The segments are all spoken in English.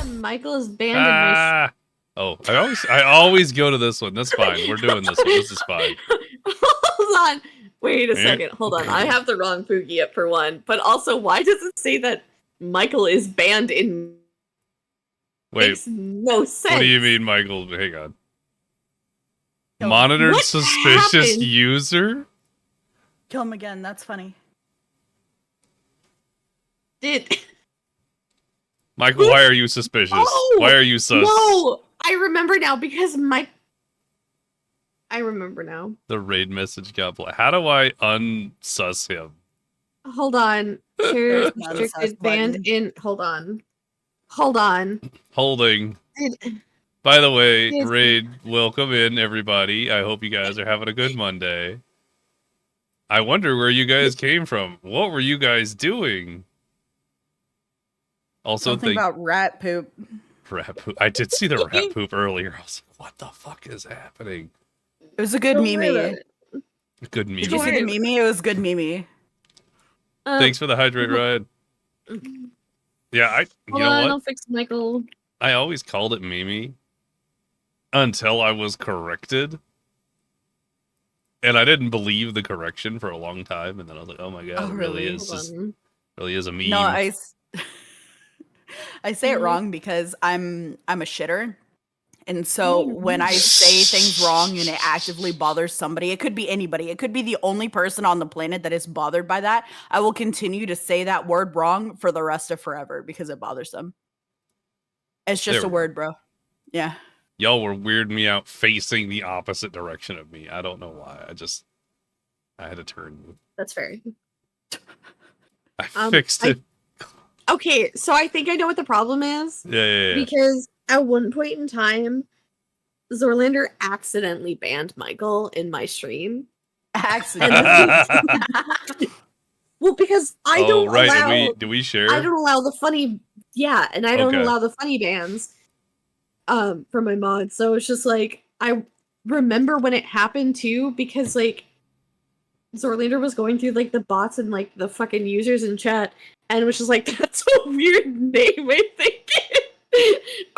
Michael is banned in my... Oh, I always go to this one. That's fine. We're doing this one. This is fine. Hold on. Wait a second. Hold on. I have the wrong Poogie up for one. But also, why does it say that Michael is banned in... Wait. Makes no sense. What do you mean, Michael? Hang on. Monitored what suspicious happened? user? Kill him again. That's funny. Michael, why are you suspicious? Oh, why are you sus? No! I remember now because I remember now. The raid message got blocked. How do I unsus him? Hold on. Share restricted banned in... Hold on. Holding. By the way, raid, welcome in, everybody. I hope you guys are having a good Monday. I wonder where you guys came from. What were you guys doing? Also, something about rat poop. Rat poop. I did see the rat poop earlier. I was like, what the fuck is happening? It was a good meme. Good meme. Did you see the meme? It was good meme. Thanks for the hydrate ride. Yeah, you know what? I'll fix Michael. I always called it Mimi until I was corrected. And I didn't believe the correction for a long time. And then I was like, oh my God, it really is a meme. No, I say it wrong because I'm a shitter. And so when I say things wrong and it actively bothers somebody, it could be anybody. It could be the only person on the planet that is bothered by that. I will continue to say that word wrong for the rest of forever because it bothers them. It's just a word, bro. Yeah. Y'all were weirding me out facing the opposite direction of me. I don't know why. I had to turn. That's fair. I fixed it. Okay, so I think I know what the problem is. Yeah. Because at one point in time, Zorlander accidentally banned Michael in my stream. Accidentally. Well, because I don't allow... Do we share? I don't allow the funny... Yeah, and I don't allow the funny bans from my mods. So it's just like, I remember when it happened too, because like, Zorlander was going through like the bots and like the fucking users in chat, and it was just like, that's a weird name, I think.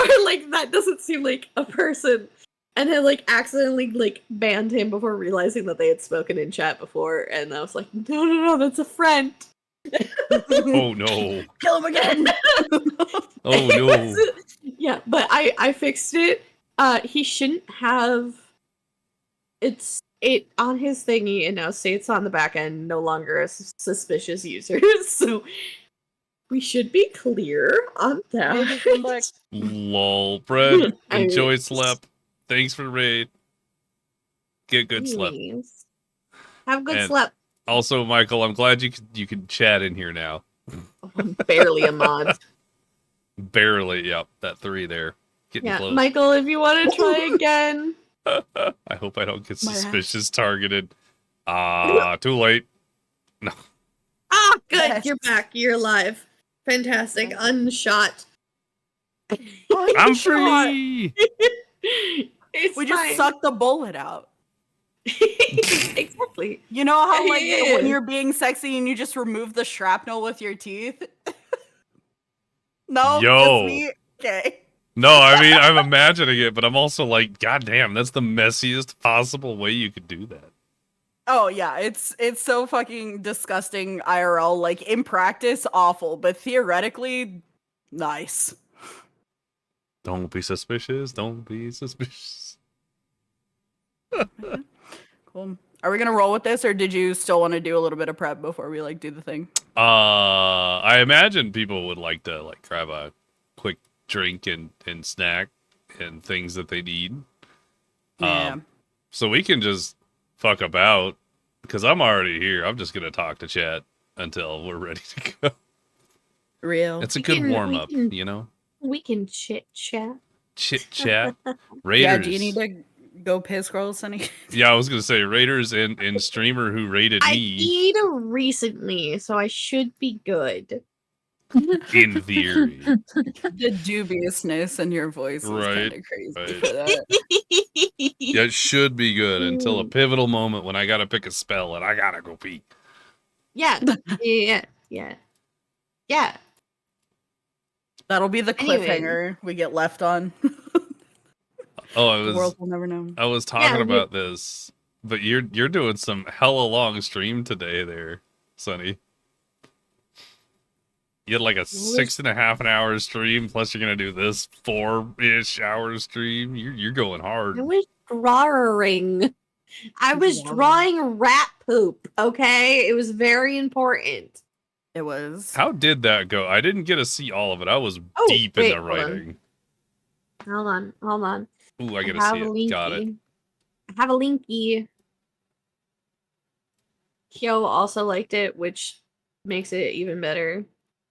Or like, that doesn't seem like a person. And I like accidentally like banned him before realizing that they had spoken in chat before, and I was like, no, that's a friend. Oh no. Kill him again. Oh no. Yeah, but I fixed it. He shouldn't have it on his thingy, and now states on the back end no longer a suspicious user. So we should be clear on that. Lol, Bread. Enjoy slep. Thanks for the raid. Get good slep. Have good slep. Also, Michael, I'm glad you can chat in here now. I'm barely a mod. Barely, yep. That 3 there. Getting close. Michael, if you want to try again. I hope I don't get suspicious targeted. Too late. No. Good. Yes. You're back. You're alive. Fantastic. Unshot. I'm free. We just sucked the bullet out. Exactly. You know how like when you're being sexy and you just remove the shrapnel with your teeth? No? Yo. Me? Okay. No, I mean, I'm imagining it, but I'm also like, God damn, that's the messiest possible way you could do that. Oh, yeah, it's so fucking disgusting IRL. Like, in practice, awful, but theoretically, nice. Don't be suspicious. Don't be suspicious. Cool. Are we gonna roll with this, or did you still want to do a little bit of prep before we, like, do the thing? I imagine people would like to, like, grab a quick drink and snack and things that they need. Yeah. So we can just fuck about, because I'm already here. I'm just gonna talk to chat until we're ready to go. Real. It's a good warm up, you know. We can chit chat. Chit chat. Raiders. Yeah. Do you need to go piss, girl, Sunny? Yeah, I was gonna say Raiders and streamer who raided me. I eat recently, so I should be good. In theory. The dubiousness in your voice is kind of crazy for that. Yeah, it should be good until a pivotal moment when I gotta pick a spell and I gotta go pee. Yeah. That'll be the cliffhanger we get left on. Oh, The world will never know. I was talking about this, but you're doing some hella long stream today there, Sonny. You had like a 6.5 hour stream, plus you're gonna do this 4-ish hour stream. You're going hard. I was drawing. I was drawing rat poop. Okay, it was very important. It was. How did that go? I didn't get to see all of it. I was deep in the writing. Hold on. Ooh, I gotta see it. Got it. I have a linky. Kyo also liked it, which makes it even better.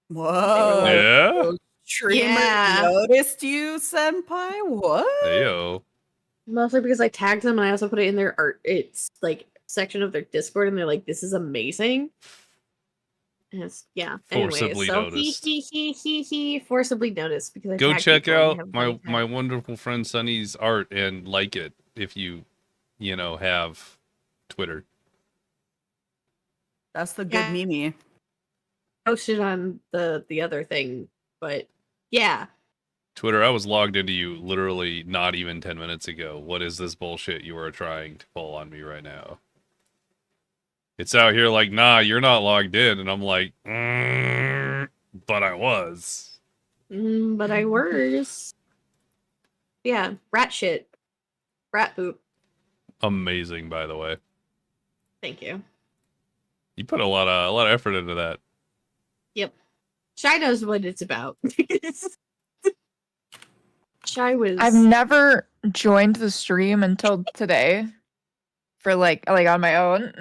Whoa. Yeah? Streamer noticed you, senpai? What? Heyo. Mostly because I tagged them and I also put it in their art. It's like section of their Discord, and they're like, "This is amazing." And it's, forcibly anyway, noticed. He forcibly noticed because I go check out my wonderful friend Sunny's art and like it if you have Twitter. That's the good Mimi. Posted on the other thing, but yeah. Twitter, I was logged into you literally not even 10 minutes ago. What is this bullshit you are trying to pull on me right now? It's out here like, nah, you're not logged in. And I'm like, but I was. But I was. Yeah, rat shit. Rat poop. Amazing, by the way. Thank you. You put a lot of effort into that. Yep. Shy knows what it's about. Shy was. I've never joined the stream until today, for like on my own.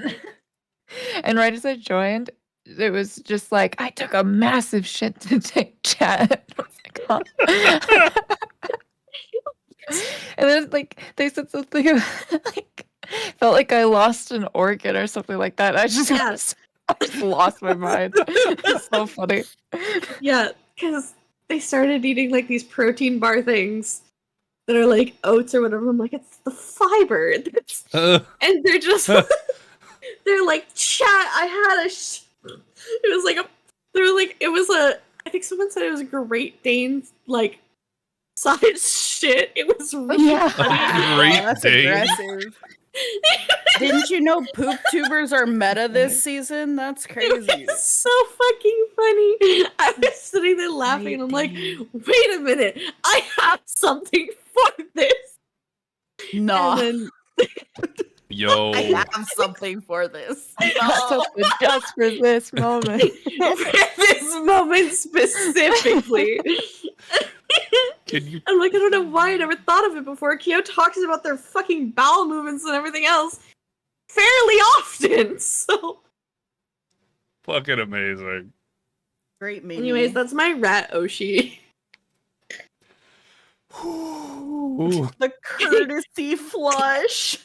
And right as I joined, it was just like I took a massive shit to take chat. I was like, huh? And then like they said something like felt like I lost an organ or something like that. I just lost my mind. It's so funny. Yeah, because they started eating like these protein bar things that are like oats or whatever. I'm like, it's the fiber. And they're just they're like, chat, I had it was like I think someone said it was a Great Dane like size shit. It was really funny. That's aggressive. Didn't you know poop tubers are meta this season? That's crazy. It's so fucking funny. I was sitting there laughing and I'm like, wait a minute, I have something for this. No. Yo. I have something for this. Just for this moment. For this moment specifically. I'm like, I don't know why I never thought of it before. Kyo talks about their fucking bowel movements and everything else fairly often, so fucking amazing. Great meme. Anyways, that's my rat Oshi. The courtesy flush.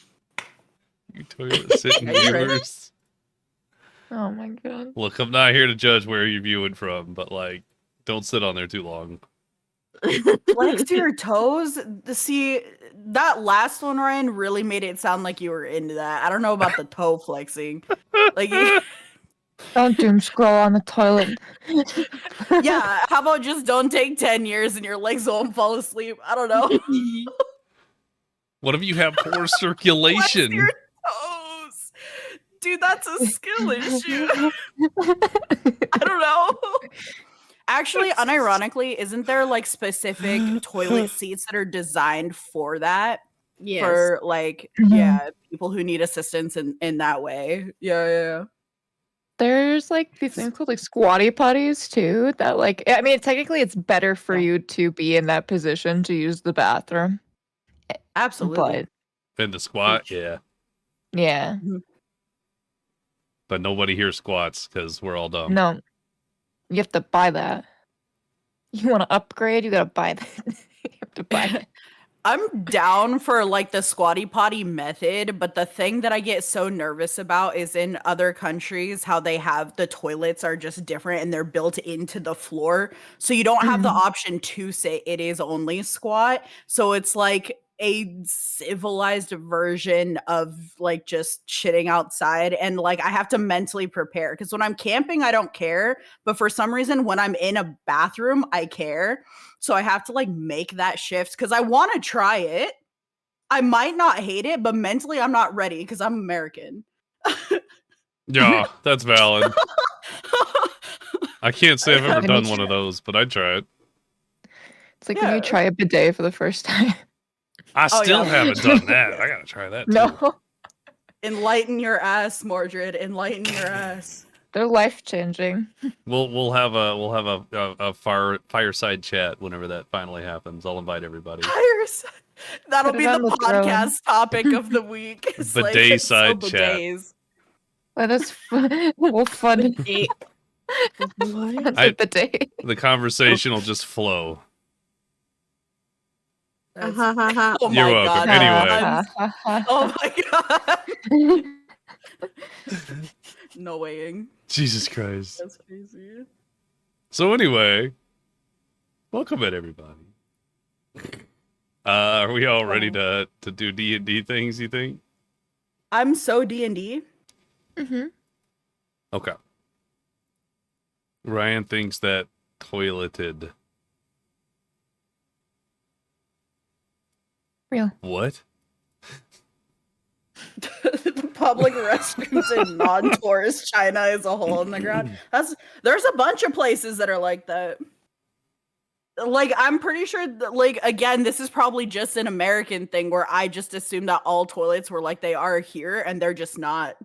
You toilet sitting viewers. Oh my god. Look, I'm not here to judge where you're viewing from, but like, don't sit on there too long. Flex to your toes. See, that last one, Ryan, really made it sound like you were into that. I don't know about the toe flexing. Like, don't doom scroll on the toilet. Yeah, how about just don't take 10 years and your legs won't fall asleep? I don't know. What if you have poor circulation? Flex your toes. Dude, that's a skill issue. I don't know. Actually, unironically, isn't there like specific toilet seats that are designed for that? Yes. For like, people who need assistance in that way. Yeah. There's like these things called like squatty potties too. That like, I mean, technically, it's better for you to be in that position to use the bathroom. Absolutely. But in the squat, yeah. But nobody here squats because we're all dumb. No. You have to buy that. You want to upgrade? You gotta buy that. You have to buy it. I'm down for like the squatty potty method, but the thing that I get so nervous about is in other countries how they have the toilets are just different and they're built into the floor. So you don't have the option to say it is only squat. So it's like a civilized version of like just shitting outside, and like I have to mentally prepare because when I'm camping I don't care, but for some reason when I'm in a bathroom I care. So I have to like make that shift because I want to try it. I might not hate it, but mentally I'm not ready because I'm American. Yeah, that's valid. I can't say I've ever done one of those, but I'd try it. It's like when you try a bidet for the first time. I still haven't done that. I gotta try that too. No. Enlighten your ass, Mordred. Enlighten your ass. They're life changing. We'll have a fireside chat whenever that finally happens. I'll invite everybody. Fireside. That'll Put be it the on the podcast topic of the week. It's Bidet side chat. bidets. Let us we'll fun. What? Bidet. The conversation will just flow. Oh You're my welcome. God. Anyway. Oh my god. No weighing. Jesus Christ. That's crazy. So anyway, welcome in everybody. Are we all ready to do D&D things, you think? I'm so D&D. Mm-hmm. Okay. Ryan thinks that toileted. Real. What? The public restrooms in non-tourist China is a hole in the ground. There's a bunch of places that are like that. Like, I'm pretty sure that, like, again, this is probably just an American thing where I just assumed that all toilets were like they are here and they're just not.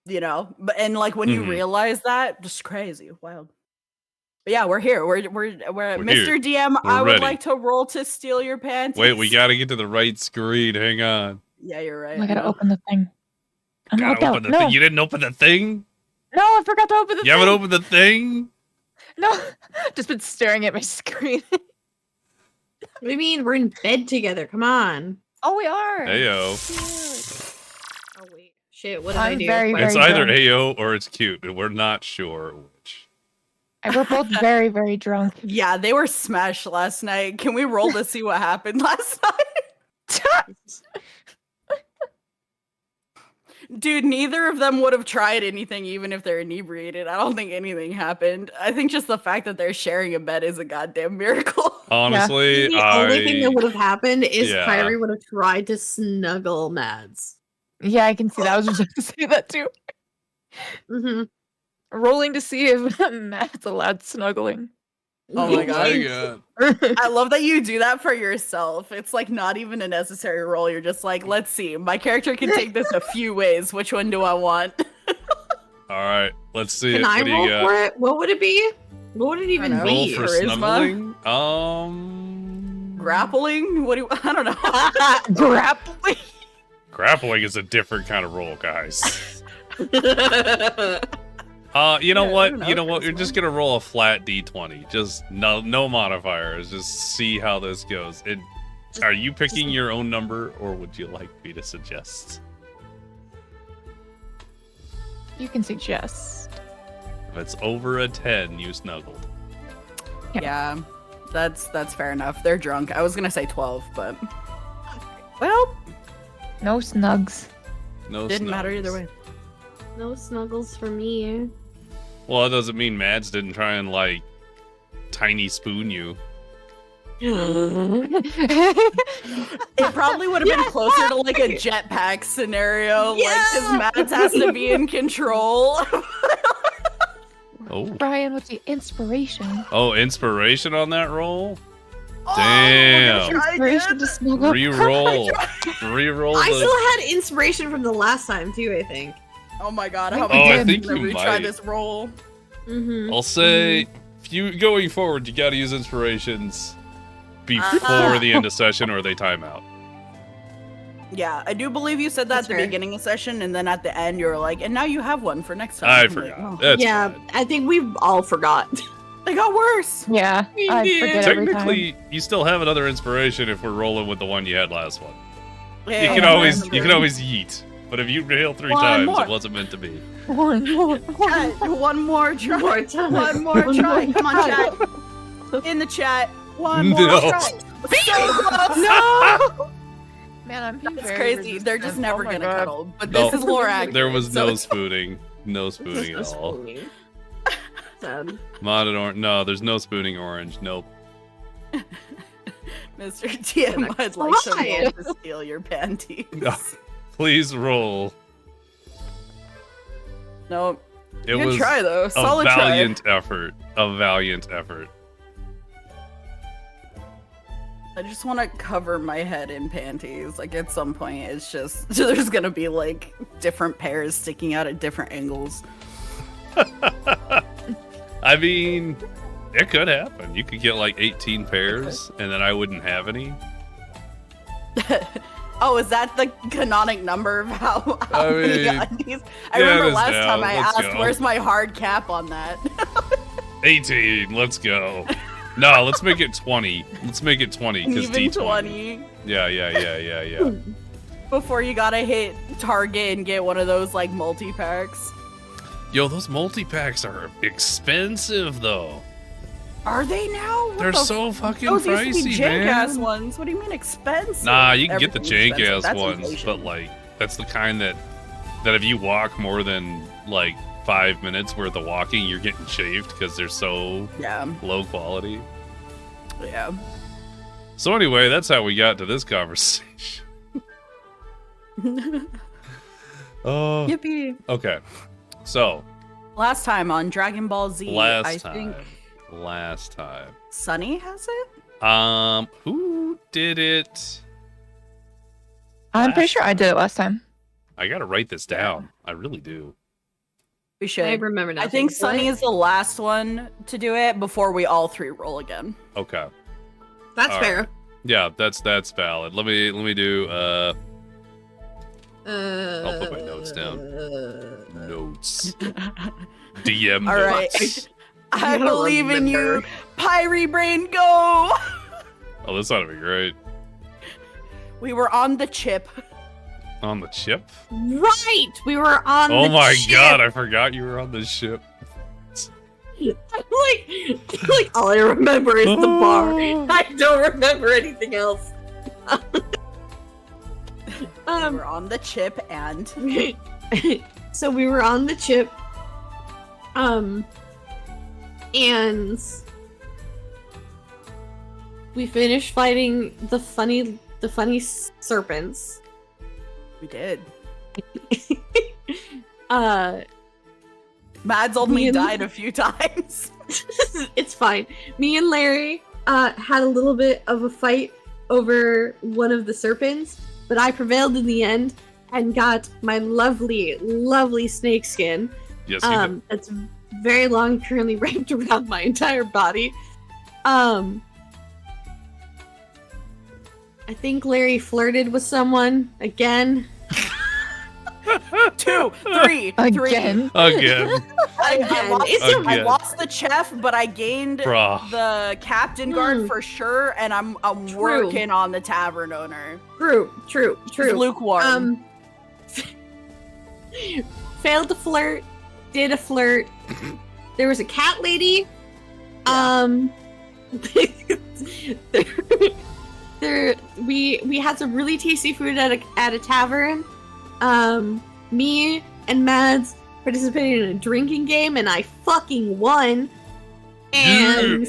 You know? But and like when you realize that, just crazy, wild. But yeah, we're here. We're Mr. DM, I would like to roll to steal your panties. Wait, we gotta get to the right screen. Hang on. Yeah, you're right. I gotta open the thing. I'm Gotta locked out. open the No. thing. You didn't open the thing? No, I forgot to open the thing. You haven't opened the thing? No, just been staring at my screen. What do you mean? We're in bed together. Come on. Oh, we are. Heyo. Oh wait. Shit. What did I I'm do? very, It's very either drunk. Heyo or it's cute, and we're not sure which. We're both very, very drunk. Yeah, they were smashed last night. Can we roll to see what happened last night? Dude, neither of them would have tried anything even if they're inebriated. I don't think anything happened. I think just the fact that they're sharing a bed is a goddamn miracle. Honestly, The only thing that would have happened is Yeah. Kyrie would have tried to snuggle Mads. Yeah, I can see that. I was just about to say that too. Mm-hmm. Rolling to see if Matt's allowed snuggling. Oh my god. God. I love that you do that for yourself. It's like not even a necessary roll. You're just like, let's see. My character can take this a few ways. Which one do I want? All right, let's see Can it. I What do roll you got? for it? What would it be? What would it even know. Roll be? for Charisma? snuggling? Grappling? What do you, I don't know. Grappling. Grappling is a different kind of roll, guys. You know Yeah, I what? don't know, You know what? You're charisma. just gonna roll a flat d20. Just no modifiers. Just see how this goes. Are you picking your own number, or would you like me to suggest? You can suggest. If it's over a 10, you snuggled. Yeah, that's fair enough. They're drunk. I was gonna say 12, but well, No snugs. No. didn't matter snugs. either way. No snuggles for me. Well, that doesn't mean Mads didn't try and like tiny spoon you. It probably would have been closer to like a jetpack scenario, like because Mads has to be in control. Oh. Brian with the inspiration. Oh, inspiration on that roll? Oh, Damn. we're gonna try Inspiration again. to snuggle. Reroll. Reroll I the... still had inspiration from the last time too. I think. Oh my god, how Oh, many I times think whenever you we try might. this roll? Mm-hmm. I'll say, if you going forward, you gotta use inspirations before Uh-huh. the end of session or they time out. Yeah, I do believe you said that That's at the fair. beginning of session, and then at the end you were like, and now you have one for next time. I I'm forgot. like, oh. That's Yeah, fine. I think we all forgot. They got worse. Yeah, We I did. forget every time. Technically, you still have another inspiration if we're rolling with the one you had last one. Yeah, You can yeah, always yeah. you can always yeet. But if you fail 3 One times, more. it wasn't meant to be. One more. Chat, one more try. More time. One more try. Come on, chat. In the chat. One more No. try. So close. No! Man, I'm being That's very crazy. resistant. They're just never Oh my gonna God. cuddle. But No. this is lore accurate. There was so no it's- spooning. No spooning at all. Spooning. Sad. Modded orange. No, there's no spooning orange. Nope. Mr. TM, I'd like to Why? roll to steal your panties. No. Please roll. Nope. It Good was try though. a Solid valiant effort. A valiant effort. try. I just want to cover my head in panties. Like at some point, it's just there's gonna be like different pairs sticking out at different angles. I mean, it could happen. You could get like 18 pairs, and then I wouldn't have any. Oh, is that the canonic number of how I many mean, undies? I yeah, it remember is last now. time I Let's asked, go. "Where's my hard cap on that?" 18. Let's go. No, let's make it 20. Let's make it 20 because Even D20. 20 Yeah. before you gotta hit Target and get one of those like multi packs. Yo, those multi-packs are expensive though. Are they now? What They're the so fucking Those used to be pricey, jank ass man. ones. What do you mean expensive? Nah, you can get the Everything's jank expensive. ass That's ones, inflation. but like that's the kind that if you walk more than like 5 minutes worth of walking, you're getting shaved because they're so yeah, low quality. yeah. So anyway, that's how we got to this conversation. Oh, Yippee! okay. So Last time on Dragon Ball Z, I think last time. Sunny has it. Who did it? I'm pretty sure I did it last time. I gotta write this down. I really do. We should. I remember now. I think Sunny is the last one to do it before we all three roll again. Okay. That's All fair. Yeah, that's valid. Let me do I'll put my notes down. Notes. DM All right. notes. I gotta believe in you. remember. Pyre Brain, go! Oh, this ought to be great. We were on the chip. On the chip? Right! We were on Oh the my ship. god, I forgot you were on the ship. like all I remember is the bar. I don't remember anything else. We were on the chip and So we were on the chip, and we finished fighting the funny serpents. we did. Me Mads only and- died a few times. It's fine. Me and Larry had a little bit of a fight over one of the serpents, but I prevailed in the end and got my lovely snake skin. Yes, you did. It's very long, currently wrapped around my entire body. I think Larry flirted with someone again. 2, 3, 3. Again. Again. I Again. lost the chef, but I gained Bruh. the captain guard for sure, and I'm True. working on the tavern owner. True. It's lukewarm. Failed to flirt, did a flirt. There was a cat lady. We had some really tasty food at a tavern. Me and Mads participated in a drinking game and I fucking won. And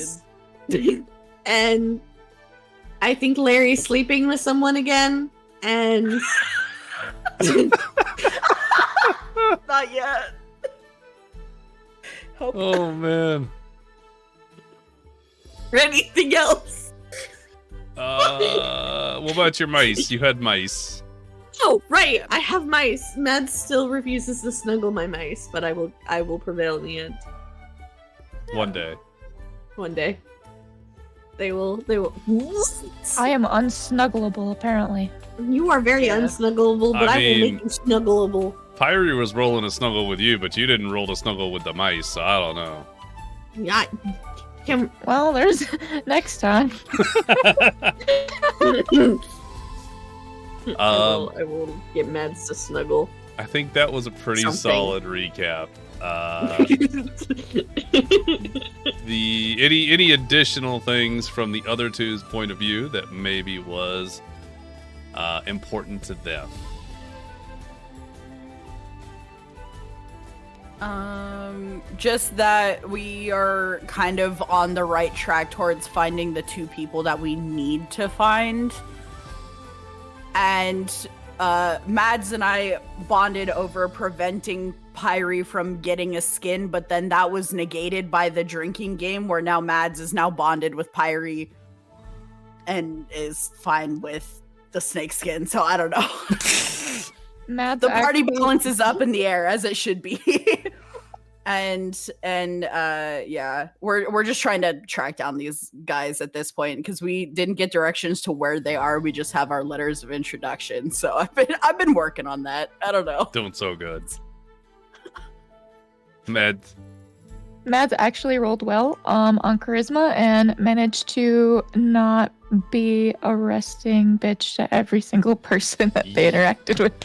and I think Larry's sleeping with someone again. And Not yet. Hope. Oh man. anything else? What about your mice? You had mice. Oh, right. I have mice. Mads still refuses to snuggle my mice, but I will prevail in the end. One day. One day. They will. I am unsnuggleable, apparently. You are very Yeah. unsnuggleable, but I I will mean- make you snuggleable. Pyre was rolling a snuggle with you, but you didn't roll to snuggle with the mice, so I don't know. Yeah. Can Well, there's next time. I will get Mads to snuggle. I think that was a pretty solid recap. Any additional things from the other two's point of view that maybe was important to them? Just that we are kind of on the right track towards finding the two people that we need to find. And Mads and I bonded over preventing Pyrie from getting a skin, but then that was negated by the drinking game where now Mads is now bonded with Pyrie and is fine with the snake skin. So I don't know. Mads the party balance is up in the air as it should be. and yeah, we're just trying to track down these guys at this point because we didn't get directions to where they are. We just have our letters of introduction. So I've been working on that. I don't know. Doing so good. Mads actually rolled well on charisma and managed to not be a resting bitch to every single person that they interacted with.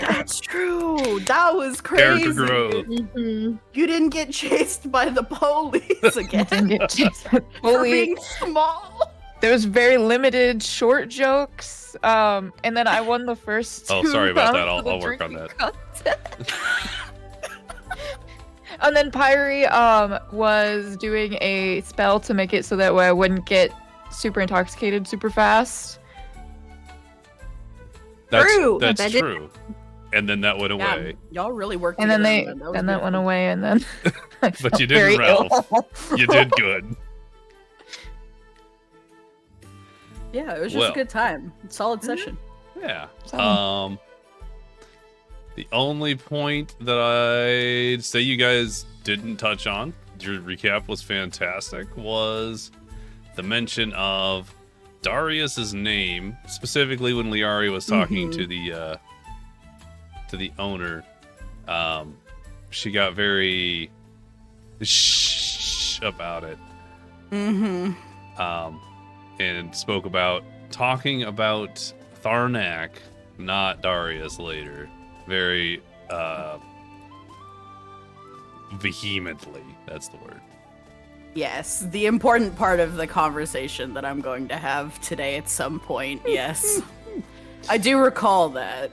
That's true. That was crazy. Character growth. Mm-hmm. You didn't get chased by the police again. Didn't get chased by the police. For being small. There was very limited short jokes, and then I won the first. Oh, sorry about that. I'll work on that. And then Pyrie was doing a spell to make it so that way I wouldn't get super intoxicated super fast. That's true. And then that went away. Y'all really worked. And then that went away, and then. But you did well. You did good. Yeah, it was just a good time. Solid session. Yeah. The only point that I'd say you guys didn't touch on, your recap was fantastic, was the mention of Darius's name, specifically when Liari was talking to the owner. She got very shh about it. And spoke about talking about Tharnak, not Darius later. Very vehemently. That's the word. Yes, the important part of the conversation that I'm going to have today at some point. Yes. I do recall that.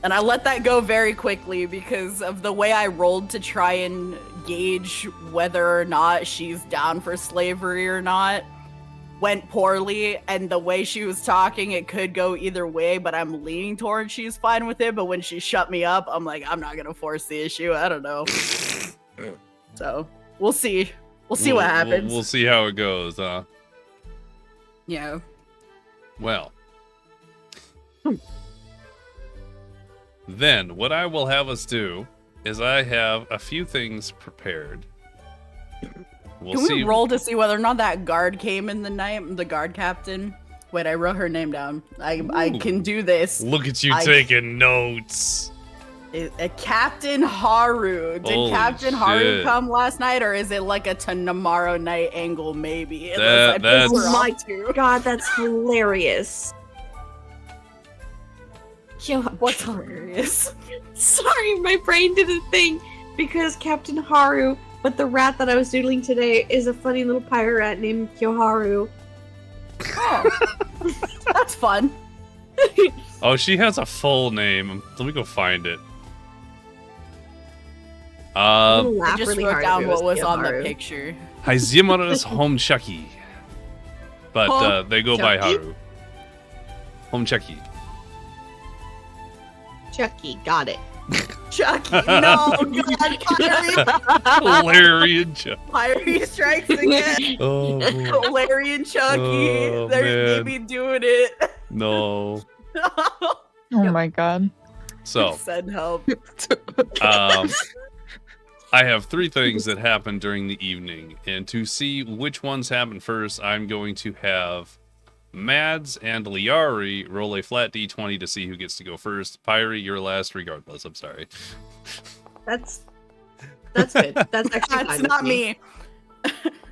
And I let that go very quickly because of the way I rolled to try and gauge whether or not she's down for slavery or not. Went poorly, and the way she was talking, it could go either way, but I'm leaning towards she's fine with it. But when she shut me up, I'm like, I'm not gonna force the issue. I don't know. So we'll see. We'll see what happens. We'll see how it goes, huh? Yeah. Well. Then what I will have us do is I have a few things prepared. Can we roll to see whether or not that guard came in the night? The guard captain. Wait, I wrote her name down. I can do this. Look at you taking notes. Captain Haru. Did Holy Captain Haru come last night, or is it like a tomorrow night angle? Maybe. Oh my god, that's hilarious. Yo, what's hilarious? Sorry, my brain did a thing because Captain Haru. But the rat that I was doodling today is a funny little pirate rat named Kyoharu. Oh. That's fun. Oh, she has a full name. Let me go find it. I just wrote down what was on the picture. Haizimara's Home Chucky. But they go by Haru. Home Chucky. Chucky, got it. Chucky, no, God, Larry and Chucky. Pyrie strikes again. Larry and Chucky, they be doing it. No. Oh my god. So, send help. I have 3 things that happened during the evening, and to see which ones happened first, I'm going to have Mads and Liari roll a flat d20 to see who gets to go first. Pyrie, you're last regardless. I'm sorry. That's good. That's actually that's not me.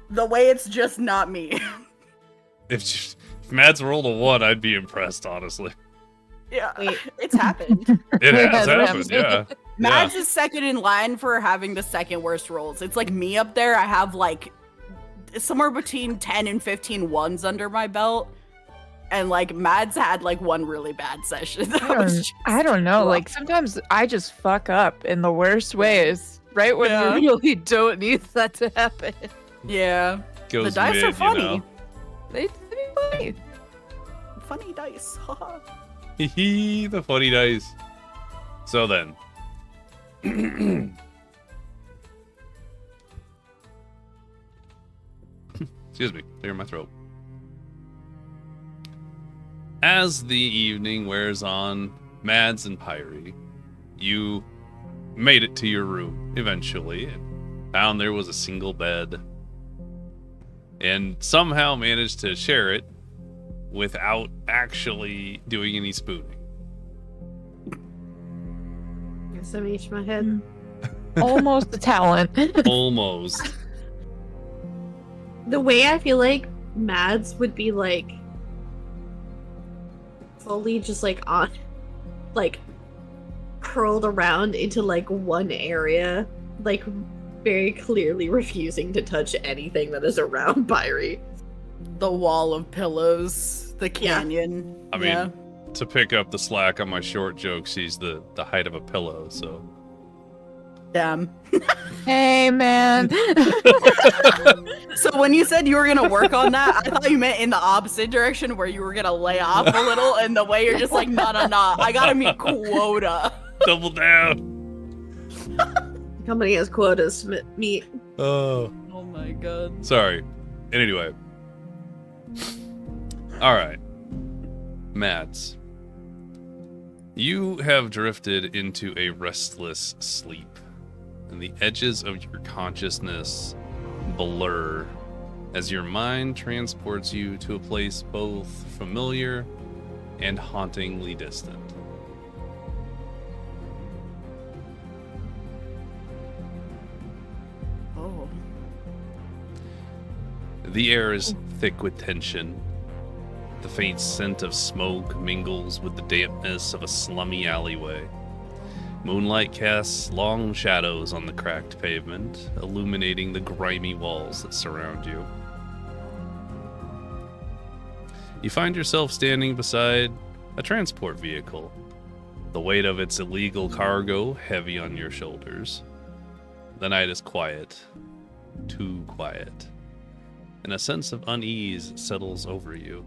The way it's just not me. If Mads rolled a 1, I'd be impressed, honestly. Yeah, Wait. it's happened. It has That's what I'm happened, yeah. Mads is second in line for having the second worst rolls. It's like me up there. I have like somewhere between 10 and 15 ones under my belt. And like Mads had like one really bad session. I don't know. rough. Like sometimes I just fuck up in the worst ways, right when Yeah. you really don't need that to happen. Yeah. Goes The dice mid, are funny. You know? It's funny. Funny dice. Hee the funny dice. So then. Excuse me, clear my throat. As the evening wears on, Mads and Pyrie, you made it to your room eventually and found there was a single bed and somehow managed to share it without actually doing any spooning. Guess I'm each my head. Almost a talent. Almost. The way I feel like Mads would be like fully just like on like curled around into like one area, like very clearly refusing to touch anything that is around Pyrie. The wall of pillows, the canyon. I mean, to pick up the slack on my short jokes, he's the height of a pillow, so. Damn. Hey, man. So when you said you were gonna work on that, I thought you meant in the opposite direction where you were gonna lay off a little, and the way you're just like, no, I gotta meet quota. Double down. Company has quotas to meet. Oh. Oh my god. Sorry. Anyway. Alright. Mads. You have drifted into a restless sleep, and the edges of your consciousness blur as your mind transports you to a place both familiar and hauntingly distant. Oh. The air is thick with tension. The faint scent of smoke mingles with the dampness of a slummy alleyway. Moonlight casts long shadows on the cracked pavement, illuminating the grimy walls that surround you. You find yourself standing beside a transport vehicle, the weight of its illegal cargo heavy on your shoulders. The night is quiet, too quiet, and a sense of unease settles over you.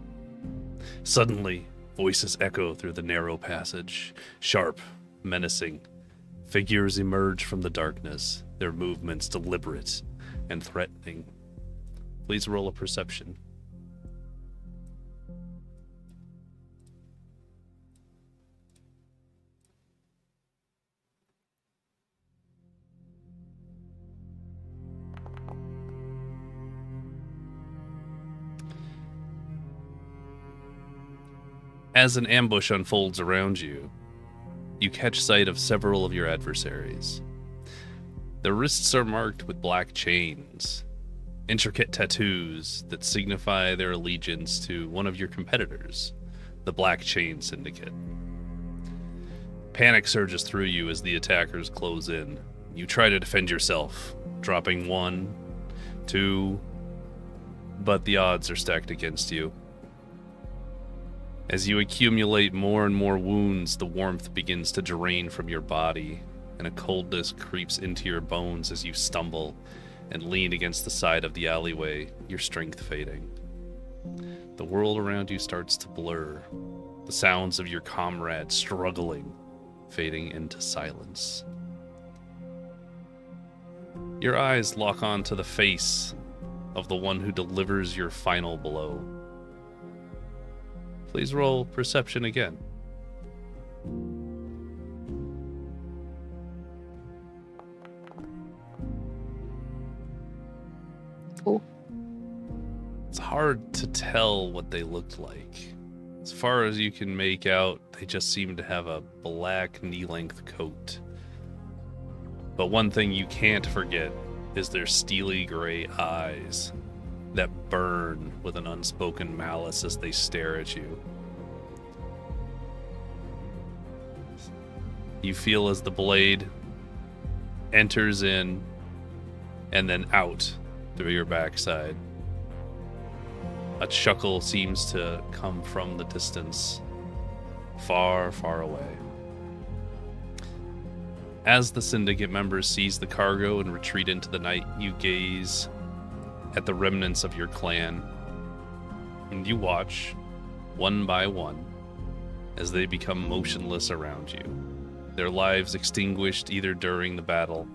Suddenly, voices echo through the narrow passage, sharp, menacing. Figures emerge from the darkness, their movements deliberate and threatening. Please roll a perception. As an ambush unfolds around you, you catch sight of several of your adversaries. Their wrists are marked with black chains, intricate tattoos that signify their allegiance to one of your competitors, the Black Chain Syndicate. Panic surges through you as the attackers close in. You try to defend yourself, dropping 1, 2, but the odds are stacked against you. As you accumulate more and more wounds, the warmth begins to drain from your body, and a coldness creeps into your bones as you stumble and lean against the side of the alleyway, your strength fading. The world around you starts to blur, the sounds of your comrades struggling, fading into silence. Your eyes lock onto the face of the one who delivers your final blow. Please roll perception again. Cool. It's hard to tell what they looked like. As far as you can make out, they just seem to have a black knee-length coat. But one thing you can't forget is their steely gray eyes that burn with an unspoken malice as they stare at you. You feel as the blade enters in and then out through your backside. A chuckle seems to come from the distance, far, far away. As the syndicate members seize the cargo and retreat into the night, you gaze at the remnants of your clan, and you watch, one by one, as they become motionless around you, their lives extinguished either during the battle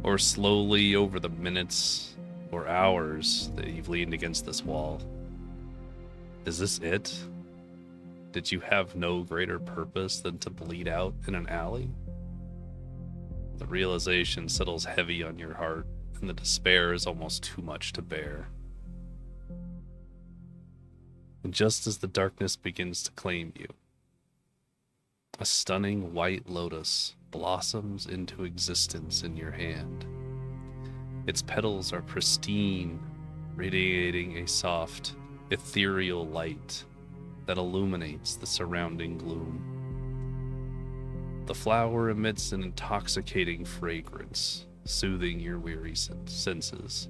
or slowly over the minutes or hours that you've leaned against this wall. Is this it? Did you have no greater purpose than to bleed out in an alley? The realization settles heavy on your heart, and the despair is almost too much to bear. And just as the darkness begins to claim you, a stunning white lotus blossoms into existence in your hand. Its petals are pristine, radiating a soft, ethereal light that illuminates the surrounding gloom. The flower emits an intoxicating fragrance, soothing your weary senses.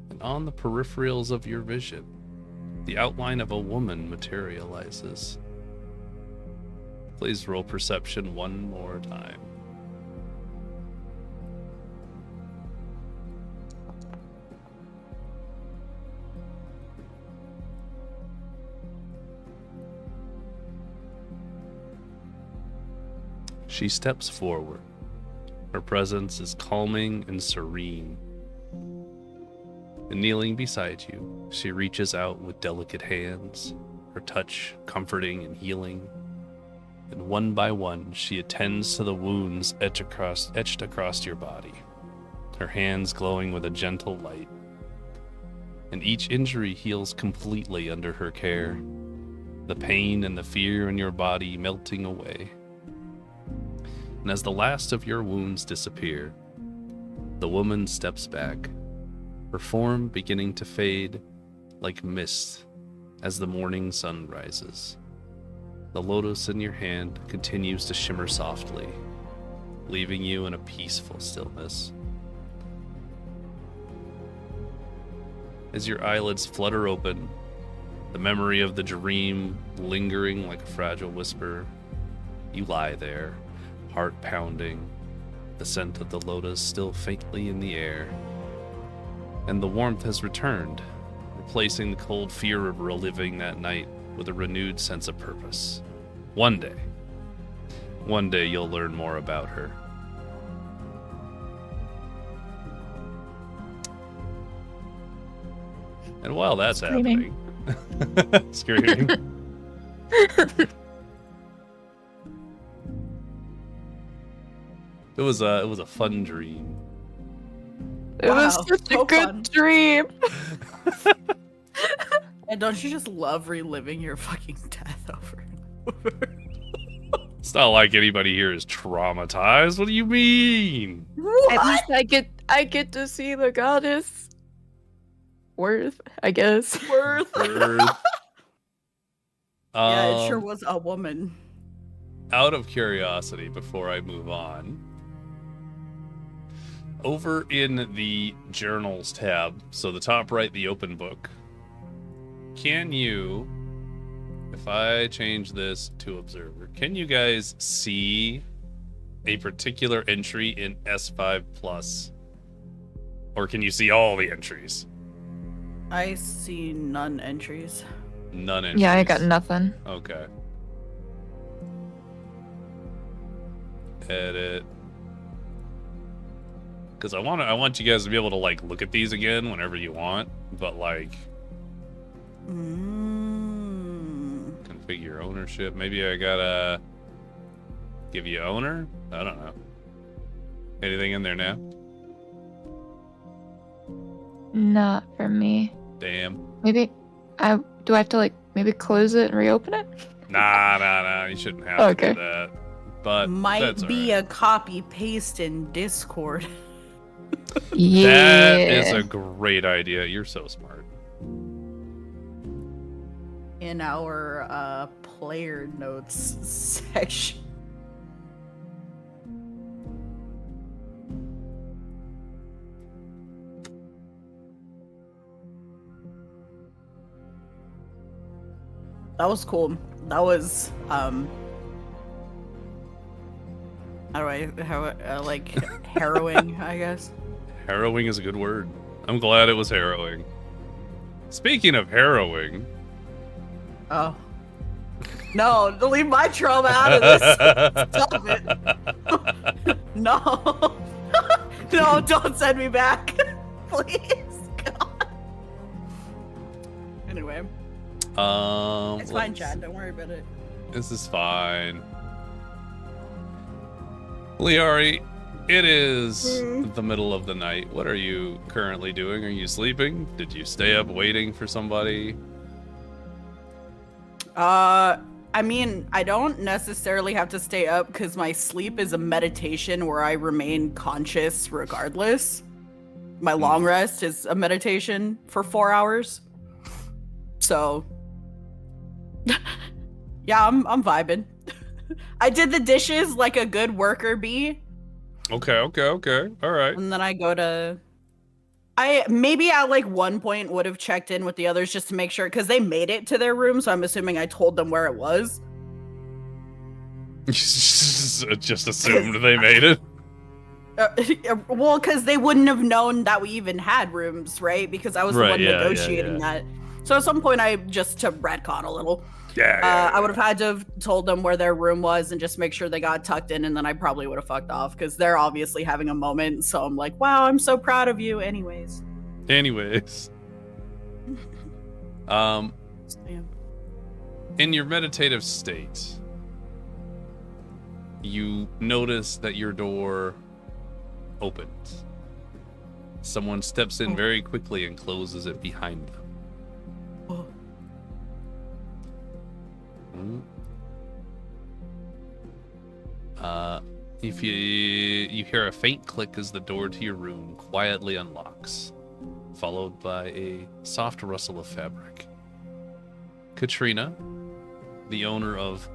And on the peripherals of your vision, the outline of a woman materializes. Please roll perception one more time. She steps forward. Her presence is calming and serene. And kneeling beside you, she reaches out with delicate hands, her touch comforting and healing. And one by one, she attends to the wounds etched across your body, her hands glowing with a gentle light. And each injury heals completely under her care, the pain and the fear in your body melting away. And as the last of your wounds disappear, the woman steps back, her form beginning to fade like mist as the morning sun rises. The lotus in your hand continues to shimmer softly, leaving you in a peaceful stillness. As your eyelids flutter open, the memory of the dream lingering like a fragile whisper, you lie there, heart pounding, the scent of the lotus still faintly in the air. And the warmth has returned, replacing the cold fear of reliving that night with a renewed sense of purpose. One day you'll learn more about her. And while that's happening, screaming. It was a fun dream. It was such a good dream. And don't you just love reliving your fucking death over and over? It's not like anybody here is traumatized. What do you mean? What? At least I get to see the goddess. Worth, I guess. Worth. Yeah, it sure Um, was a woman. Out of curiosity, before I move on, over in the journals tab, so the top right, the open book, can you, if I change this to observer, can you guys see a particular entry in S5 Plus? Or can you see all the entries? I see none entries. None entries. Yeah, I got nothing. Okay. Edit. Because I want you guys to be able to like look at these again whenever you want, but like configure ownership. Maybe I gotta give you owner? I don't know. Anything in there now? Not for me. Damn. Maybe do I have to like maybe close it and reopen it? Nah. You shouldn't have to do that. But might that's be alright. a copy paste in Discord. Yeah. That is a great idea. You're so smart. in our player notes section. That was cool. That was harrowing, I guess. Harrowing is a good word. I'm glad it was harrowing. Speaking of harrowing. Oh. No, leave my trauma out of this. Stop it. No. No, don't send me back. Please. God. Anyway. It's fine, Chad. Don't worry about it. This is fine. Liari, it is the middle of the night. What are you currently doing? Are you sleeping? Did you stay up waiting for somebody? I mean, I don't necessarily have to stay up because my sleep is a meditation where I remain conscious regardless. My long rest is a meditation for 4 hours. So, yeah, I'm vibing. I did the dishes like a good worker bee. Okay. All right. And then I go to... I maybe at like one point would have checked in with the others just to make sure, because they made it to their room, so I'm assuming I told them where it was. Just assumed they made it. Well, because they wouldn't have known that we even had rooms, right? Because I was the one negotiating that. So at some point, I just to retcon a little. I would have had to have told them where their room was and just make sure they got tucked in, and then I probably would have fucked off because they're obviously having a moment. So I'm like, wow, I'm so proud of you. Anyways. In your meditative state, you notice that your door opens. Someone steps in very quickly and closes it behind them. If you hear a faint click as the door to your room quietly unlocks, followed by a soft rustle of fabric. Katrina, the owner of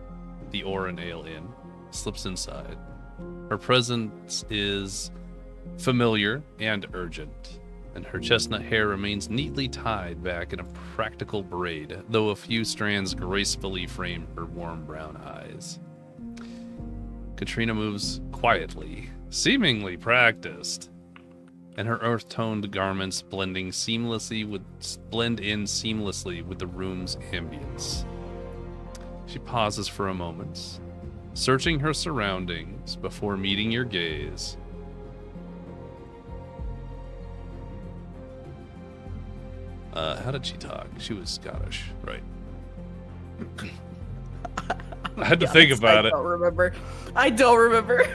the Oran Ale Inn, slips inside. Her presence is familiar and urgent, and her chestnut hair remains neatly tied back in a practical braid, though a few strands gracefully frame her warm brown eyes. Katrina moves quietly, seemingly practiced, and her earth-toned garments blend in seamlessly with the room's ambience. She pauses for a moment, searching her surroundings before meeting your gaze. How did she talk? She was Scottish, right? I had to think about it. I don't remember.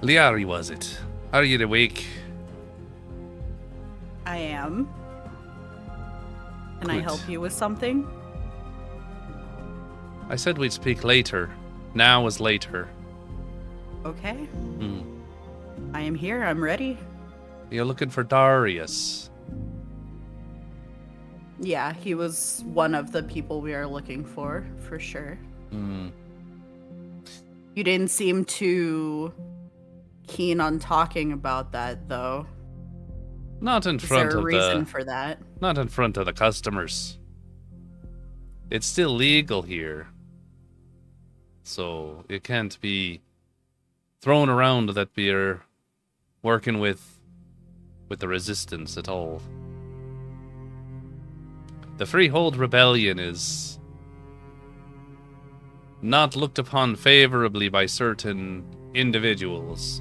Liari, was it? Are you awake? I am. Can Good. I help you with something? I said we'd speak later. Now is later. Okay. I am here. I'm ready. You're looking for Darius. Yeah, he was one of the people we are looking for sure. You didn't seem too keen on talking about that, though. Not in front Is there of a reason for that? Not in front of the customers. It's still legal here, so it can't be thrown around that we're working with the resistance at all. The Freehold Rebellion is not looked upon favorably by certain individuals.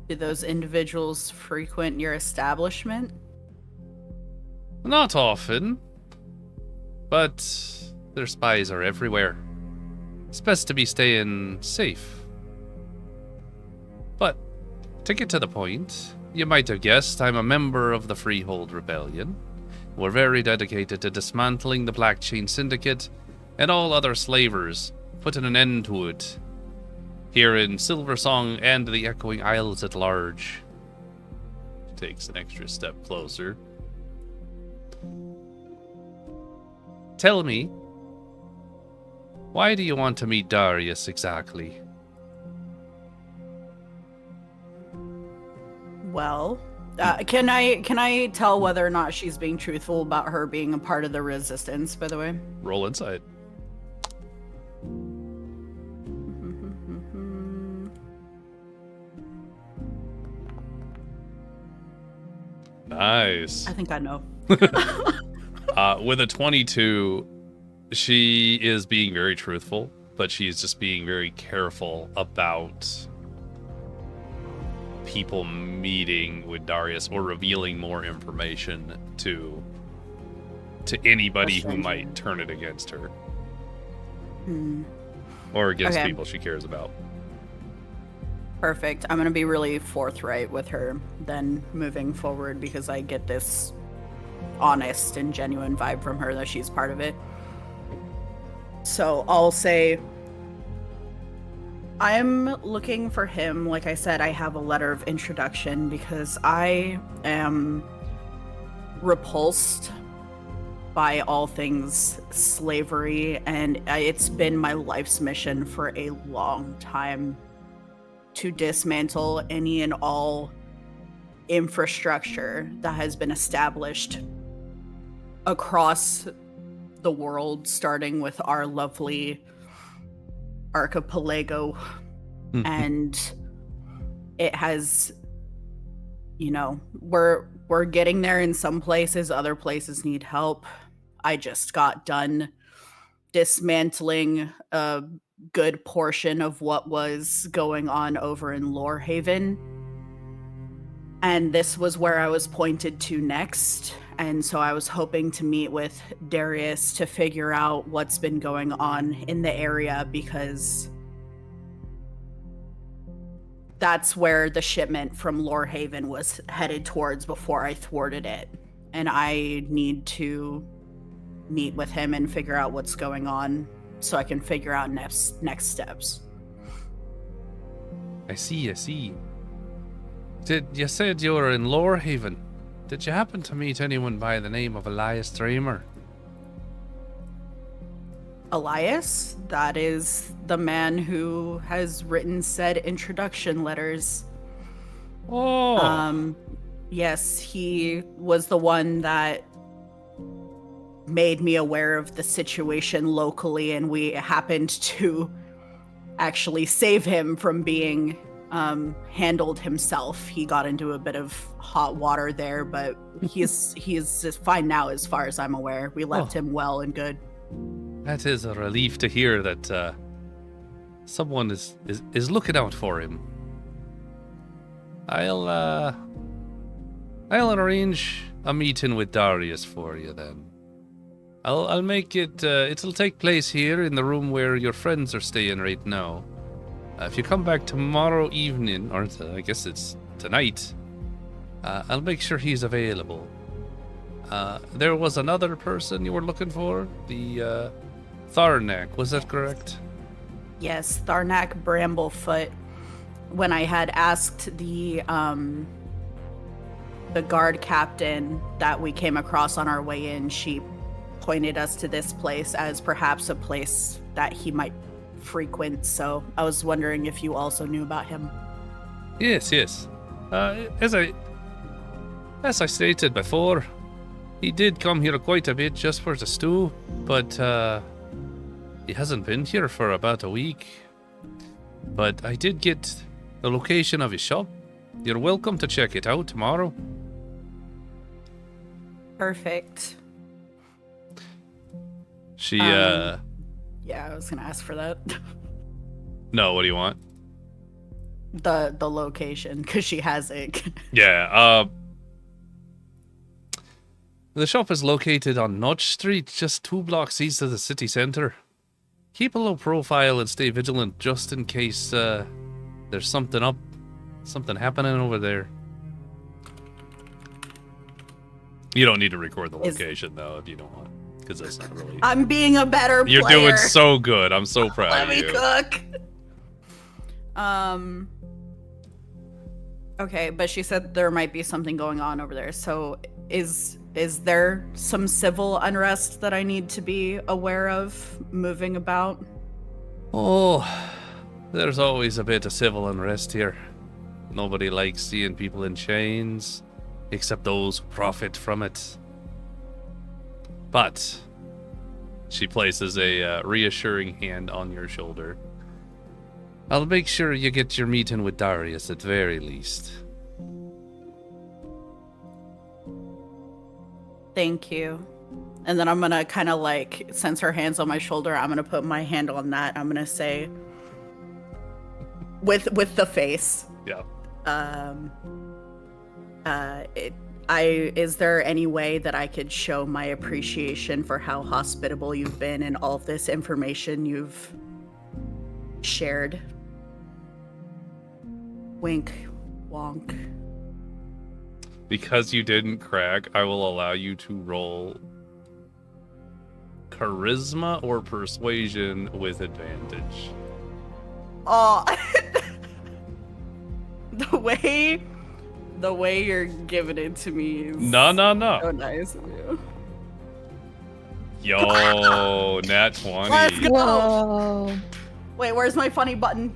Do those individuals frequent your establishment? Not often, but their spies are everywhere. It's best to be staying safe. But, to get to the point, you might have guessed I'm a member of the Freehold Rebellion. We're very dedicated to dismantling the Black Chain Syndicate and all other slavers, putting an end to it here in Silver Song and the Echoing Isles at large. takes an extra step closer. Tell me, why do you want to meet Darius exactly? Well, can I tell whether or not she's being truthful about her being a part of the resistance, by the way? Roll insight. Nice. I think I know. With a 22, she is being very truthful, but she's just being very careful about people meeting with Darius or revealing more information to anybody who might turn it against her. Or against people she cares about. Perfect. I'm going to be really forthright with her then moving forward because I get this honest and genuine vibe from her that she's part of it. So I'll say, I'm looking for him. Like I said, I have a letter of introduction because I am repulsed by all things slavery, and it's been my life's mission for a long time to dismantle any and all infrastructure that has been established across the world, starting with our lovely archipelago. And it has, you know, we're getting there in some places, other places need help. I just got done dismantling a good portion of what was going on over in Lorehaven. And this was where I was pointed to next. And so I was hoping to meet with Darius to figure out what's been going on in the area, because that's where the shipment from Lorehaven was headed towards before I thwarted it. And I need to meet with him and figure out what's going on so I can figure out next steps. I see. You said you were in Lorehaven. Did you happen to meet anyone by the name of Elias Dramer? Elias? That is the man who has written said introduction letters. Oh. Yes, he was the one that made me aware of the situation locally, and we happened to actually save him from being handled himself. He got into a bit of hot water there, but he's fine now as far as I'm aware. We left him well and good. That is a relief to hear that someone is looking out for him. I'll arrange a meeting with Darius for you then. I'll make it. It'll take place here in the room where your friends are staying right now. If you come back tomorrow evening, or I guess it's tonight, I'll make sure he's available. There was another person you were looking for, the Tharnak. Was that correct? Yes, Tharnak Bramblefoot. When I had asked the guard captain that we came across on our way in, she pointed us to this place as perhaps a place that he might frequent, so I was wondering if you also knew about him. Yes. As I stated before, he did come here quite a bit just for the stew, but he hasn't been here for about a week. But I did get the location of his shop. You're welcome to check it out tomorrow. Perfect. Yeah, I was gonna ask for that. No, what do you want? The location, because she has it. Yeah, the shop is located on Notch Street, just 2 blocks east of the city center. Keep a low profile and stay vigilant just in case there's something happening over there. You don't need to record the location, though, if you don't want, because that's not really... I'm being a better player. You're doing so good. I'm so proud of you. Let me cook. Okay, but she said there might be something going on over there. So is there some civil unrest that I need to be aware of moving about? Oh, there's always a bit of civil unrest here. Nobody likes seeing people in chains, except those who profit from it. But she places a reassuring hand on your shoulder. I'll make sure you get your meeting with Darius at very least. Thank you. And then I'm gonna kind of like, since her hand's on my shoulder, I'm gonna put my hand on that. I'm gonna say, with the face. Yeah. Is there any way that I could show my appreciation for how hospitable you've been and all of this information you've shared? Wink, wonk. Because you didn't crack, I will allow you to roll charisma or persuasion with advantage. Oh, the way you're giving it to me is No. so nice of you. Yo, nat 20. Let's go. Whoa. Wait, where's my funny button?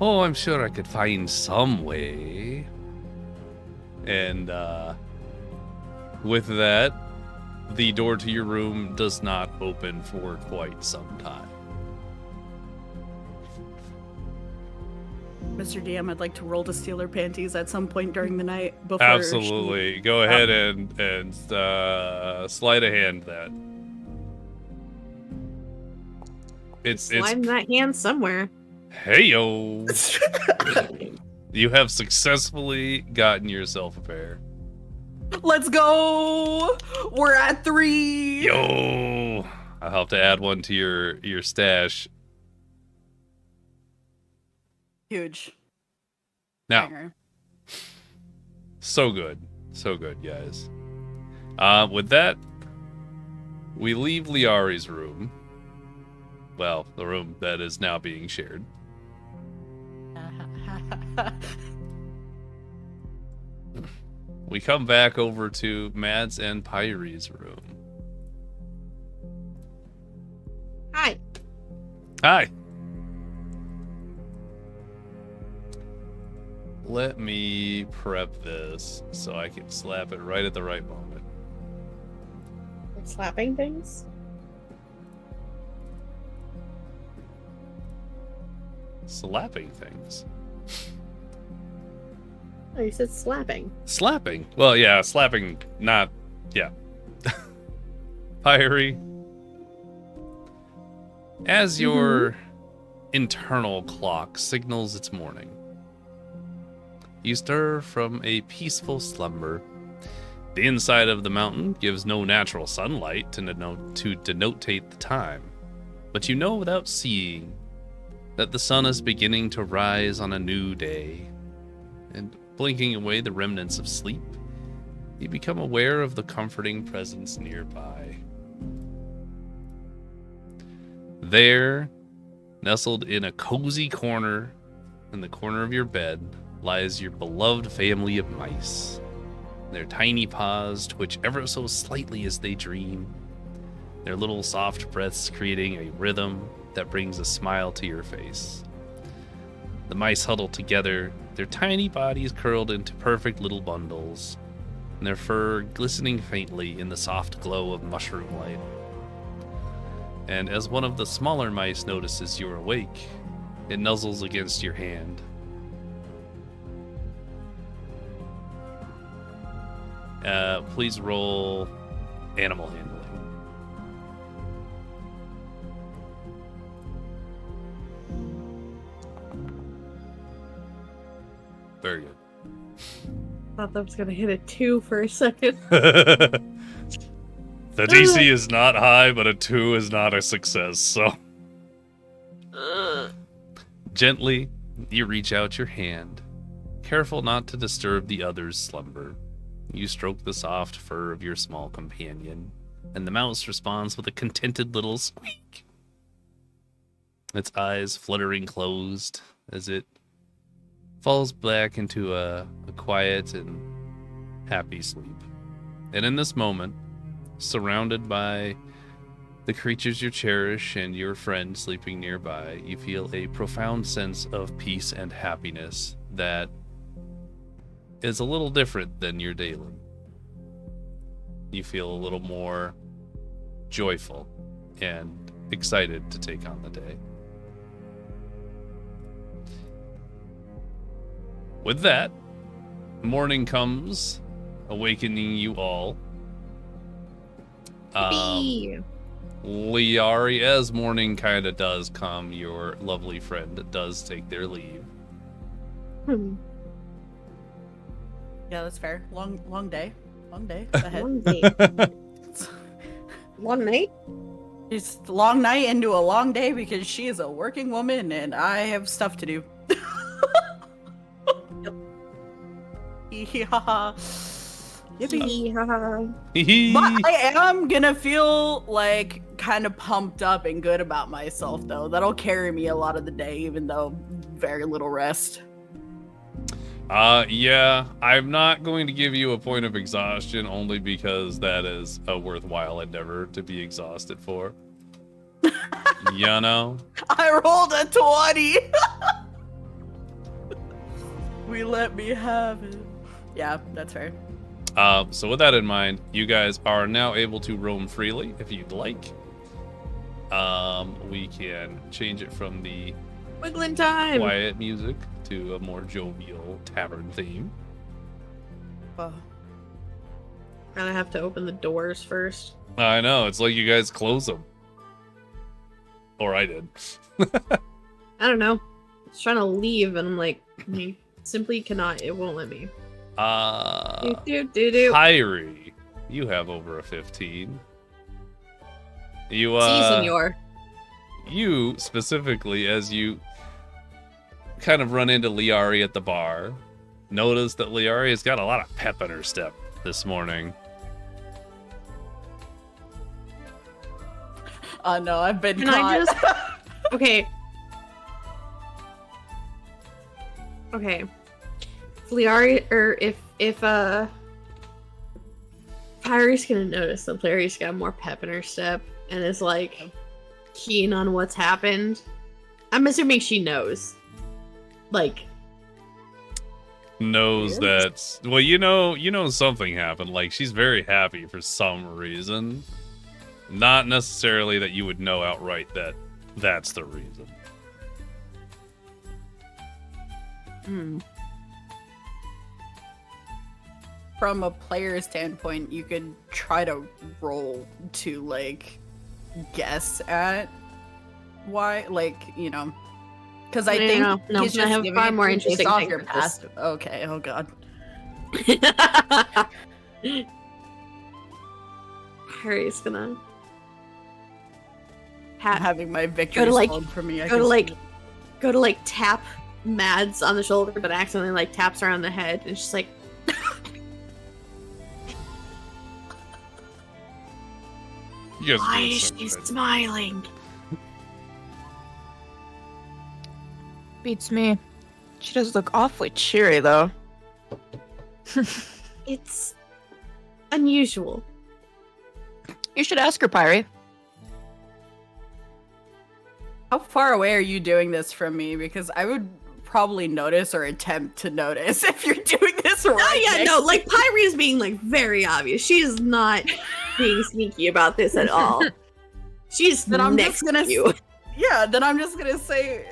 Oh, I'm sure I could find some way. And with that, the door to your room does not open for quite some time. Mr. DM, I'd like to roll to steal her panties at some point during the night before Absolutely. Go ahead and sleight of hand that. It's Slime that hand somewhere. Heyo. You have successfully gotten yourself a pair. Let's go! We're at 3. Yo, I'll have to add one to your stash. Huge. Now, Banger. so good, guys. With that, we leave Liari's room. Well, the room that is now being shared. We come back over to Mads and Pyre's room. Hi. Hi. Let me prep this so I can slap it right at the right moment. We're slapping things? Slapping things. Oh, you said slapping. Slapping? Well, yeah, slapping, not... Yeah. Pyre. As your internal clock signals its morning, you stir from a peaceful slumber. The inside of the mountain gives no natural sunlight to denotate the time, but you know without seeing that the sun is beginning to rise on a new day, and blinking away the remnants of sleep, you become aware of the comforting presence nearby. There, nestled in a cozy corner in the corner of your bed, lies your beloved family of mice. Their tiny paws twitch ever so slightly as they dream, their little soft breaths creating a rhythm that brings a smile to your face. The mice huddle together, their tiny bodies curled into perfect little bundles, and their fur glistening faintly in the soft glow of mushroom light. And as one of the smaller mice notices you're awake, it nuzzles against your hand. Please roll animal handling. Very good. Thought that was gonna hit a 2 for a second. The DC is not high, but a 2 is not a success, so... Gently, you reach out your hand, careful not to disturb the other's slumber. You stroke the soft fur of your small companion, and the mouse responds with a contented little squeak. its eyes fluttering closed as it falls back into a quiet and happy sleep. And in this moment, surrounded by the creatures you cherish and your friend sleeping nearby, you feel a profound sense of peace and happiness that is a little different than your daily. You feel a little more joyful and excited to take on the day. With that, morning comes, awakening you all. Liari, as morning kind of does come, your lovely friend does take their leave. Yeah, that's fair. Long day. Long day ahead. Long day. Long night? It's a long night into a long day because she is a working woman and I have stuff to do. Yeah. Yippee. But I am gonna feel like kind of pumped up and good about myself though. That'll carry me a lot of the day, even though very little rest. Yeah, I'm not going to give you a point of exhaustion only because that is a worthwhile endeavor to be exhausted for. You know? I rolled a 20! We let me have it. Yeah, that's fair. So with that in mind, you guys are now able to roam freely if you'd like. We can change it from the Wiggling time! quiet music to a more jovial tavern theme. Gonna have to open the doors first. I know, it's like you guys close them. Or I did. I don't know. I was trying to leave and I'm like, simply cannot. It won't let me. Kyrie, you have over a 15. You Senor. You specifically, as you kind of run into Liari at the bar, notice that Liari has got a lot of pep in her step this morning. No, I've been Can caught. I just... Okay. Okay. If Liari, or if Kyrie's gonna notice that Liari's got more pep in her step and is like keen on what's happened, I'm assuming she knows. Like, knows that, well, you know something happened. Like, she's very happy for some reason. Not necessarily that you would know outright that that's the reason. From a player standpoint, you could try to roll to, like, guess at why, like, you know, because I think no, he's I just have giving far it more to you interesting based off things your for this. past. Okay, oh god. Harry's gonna I'm having my victory like- spelled for me. go to like tap Mads on the shoulder, but accidentally like taps her on the head, and she's like, You guys "Why are doing is so she good. smiling?" Beats me. She does look awfully cheery, though. It's unusual. You should ask her, Pyrie. How far away are you doing this from me? Because I would probably notice or attempt to notice if you're doing this right. Oh yeah, next no, to like Pyrie is being like very obvious. She is not being sneaky about this at all. She's Then I'm next just gonna to you. Yeah, then I'm just gonna say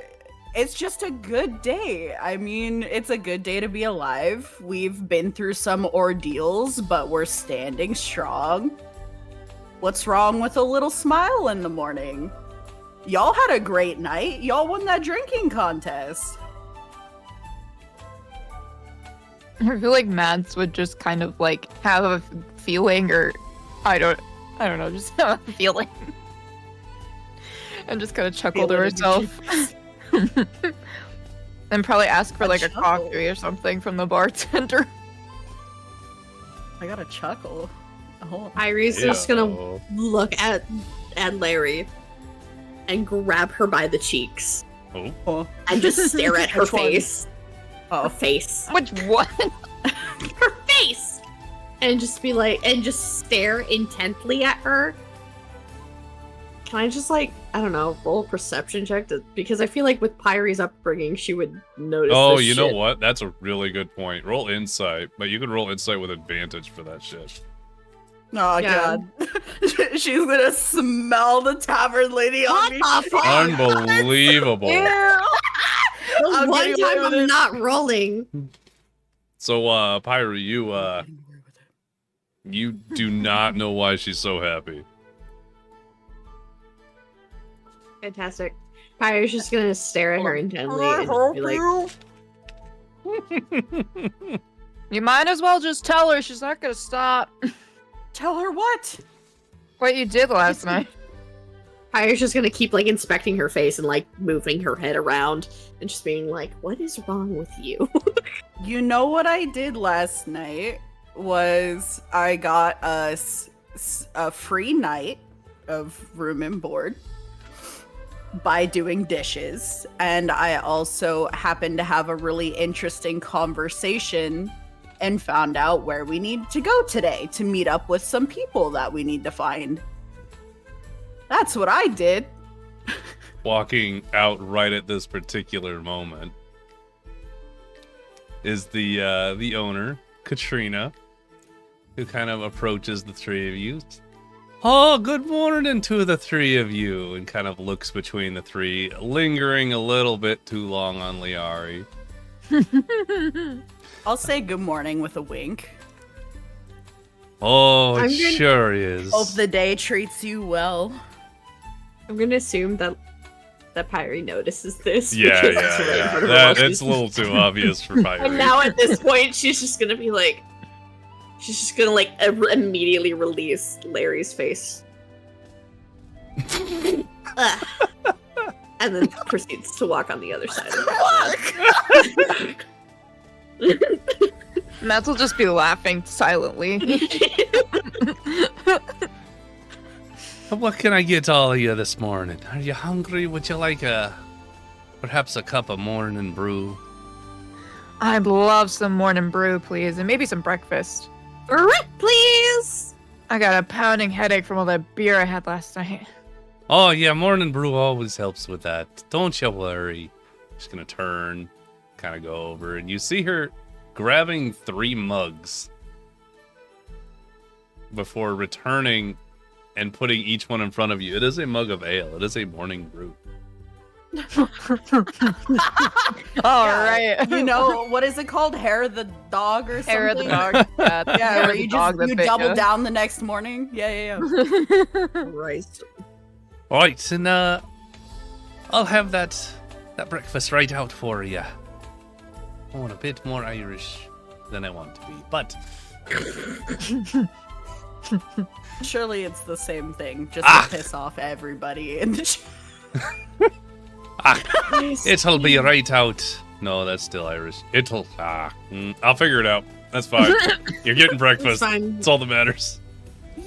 it's just a good day. I mean, it's a good day to be alive. We've been through some ordeals, but we're standing strong. What's wrong with a little smile in the morning? Y'all had a great night. Y'all won that drinking contest. I feel like Mads would just kind of like have a feeling, or I don't know, just have a feeling, and just kind of chuckle to herself, and probably ask for like a coffee or something from the bartender. I got a chuckle. Oh, Pyrie's just gonna look at Larry and grab her by the cheeks. Oh. And just stare at her Which one? face. Oh, Her face. Which what? Her face! And just be like, and just stare intently at her. Can I just I don't know, roll a perception check? Because I feel like with Pyre's upbringing, she would notice Oh, this you know shit. what? That's a really good point. Roll insight, but you can roll insight with advantage for that shit. oh Yeah. god. She's gonna smell the tavern lady on What me. the fuck? Unbelievable. The I'm one getting away time with I'm it. not rolling. So, Pyre, you do not know why she's so happy. Fantastic. Pyre's just gonna stare at her intently and just be like, You might as well just tell her she's not gonna stop. Tell her what? What you did last night. Pyre's just gonna keep inspecting her face and moving her head around and just being like, what is wrong with you? You know what I did last night was I got us a free night of room and board by doing dishes, and I also happened to have a really interesting conversation and found out where we need to go today to meet up with some people that we need to find. That's what I did. Walking out right at this particular moment is the owner, Katrina, who kind of approaches the three of you. Oh, good morning to the three of you, and kind of looks between the three, lingering a little bit too long on Liari. I'll say good morning with a wink. Oh, it I'm gonna- sure is. Hope the day treats you well. I'm gonna assume that Pyre notices this. Yeah, because it's right in yeah. front of her while It's she's- a little too obvious for Pyre. And now at this point, she's just gonna be she's just gonna immediately release Larry's face. Ugh. And then proceeds to walk on the other side of the Matt will just be laughing silently. What can I get all of you this morning? Are you hungry? Would you like perhaps a cup of morning brew? I'd love some morning brew, please, and maybe some breakfast. Alright, please! I got a pounding headache from all that beer I had last night. Oh, yeah, morning brew always helps with that. Don't you worry. Just gonna turn, kind of go over, and you see her grabbing 3 mugs before returning and putting each one in front of you. It is a mug of ale. It is a morning brew. All Yeah, right. You know, what is it called? Hair of the dog or something? Hair of the dog. Yeah, Yeah, hair where of the you dog that you bit double ya. down the next morning. Yeah. Christ. All right, and I'll have that breakfast right out for you. I want a bit more Irish than I want to be, but Surely it's the same thing, just Ah. to piss off everybody in the it'll be right out. No, that's still Irish. I'll figure it out. That's fine. You're getting breakfast. Fine. That's all that matters.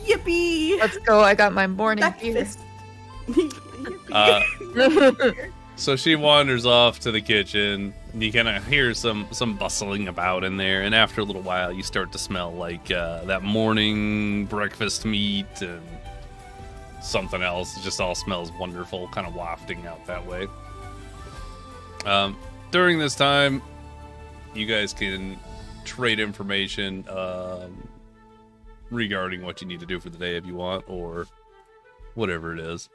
Yippee! Let's go. I got my morning beer. Breakfast. Uh, Yippee. So she wanders off to the kitchen. You kind of hear some bustling about in there, and after a little while, you start to smell that morning breakfast meat and something else. It just all smells wonderful, kind of wafting out that way. During this time, you guys can trade information regarding what you need to do for the day if you want, or whatever it is.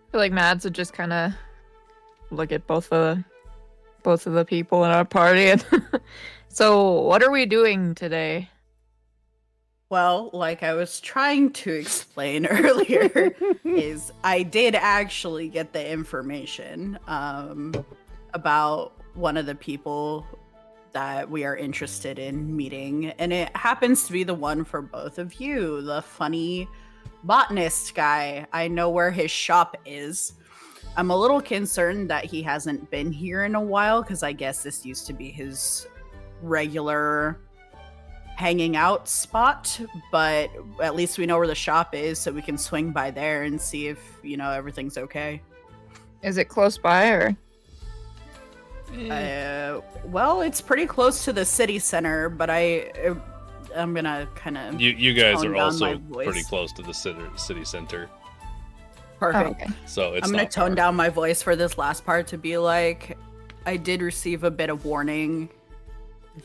I feel like Mads would just kind of look at both of the people in our party. And so, what are we doing today? Well, like I was trying to explain earlier, is I did actually get the information about one of the people that we are interested in meeting, and it happens to be the one for both of you, the funny botanist guy. I know where his shop is. I'm a little concerned that he hasn't been here in a while, because I guess this used to be his regular hanging out spot, but at least we know where the shop is, so we can swing by there and see if, everything's okay. Is it close by, or? Well, it's pretty close to the city center, but I'm gonna kind of. You guys are also pretty close to the city center. Perfect. Oh, okay. So I'm gonna tone down my voice for this last part to be like, I did receive a bit of warning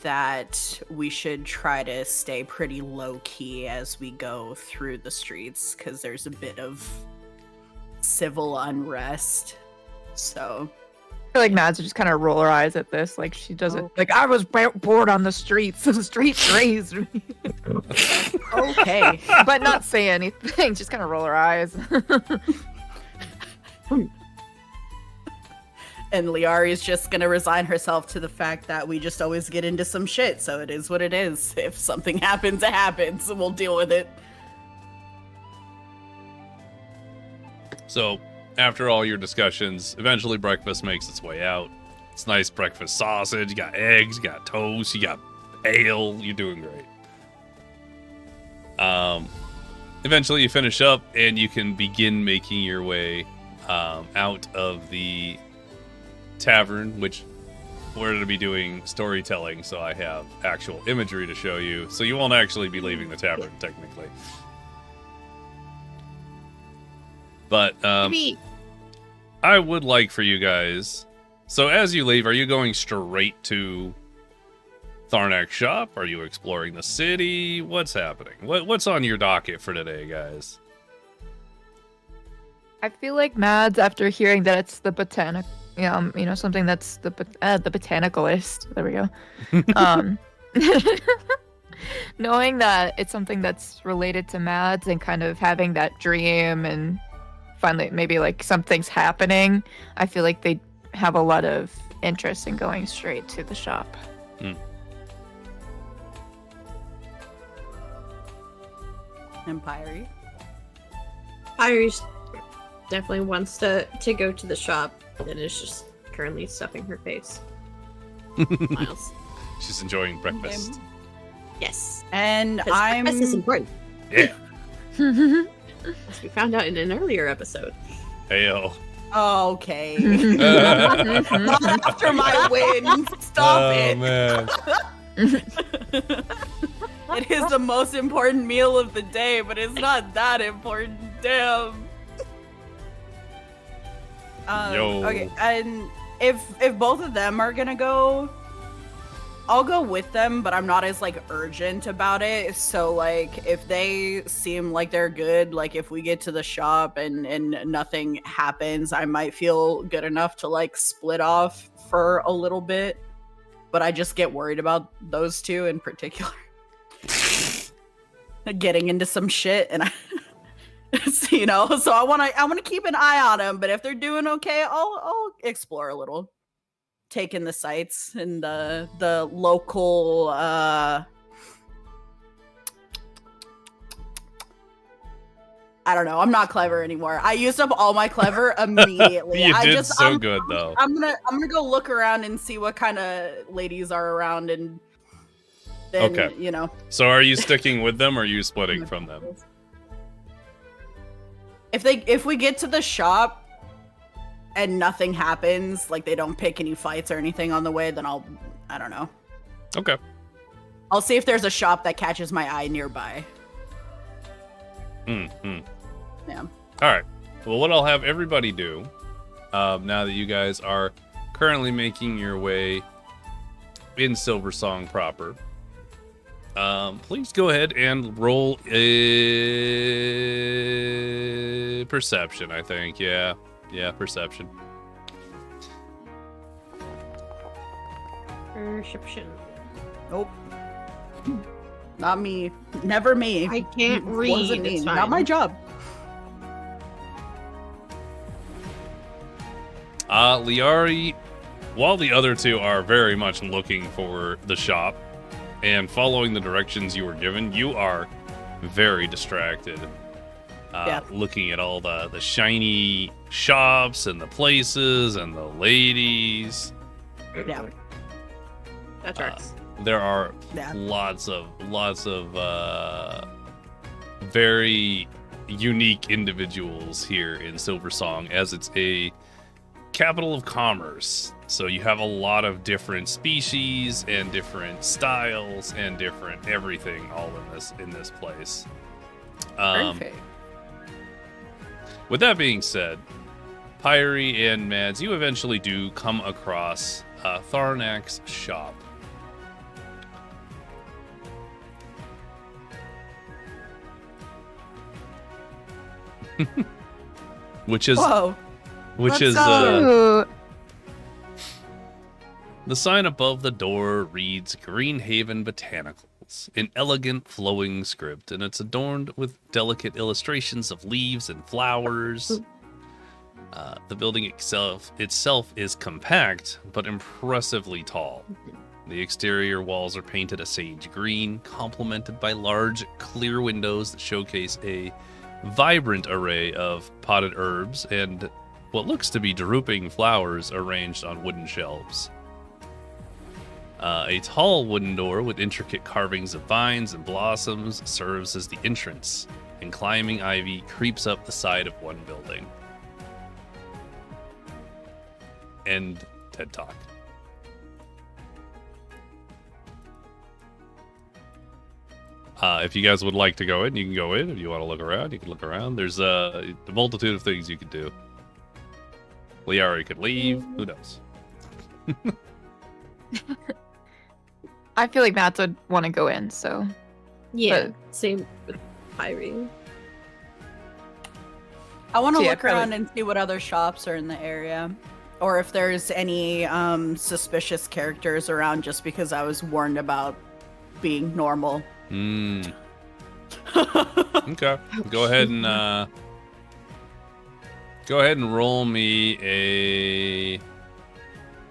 that we should try to stay pretty low key as we go through the streets, because there's a bit of civil unrest. So I feel like Mads just kind of roll her eyes at this, like she doesn't. Like, I was bored on the streets. The streets raised me. Okay, but not say anything. Just kind of roll her eyes. And Liari is just gonna resign herself to the fact that we just always get into some shit. So it is what it is. If something happens, it happens, and we'll deal with it. So, after all your discussions, eventually breakfast makes its way out. It's nice breakfast sausage, you got eggs, you got toast, you got ale, you're doing great. Eventually you finish up and you can begin making your way out of the tavern, which we're going to be doing storytelling, so I have actual imagery to show you. So you won't actually be leaving the tavern, technically. But I would like for you guys... So as you leave, are you going straight to Tharnak's shop? Are you exploring the city? What's happening? What's on your docket for today, guys? I feel like Mads, after hearing that it's the something that's the botanicalist. There we go. Knowing that it's something that's related to Mads and kind of having that dream and finally maybe like something's happening, I feel like they have a lot of interest in going straight to the shop. And Pyrie? Pyrie definitely wants to go to the shop and is just currently stuffing her face. Miles. She's enjoying breakfast. Yes. And breakfast is important. Yeah. As we found out in an earlier episode. Heyo. Okay. Not after my win. Stop it. Man. It is the most important meal of the day, but it's not that important. Damn. Yo. Okay, and if both of them are gonna go, I'll go with them, but I'm not as like urgent about it. So like if they seem like they're good, like if we get to the shop and nothing happens, I might feel good enough to like split off for a little bit. But I just get worried about those two in particular. Getting into some shit, and so I want to keep an eye on them, but if they're doing okay, I'll explore a little. Take in the sights and the local I don't know. I'm not clever anymore. I used up all my clever immediately. You did so good though. I'm gonna go look around and see what kind of ladies are around, and then okay. So are you sticking with them or are you splitting from them? If we get to the shop and nothing happens, like they don't pick any fights or anything on the way, then I don't know. Okay. I'll see if there's a shop that catches my eye nearby. Yeah. All right. Well, what I'll have everybody do, now that you guys are currently making your way in Silversong proper, please go ahead and roll a perception, I think. Yeah, perception. Perception. Nope. Not me. Never me. I can't read. Wasn't me. It's fine. Not my job. Liari, while the other two are very much looking for the shop and following the directions you were given, you are very distracted. Looking at all the shiny shops and the places and the ladies. Yeah. That tracks. there are lots of very unique individuals here in Silversong, as it's a capital of commerce. So you have a lot of different species and different styles and different everything all in this place. Perfect. With that being said, Pyrie and Mads, you eventually do come across Tharnak's shop. Which is Whoa. which Let's is go. the sign above the door reads Greenhaven Botanicals in elegant flowing script, and it's adorned with delicate illustrations of leaves and flowers. The building itself is compact but impressively tall. The exterior walls are painted a sage green, complemented by large, clear windows that showcase a vibrant array of potted herbs and what looks to be drooping flowers arranged on wooden shelves. A tall wooden door with intricate carvings of vines and blossoms serves as the entrance, and climbing ivy creeps up the side of one building. End TED Talk. If you guys would like to go in, you can go in. If you want to look around, you can look around. There's a multitude of things you could do. Liari could leave. Who knows? I feel like Matt would want to go in, so. Yeah, same with Pyrie. I want to Yeah, look around probably. and see what other shops are in the area. Or if there's any suspicious characters around, just because I was warned about being normal. Okay. Go ahead and roll me a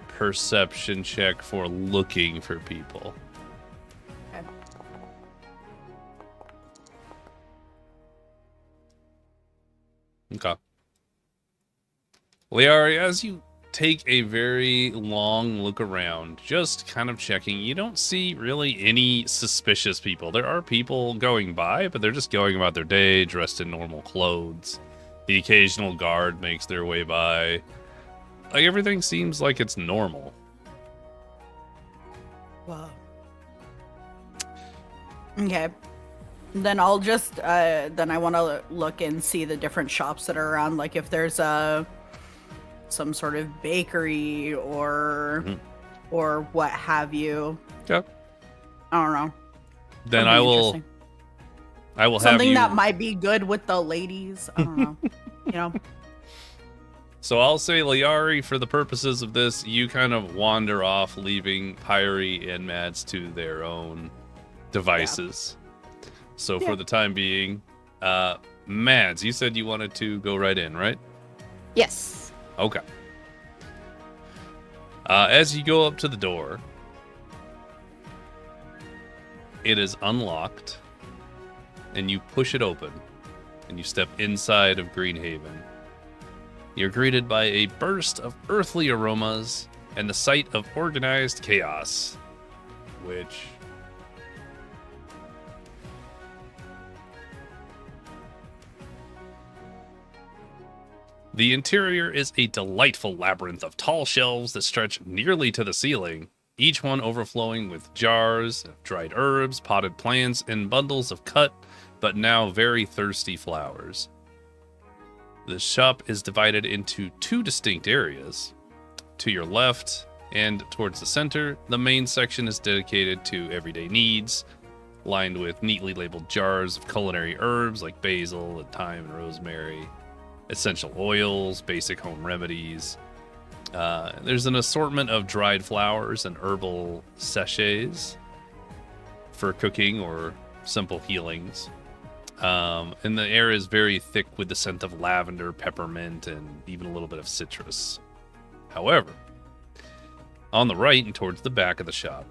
perception check for looking for people. Okay. Okay. Liari, as you take a very long look around, just kind of checking, you don't see really any suspicious people. There are people going by, but they're just going about their day, dressed in normal clothes. The occasional guard makes their way by. Like, everything seems like it's normal. Wow. Okay. Then I'll just, then I want to look and see the different shops that are around, like if there's some sort of bakery or what have you. Okay. I don't know. Then Something I will interesting. have Something you... that might be good with the ladies. I don't know. You know? So I'll say, Liari, for the purposes of this, you kind of wander off, leaving Pyrie and Mads to their own devices. Yeah. So for the time being, Mads, you said you wanted to go right in, right? Yes. Okay. As you go up to the door, it is unlocked, and you push it open, and you step inside of Greenhaven. You're greeted by a burst of earthly aromas and the sight of organized chaos, which... The interior is a delightful labyrinth of tall shelves that stretch nearly to the ceiling, each one overflowing with jars of dried herbs, potted plants, and bundles of cut, but now very thirsty flowers. The shop is divided into two distinct areas. To your left and towards the center, the main section is dedicated to everyday needs, lined with neatly labeled jars of culinary herbs like basil and thyme and rosemary, essential oils, basic home remedies. There's an assortment of dried flowers and herbal sachets for cooking or simple healings. And the air is very thick with the scent of lavender, peppermint, and even a little bit of citrus. However, on the right and towards the back of the shop,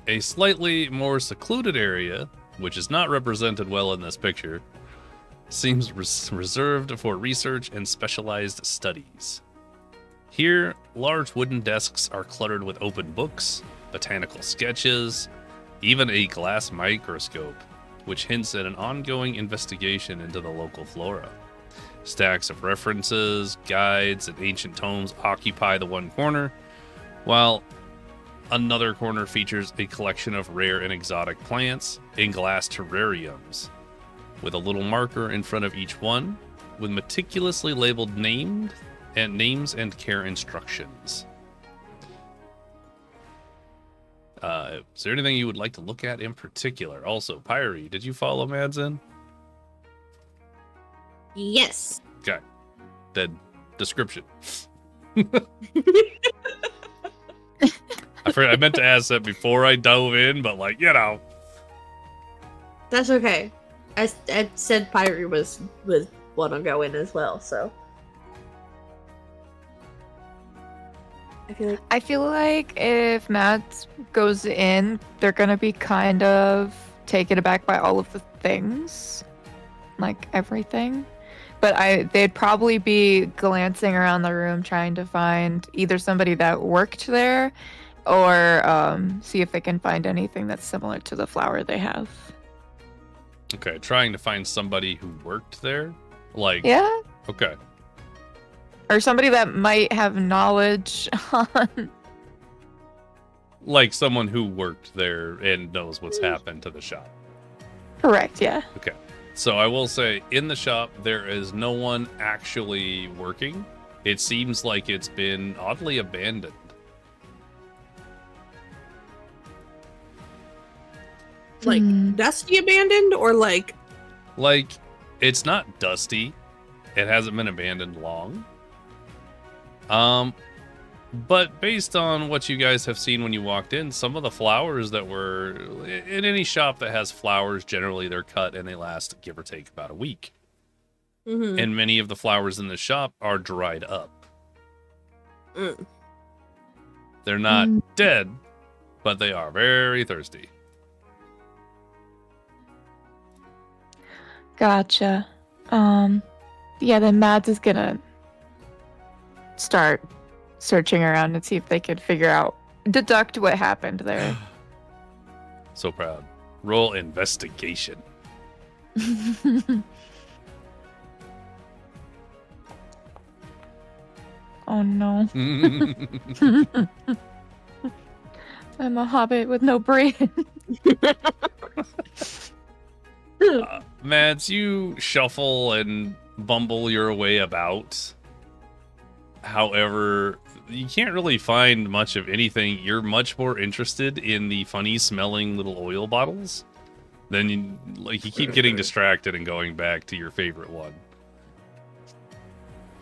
a slightly more secluded area, which is not represented well in this picture, seems reserved for research and specialized studies. Here, large wooden desks are cluttered with open books, botanical sketches, even a glass microscope, which hints at an ongoing investigation into the local flora. Stacks of references, guides, and ancient tomes occupy the one corner, while another corner features a collection of rare and exotic plants in glass terrariums, with a little marker in front of each one, with meticulously labeled names and care instructions. Is there anything you would like to look at in particular? Also, Pyrie, did you follow Mads in? Yes. Okay. Then description. I meant to ask that before I dove in, but like, you know. That's okay. I said Pyrie was want to go in as well, so. I feel like if Matt goes in, they're gonna be kind of taken aback by all of the things, like everything. But they'd probably be glancing around the room trying to find either somebody that worked there or see if they can find anything that's similar to the flower they have. Okay, trying to find somebody who worked there? Like, yeah. Okay. Or somebody that might have knowledge on... Like someone who worked there and knows what's happened to the shop. Correct, yeah. Okay. So I will say, in the shop, there is no one actually working. It seems like it's been oddly abandoned. Like, dusty abandoned, or like... Like, it's not dusty. It hasn't been abandoned long. But based on what you guys have seen when you walked in, some of the flowers that were in any shop that has flowers, generally they're cut and they last, give or take, about a week. Mm-hmm. And many of the flowers in the shop are dried up. They're not dead, but they are very thirsty. Gotcha. Yeah, then Mads is gonna start searching around and see if they could deduct what happened there. So proud. Roll investigation. Oh no. I'm a hobbit with no brain. Mads, you shuffle and bumble your way about. However, you can't really find much of anything. You're much more interested in the funny smelling little oil bottles. Then you keep getting distracted and going back to your favorite one.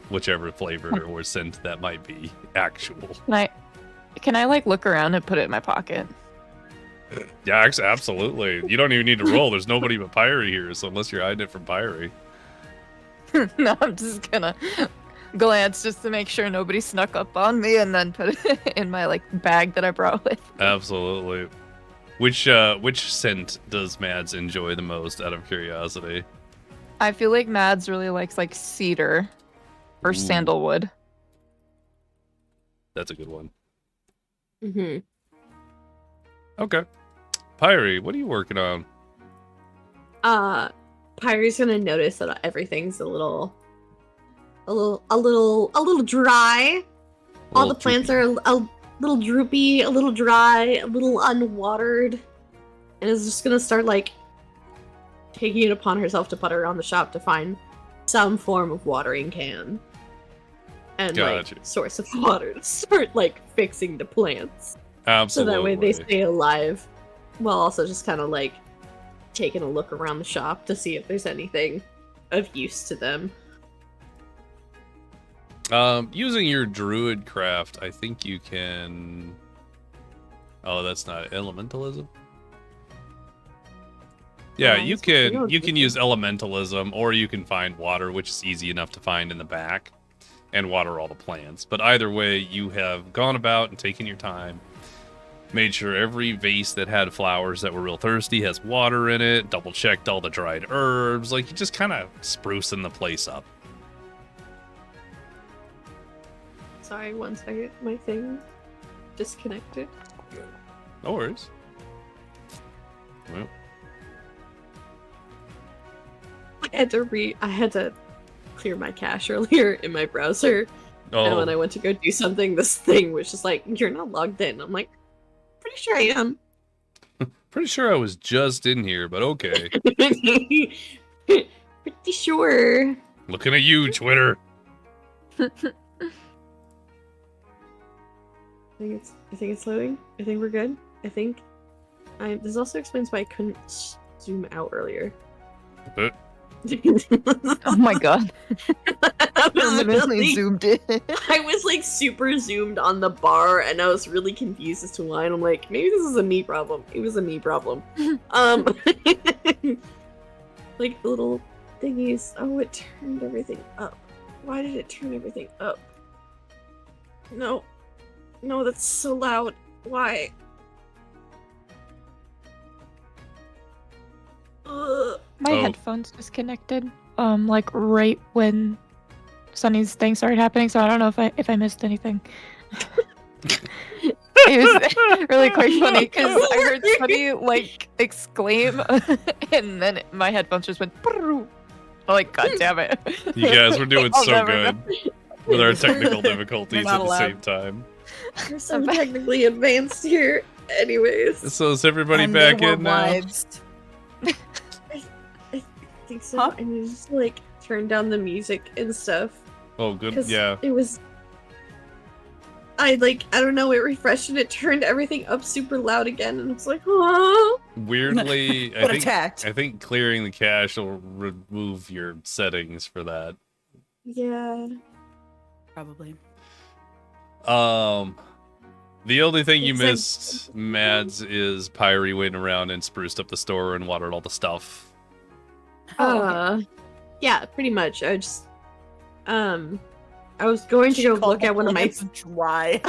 Whichever flavor or scent that might be actual. Can I like look around and put it in my pocket? Yeah, absolutely. You don't even need to roll. There's nobody but Pyrie here, so unless you're hiding it from Pyrie. No, I'm just gonna glance just to make sure nobody snuck up on me, and then put it in my like bag that I brought with me. Absolutely. Which scent does Mads enjoy the most, out of curiosity? I feel like Mads really likes like cedar or sandalwood. That's a good one. Mm-hmm. Okay. Pyrie, what are you working on? Pyrie's gonna notice that everything's a little dry. All the plants are a little droopy, a little dry, a little unwatered, and is just gonna start like taking it upon herself to put around the shop to find some form of watering can and like source of water to start like fixing the plants. Absolutely. So that way they stay alive, while also just kind of like taking a look around the shop to see if there's anything of use to them. Using your druid craft, I think you can... Oh, that's not elementalism? Yeah, you can use elementalism, or you can find water, which is easy enough to find in the back, and water all the plants. But either way, you have gone about and taken your time, made sure every vase that had flowers that were real thirsty has water in it, double-checked all the dried herbs, like you just kind of sprucing the place up. Sorry, one second, my thing disconnected. No worries. Well, I had to clear my cache earlier in my browser. And when I went to go do something, this thing was just like, "You're not logged in." I'm like, "Pretty sure I am." pretty sure I was just in here, but okay. Pretty sure. Looking at you, Twitter. I think it's loading. I think we're good. I think. This also explains why I couldn't zoom out earlier. Oh my god. I was Literally really- zoomed in. I was like super zoomed on the bar, and I was really confused as to why. And I'm like, maybe this is a me problem. It was a me problem. Like little thingies. Oh, it turned everything up. Why did it turn everything up? No, that's so loud. Why? Ugh. My Oh. headphones disconnected. Like right when Sunny's thing started happening, so I don't know if I missed anything. It was really quite funny because I heard Sunny like exclaim, and then my headphones just went. I'm like, God damn it! You guys were doing I'll so never good with our technical difficulties Not at the allowed. same time. We're so technically advanced here. Anyways, So is everybody And back they were in now? wives. I think so. Huh? I need to just like turn down the music and stuff. Oh, good. Because Yeah. it was. I don't know, it refreshed and it turned everything up super loud again, and it's like, oh. Weirdly, But attacked. I think clearing the cache will remove your settings for that. Yeah. Probably. The only thing you It's like- missed, Mads, is Pyrie went around and spruced up the store and watered all the stuff. Yeah, pretty much. I was going to go look at one of my. It's dry.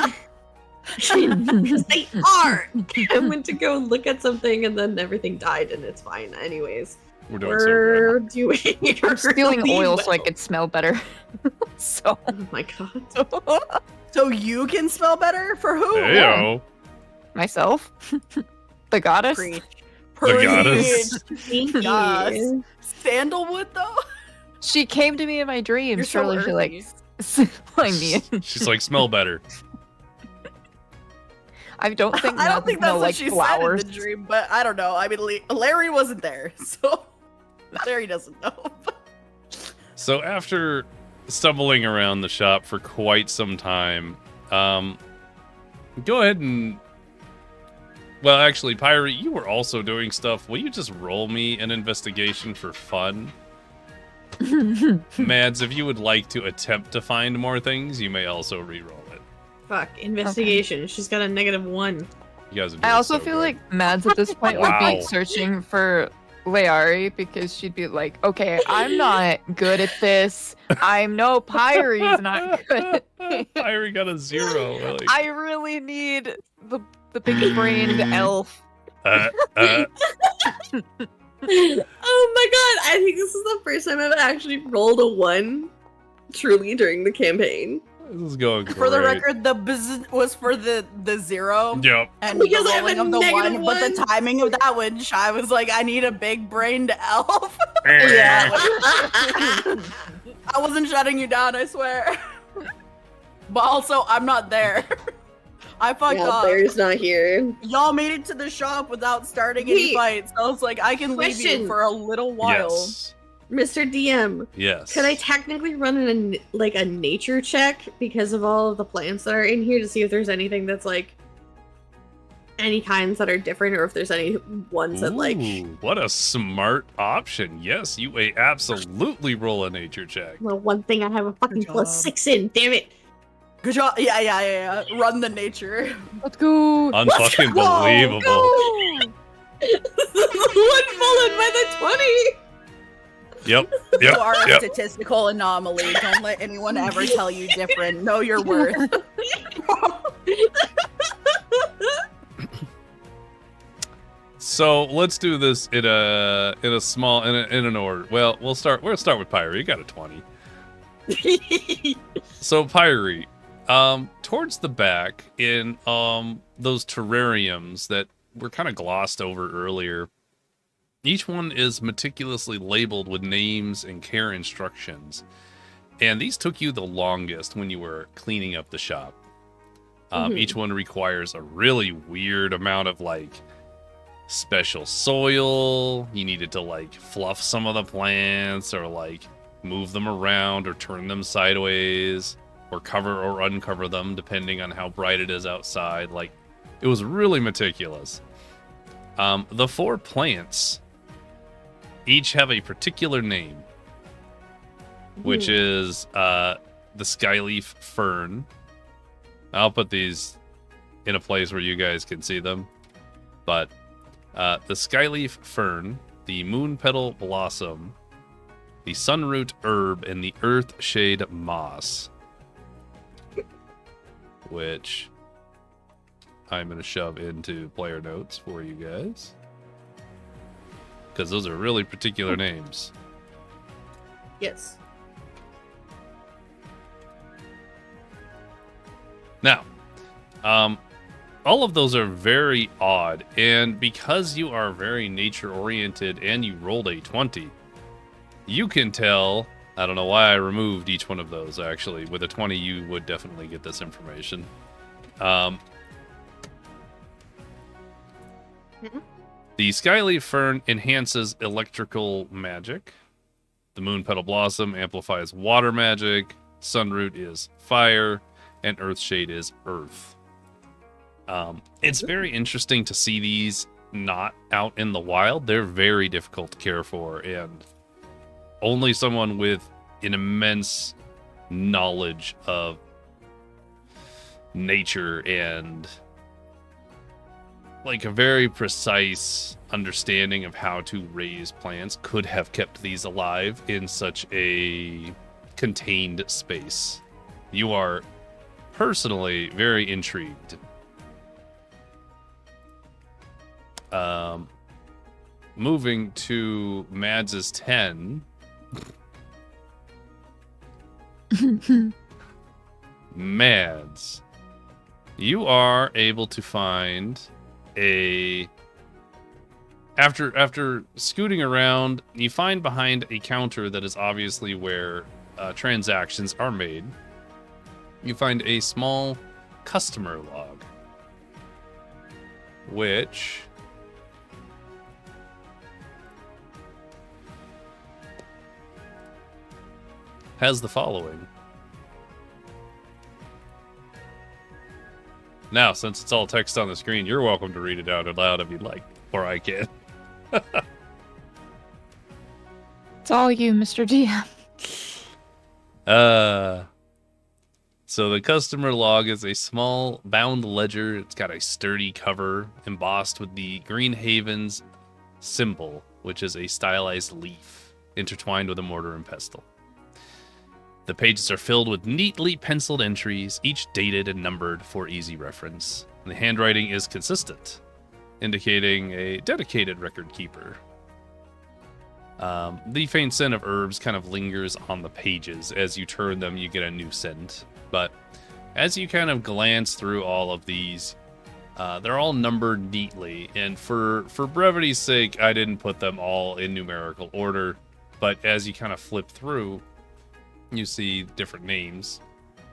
Because they are. I went to go look at something, and then everything died, and it's fine. Anyways, We're doing so we're doing. I'm stealing really oil so I well. could smell better. So Oh my god. So you can smell better for who? good. Heyo. myself, the goddess. Preach. The goddess. Thank Yes. you. Sandalwood though? She came to me in my dreams. You're so Surely she like earthy. like me. She's like, smell better. I don't think I don't Mads think smell that's what like she flowers. said in the dream, but I don't know. I mean, Larry wasn't there, so Larry doesn't know. So after stumbling around the shop for quite some time, go ahead and... Well, actually, Pyrie, you were also doing stuff. Will you just roll me an investigation for fun? Mads, if you would like to attempt to find more things, you may also re-roll it. Fuck, investigation. She's got a -1. You guys are I doing also so feel good. like Mads at this point would Wow. be searching for Leari because she'd be like, okay, I'm not good at this. I know Pyrie's not good. Pyrie got a 0. Like, I really need the big brained elf. uh, Oh my god, I think this is the first time I've actually rolled a 1 truly during the campaign. this is going great. For the record, the buzz was for the 0. Yep. And Because the I have rolling a of the -1. but the timing of that one, Shy was like, I need a big brained elf. Yeah. I wasn't shutting you down, I swear. But also, I'm not there. I fucked Yeah, up. Bear's not here. Y'all made it to the shop without starting any Wait. fights. I was like, I can leave Question. you for a little while. Yes. Mr. DM, Yes. could I technically run a nature check because of all of the plants that are in here to see if there's anything that's like any kinds that are different, or if there's any ones that like. Ooh, what a smart option. Yes, you may absolutely roll a nature check. Well, one thing I have a fucking Good job. +6 in. Damn it! Good job. Yeah. Run the nature. Let's go. Unfucking Whoa, believable. One followed by the 20. Yep. You Yep. are a Yep. statistical anomaly. Don't let anyone ever tell you different. Know your worth. So let's do this in an order. Well, we'll start with Pyrie. You got a 20. So Pyrie, Towards the back in those terrariums that were kind of glossed over earlier, each one is meticulously labeled with names and care instructions. And these took you the longest when you were cleaning up the shop. Each one requires a really weird amount of, like, special soil. You needed to, like, fluff some of the plants or, like, move them around or turn them sideways or cover or uncover them depending on how bright it is outside. Like, it was really meticulous. The 4 plants each have a particular name, which is the skyleaf fern. I'll put these in a place where you guys can see them. But the skyleaf fern, the moon petal blossom, the sunroot herb, and the earthshade moss, which I'm going to shove into player notes for you guys, because those are really particular names. Yes. Now, all of those are very odd, and because you are very nature-oriented and you rolled a 20, you can tell. I don't know why I removed each one of those, actually. With a 20, you would definitely get this information. The skyleaf fern enhances electrical magic. The moon petal blossom amplifies water magic. Sunroot is fire. And earthshade is earth. It's very interesting to see these not out in the wild. They're very difficult to care for, and only someone with an immense knowledge of nature and like a very precise understanding of how to raise plants could have kept these alive in such a contained space. You are personally very intrigued. Moving to Mads' 10. Mads, you are able to find a... After scooting around, you find behind a counter that is obviously where transactions are made, you find a small customer log, which has the following. Now, since it's all text on the screen, you're welcome to read it out loud if you'd like, or I can. It's all you, Mr. DM. So the customer log is a small bound ledger. It's got a sturdy cover embossed with the Green Haven's symbol, which is a stylized leaf intertwined with a mortar and pestle. The pages are filled with neatly penciled entries, each dated and numbered for easy reference. And the handwriting is consistent, indicating a dedicated record keeper. The faint scent of herbs kind of lingers on the pages. As you turn them, you get a new scent. But as you kind of glance through all of these, they're all numbered neatly. And for brevity's sake, I didn't put them all in numerical order. But as you kind of flip through, you see different names.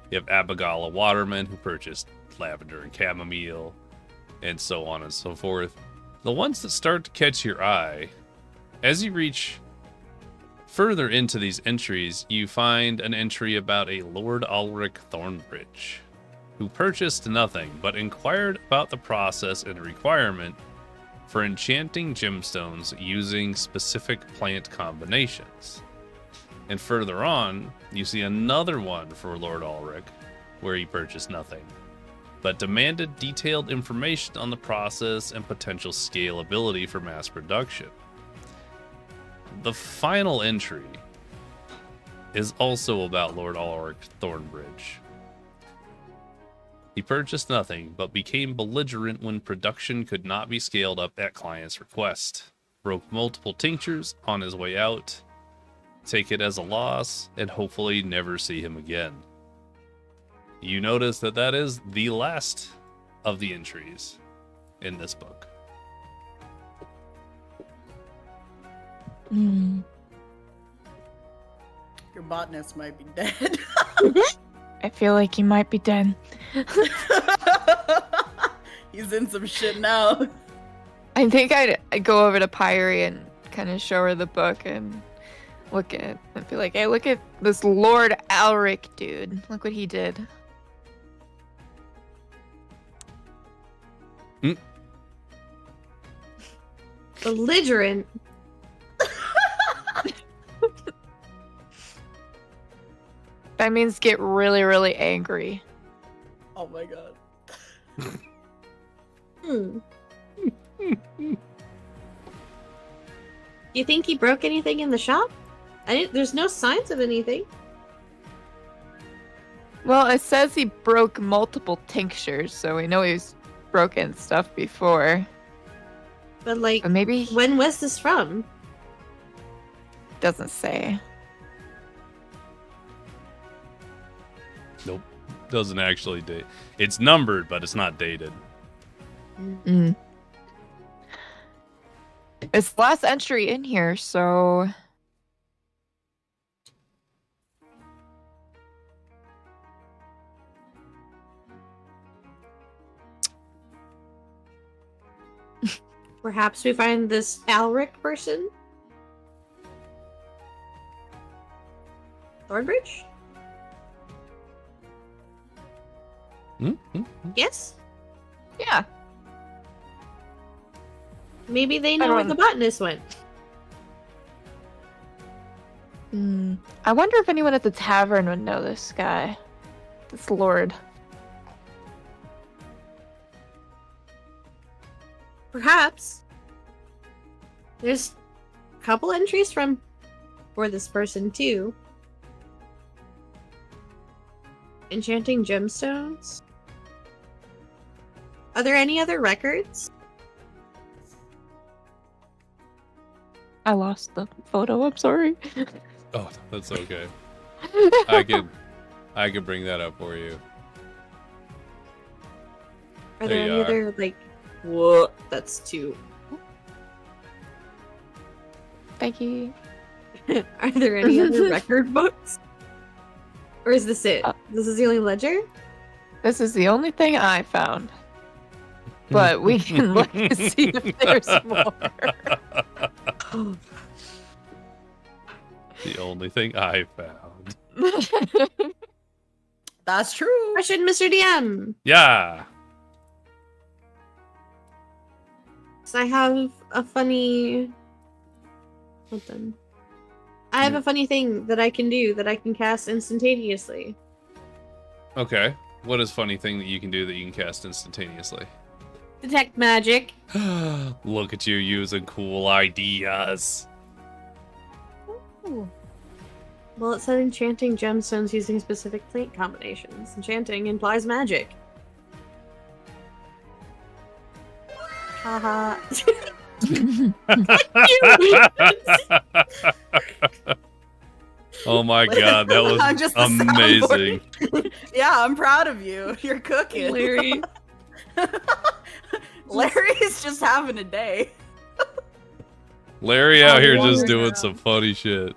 You have Abigail, a waterman who purchased lavender and chamomile, and so on and so forth. The ones that start to catch your eye, as you reach further into these entries, you find an entry about a Lord Ulrich Thornbridge, who purchased nothing, but inquired about the process and requirement for enchanting gemstones using specific plant combinations. And further on, you see another one for Lord Ulrich, where he purchased nothing, but demanded detailed information on the process and potential scalability for mass production. The final entry is also about Lord Ulrich Thornbridge. He purchased nothing, but became belligerent when production could not be scaled up at client's request. Broke multiple tinctures on his way out. Take it as a loss, and hopefully never see him again. you notice that that is the last of the entries in this book. Mm. Your botanist might be dead. I feel like he might be dead. He's in some shit now. I think I'd go over to Pyrie and kind of show her the book and look at it and be like, hey, look at this Lord Alric dude. Look what he did. Belligerent. That means get really, really angry. Oh my god. You think he broke anything in the shop? There's no signs of anything. Well, it says he broke multiple tinctures, so we know he's broken stuff before. But like, But maybe when was this from? doesn't say. Nope. Doesn't actually date. It's numbered, but it's not dated. Mm. It's the last entry in here, so Perhaps we find this Alric person? Thornbridge? Yes? yeah. Maybe they I know where don't- the botanist went. I wonder if anyone at the tavern would know this guy. This lord. Perhaps. There's a couple entries for this person too. Enchanting gemstones. Are there any other records? I lost the photo, I'm sorry. Oh, that's okay. I could bring that up for you. Are There there you any are. other like? Whoa, that's two. Thank you. Are there any other record books? Or is this it? This is the only ledger? This is the only thing I found. But we can look to see if there's more. The only thing I found. That's true. Question, Mr. DM. Yeah. So I have a funny. Hold on. I have a funny thing that I can do that I can cast instantaneously. Okay. What is funny thing that you can do that you can cast instantaneously? Detect magic. Look at you using cool ideas. Ooh. Well, it said enchanting gemstones using specific plant combinations. Enchanting implies magic. Haha. Oh my god, that I'm was just the amazing. soundboard. Yeah, I'm proud of you. You're cooking. Larry. Larry's just having a day. Larry out here just water doing now. some funny shit.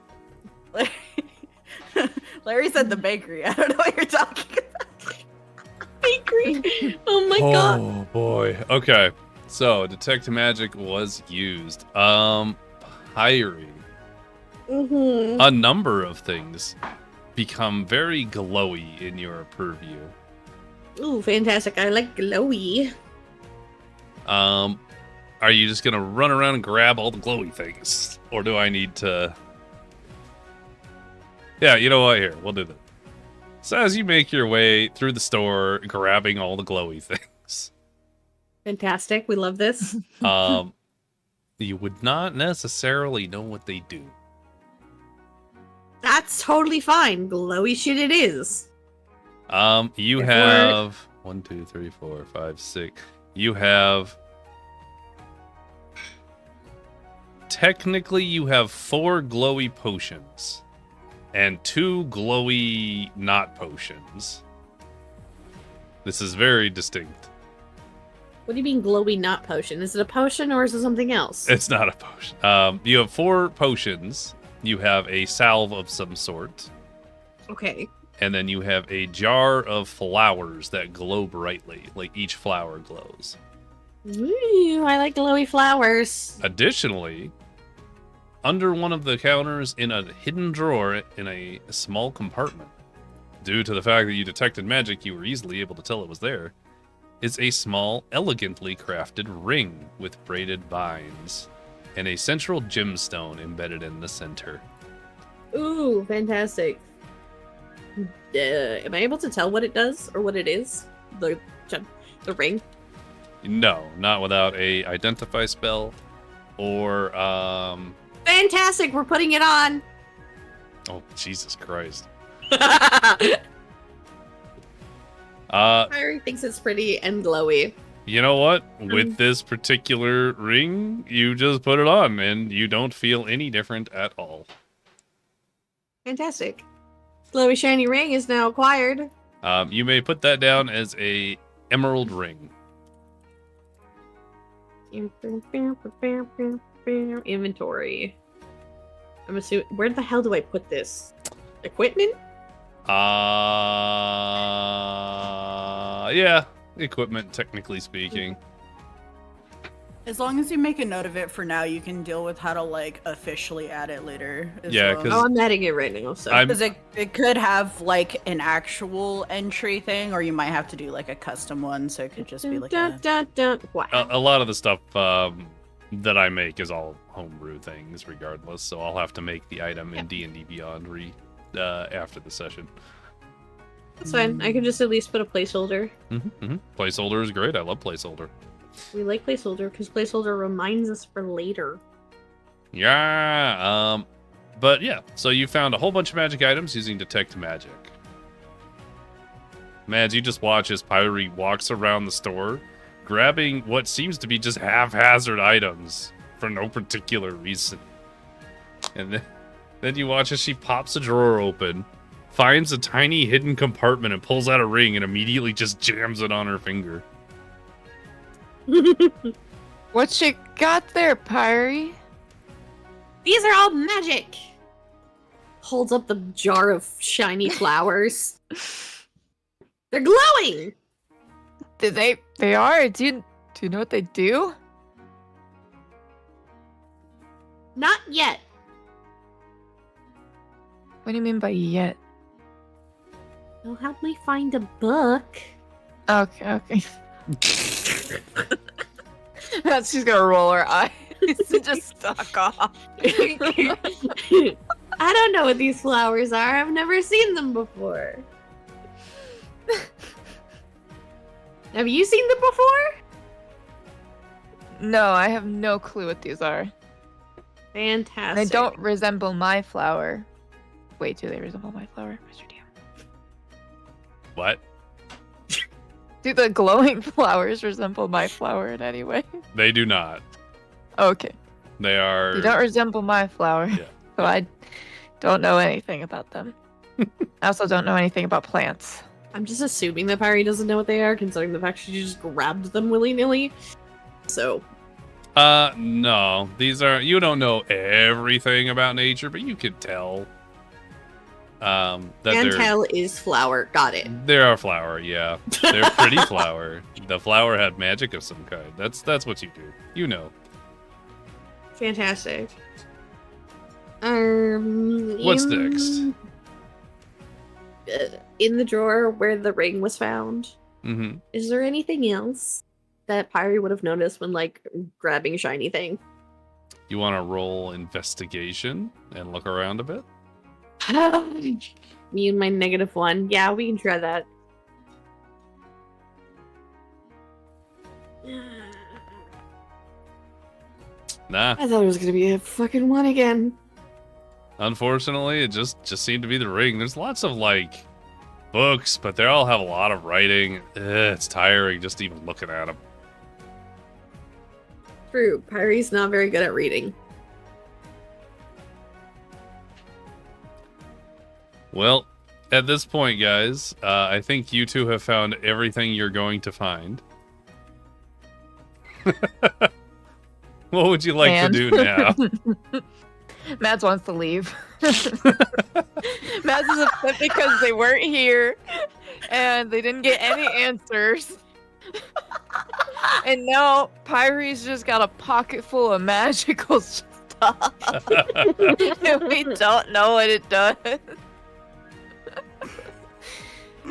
Larry's at the bakery. I don't know what you're talking about. Bakery. Oh my god. Oh boy. Okay. So detect magic was used. Pyrie. Mm-hmm. A number of things become very glowy in your purview. Ooh, fantastic. I like glowy. Are you just gonna run around and grab all the glowy things? Or do I need to... Yeah, you know what? Here, we'll do that. So as you make your way through the store, grabbing all the glowy things, Fantastic. We love this. you would not necessarily know what they do. That's totally fine. Glowy shit it is. You It have 1, 2, 3, 4, 5, 6. You have... Technically, you have 4 glowy potions and 2 glowy not potions. This is very distinct. What do you mean glowy not potion? Is it a potion or is it something else? It's not a potion. You have 4 potions. You have a salve of some sort. Okay. And then you have a jar of flowers that glow brightly. Like each flower glows. Ooh, I like glowy flowers. Additionally, under one of the counters in a hidden drawer in a small compartment, due to the fact that you detected magic, you were easily able to tell it was there, is a small, elegantly crafted ring with braided vines and a central gemstone embedded in the center. Ooh, fantastic. Am I able to tell what it does or what it is? The ring? No, not without a identify spell or Fantastic, we're putting it on. Oh, Jesus Christ. Kyrie thinks it's pretty and glowy. You know what? With this particular ring, you just put it on and you don't feel any different at all. Fantastic. Glowy shiny ring is now acquired. You may put that down as a emerald ring. Inventory. I'm assuming. Where the hell do I put this? Equipment? Yeah, equipment, technically speaking. As long as you make a note of it for now, you can deal with how to like officially add it later. Yeah, well. 'cause Oh, I'm adding it right now. So Because it could have like an actual entry thing, or you might have to do like a custom one, so it could just be like Wow. a lot of the stuff that I make is all homebrew things, regardless. So I'll have to make the item in D&D Beyond after the session. That's fine. I can just at least put a placeholder. Placeholder is great. I love placeholder. We like placeholder because placeholder reminds us for later. Yeah. But yeah, so you found a whole bunch of magic items using detect magic. Mads, you just watch as Pyrie walks around the store, grabbing what seems to be just haphazard items for no particular reason. And then you watch as she pops a drawer open, finds a tiny hidden compartment and pulls out a ring and immediately just jams it on her finger. What you got there, Pyrie? These are all magic. Holds up the jar of shiny flowers. They're glowing. They are. Do you know what they do? Not yet. What do you mean by yet? They'll help me find a book. Okay. She's gonna roll her eyes and just suck off. I don't know what these flowers are. I've never seen them before. Have you seen them before? No, I have no clue what these are. Fantastic. They don't resemble my flower. Wait, do they resemble my flower? Mr. DM. What? Do the glowing flowers resemble my flower in any way? They do not. Okay. They are... They don't resemble my flower. Yeah. So I don't know anything about them. I also don't know anything about plants. I'm just assuming that Pyrie doesn't know what they are, considering the fact she just grabbed them willy-nilly. So... no. These are... You don't know everything about nature, but you could tell. That Antel is flower. Got it. They're a flower, yeah. They're pretty flower. The flower had magic of some kind. That's what you do. You know. Fantastic. What's next? In the drawer where the ring was found, is there anything else that Pyrie would have noticed when, like, grabbing a shiny thing? You want to roll investigation and look around a bit? Me and my -1. Yeah, we can try that. Nah. I thought it was gonna be a fucking 1 again. Unfortunately, it just seemed to be the ring. There's lots of, like, books, but they all have a lot of writing. It's tiring just even looking at them. True, Pyrie's not very good at reading. Well, At this point, guys, I think you two have found everything you're going to find. What would you like to do now? Mads wants to leave. Mads is upset because they weren't here and they didn't get any answers. And now Pyrie's just got a pocket full of magical stuff. And we don't know what it does.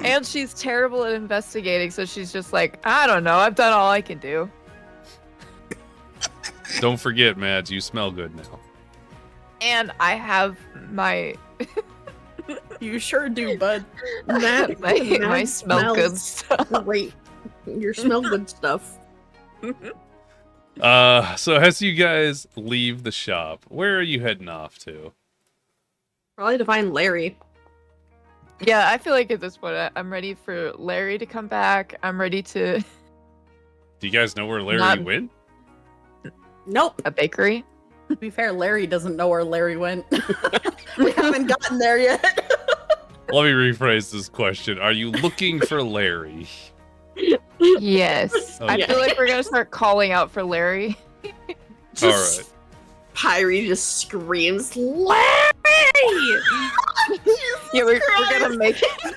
And she's terrible at investigating, so she's just like, I don't know, I've done all I can do. Don't forget, Mads, you smell good now. And I have my You sure do, bud. my smell good stuff. Great. Your smell good stuff. So as you guys leave the shop, where are you heading off to? Probably to find Larry. Yeah, I feel like at this point I'm ready for Larry to come back. I'm ready to Do you guys know where Larry went? Nope. a bakery. To be fair, Larry doesn't know where Larry went. We haven't gotten there yet. Let me rephrase this question. Are you looking for Larry? Yes. I Okay. feel like we're gonna start calling out for Larry. Just, All right. Pyrie just screams, Larry! Yeah, we're gonna make it.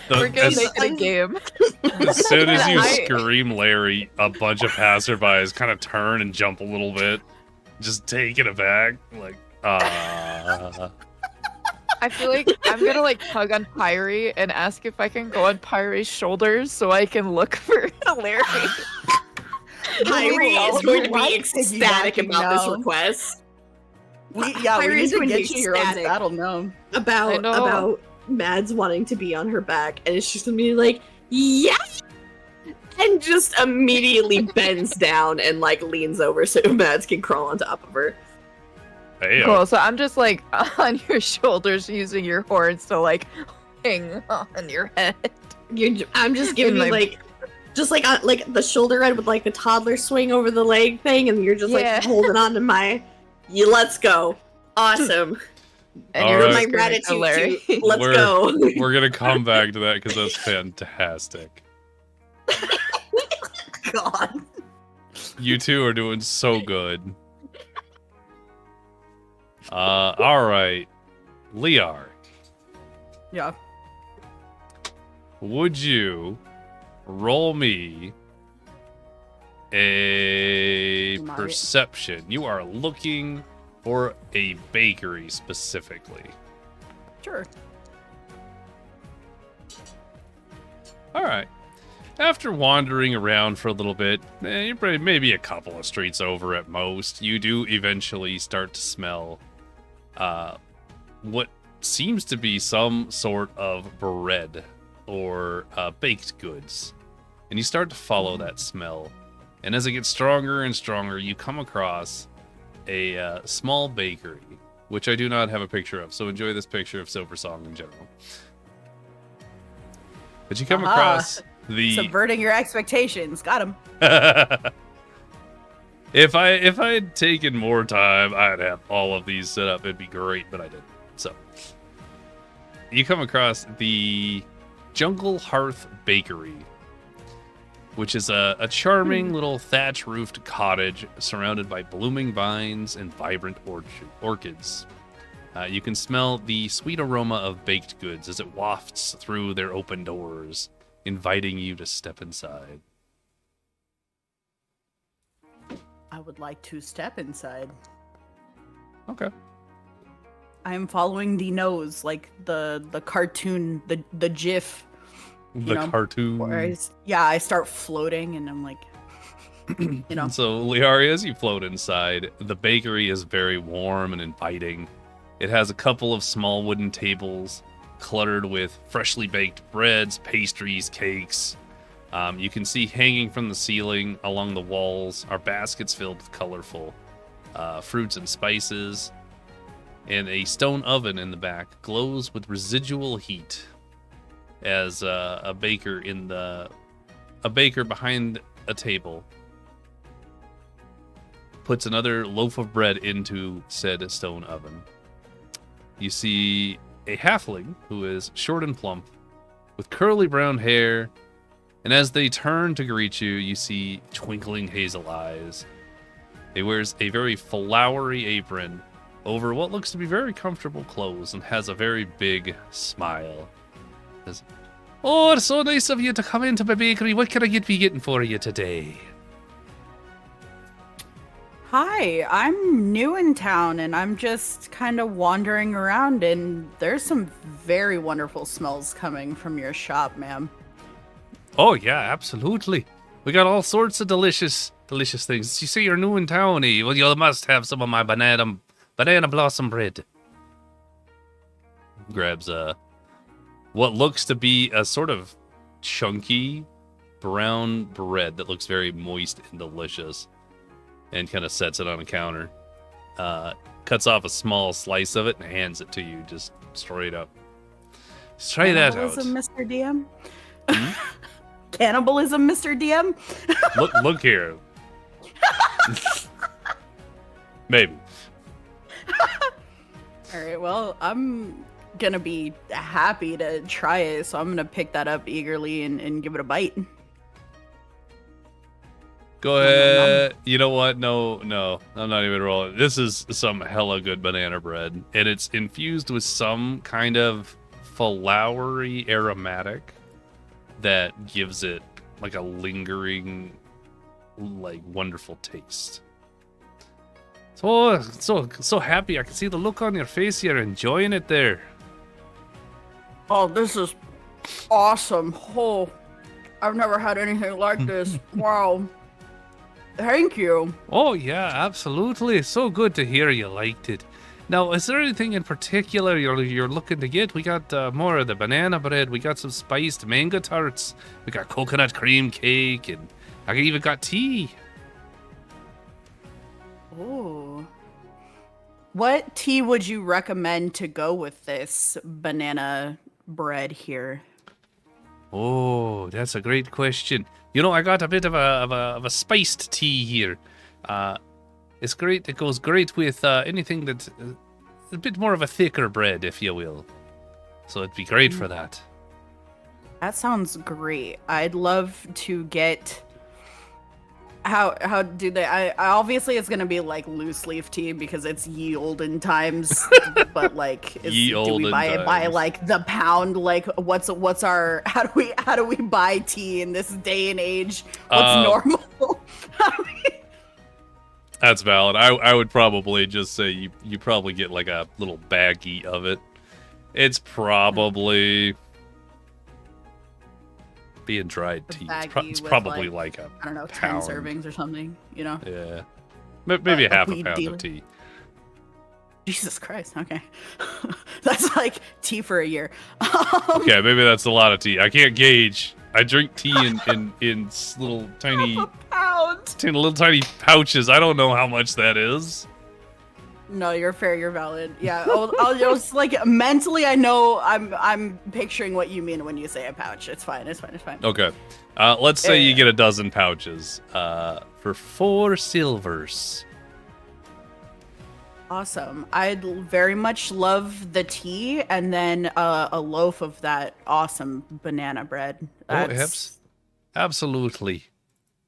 We're gonna As, make it a game. as soon as you I- scream Larry, a bunch of passerbys kind of turn and jump a little bit, just taken aback, like, I feel like I'm gonna like tug on Pyrie and ask if I can go on Pyrie's shoulders so I can look for Larry. Pyrie is going to be Like ecstatic piggybacking about this now. request. We Pyrie's need to going to get be you your own ecstatic saddle now. I about know. Mads wanting to be on her back, and it's just gonna be like, yes, and just immediately bends down and like leans over so Mads can crawl on top of her. hey, Cool. So I'm just like on your shoulders using your horns to like hang on your head. I'm just giving In you my- like the shoulder head with like the toddler swing over the leg thing, and you're just Yeah. like holding on to my. Let's go. Awesome. And All you're right. My screaming, gratitude Larry. too. Let's We're- go. we're gonna come back to that because that's fantastic. God. You two are doing so good. All right, Liar, Yeah. would you roll me a Might. perception? You are looking for a bakery specifically. Sure. All right. After wandering around for a little bit, you're probably maybe a couple of streets over at most, you do eventually start to smell what seems to be some sort of bread or baked goods. And you start to follow that smell. And as it gets stronger and stronger, you come across a small bakery, which I do not have a picture of, so enjoy this picture of Silver Song in general. But you come Aha. across the Subverting your expectations. Got him. if I had taken more time, I'd have all of these set up. It'd be great, but I didn't. So you come across the Jungle Hearth Bakery, which is a charming little thatch-roofed cottage surrounded by blooming vines and vibrant orchids. You can smell the sweet aroma of baked goods as it wafts through their open doors, inviting you to step inside. I would like to step inside. Okay. I am following the nose, like the cartoon, the GIF. The know, cartoon. Where I start floating, and I'm like, you know. So, Liari, as you float inside, the bakery is very warm and inviting. It has a couple of small wooden tables cluttered with freshly baked breads, pastries, cakes. You can see hanging from the ceiling along the walls are baskets filled with colorful fruits and spices. And a stone oven in the back glows with residual heat as a baker behind a table puts another loaf of bread into said stone oven. You see a halfling who is short and plump, with curly brown hair, and as they turn to greet you, you see twinkling hazel eyes. He wears a very flowery apron over what looks to be very comfortable clothes and has a very big smile. Says, "Oh, it's so nice of you to come into my bakery. What can I be getting for you today?" Hi, I'm new in town and I'm just kind of wandering around, and there's some very wonderful smells coming from your shop, ma'am. Oh, yeah, absolutely. We got all sorts of delicious things. You say you're new in town, eh? Well, you must have some of my banana blossom bread. Grabs what looks to be a sort of chunky brown bread that looks very moist and delicious, and kind of sets it on a counter. Cuts off a small slice of it and hands it to you, just straight up. Let's try that out. Cannibalism, Mr. DM? Hmm? Cannibalism, Mr. DM? Look here. Maybe. Alright, well, I'm gonna be happy to try it, so I'm gonna pick that up eagerly and give it a bite. Go ahead. You know what? No, I'm not even rolling. This is some hella good banana bread, and it's infused with some kind of flowery aromatic that gives it like a lingering, like wonderful taste. So happy. I can see the look on your face. You're enjoying it there. Oh, this is awesome. Oh, I've never had anything like this. Wow. Thank you. Oh, yeah, absolutely. So good to hear you liked it. Now, is there anything in particular you're looking to get? We got more of the banana bread. We got some spiced mango tarts. We got coconut cream cake, and I even got tea. Oh. What tea would you recommend to go with this banana bread here? Oh, that's a great question. You know, I got a bit of a spiced tea here. It's great. It goes great with anything that's a bit more of a thicker bread, if you will. So it'd be great for that. That sounds great. I'd love to get. How do they? I obviously it's gonna be like loose leaf tea because it's ye olden times. But like, do we buy it by like the pound? Like, what's our? How do we buy tea in this day and age? What's normal? That's valid. I would probably just say you probably get like a little baggie of it. It's probably being dried tea. It's probably like a I don't know, pound. 10 servings or something, you know? Yeah. Maybe half a pound of tea. Jesus Christ, okay. That's like tea for a year. Okay, maybe that's a lot of tea. I can't gauge. I drink tea in little tiny little tiny pouches. I don't know how much that is. No, you're fair. You're valid. Yeah, I'll just like mentally. I know I'm picturing what you mean when you say a pouch. It's fine. It's fine. It's fine. Okay, let's say you get a dozen pouches for 4 silvers. Awesome. I'd very much love the tea and then a loaf of that awesome banana bread. That's... Oh, absolutely.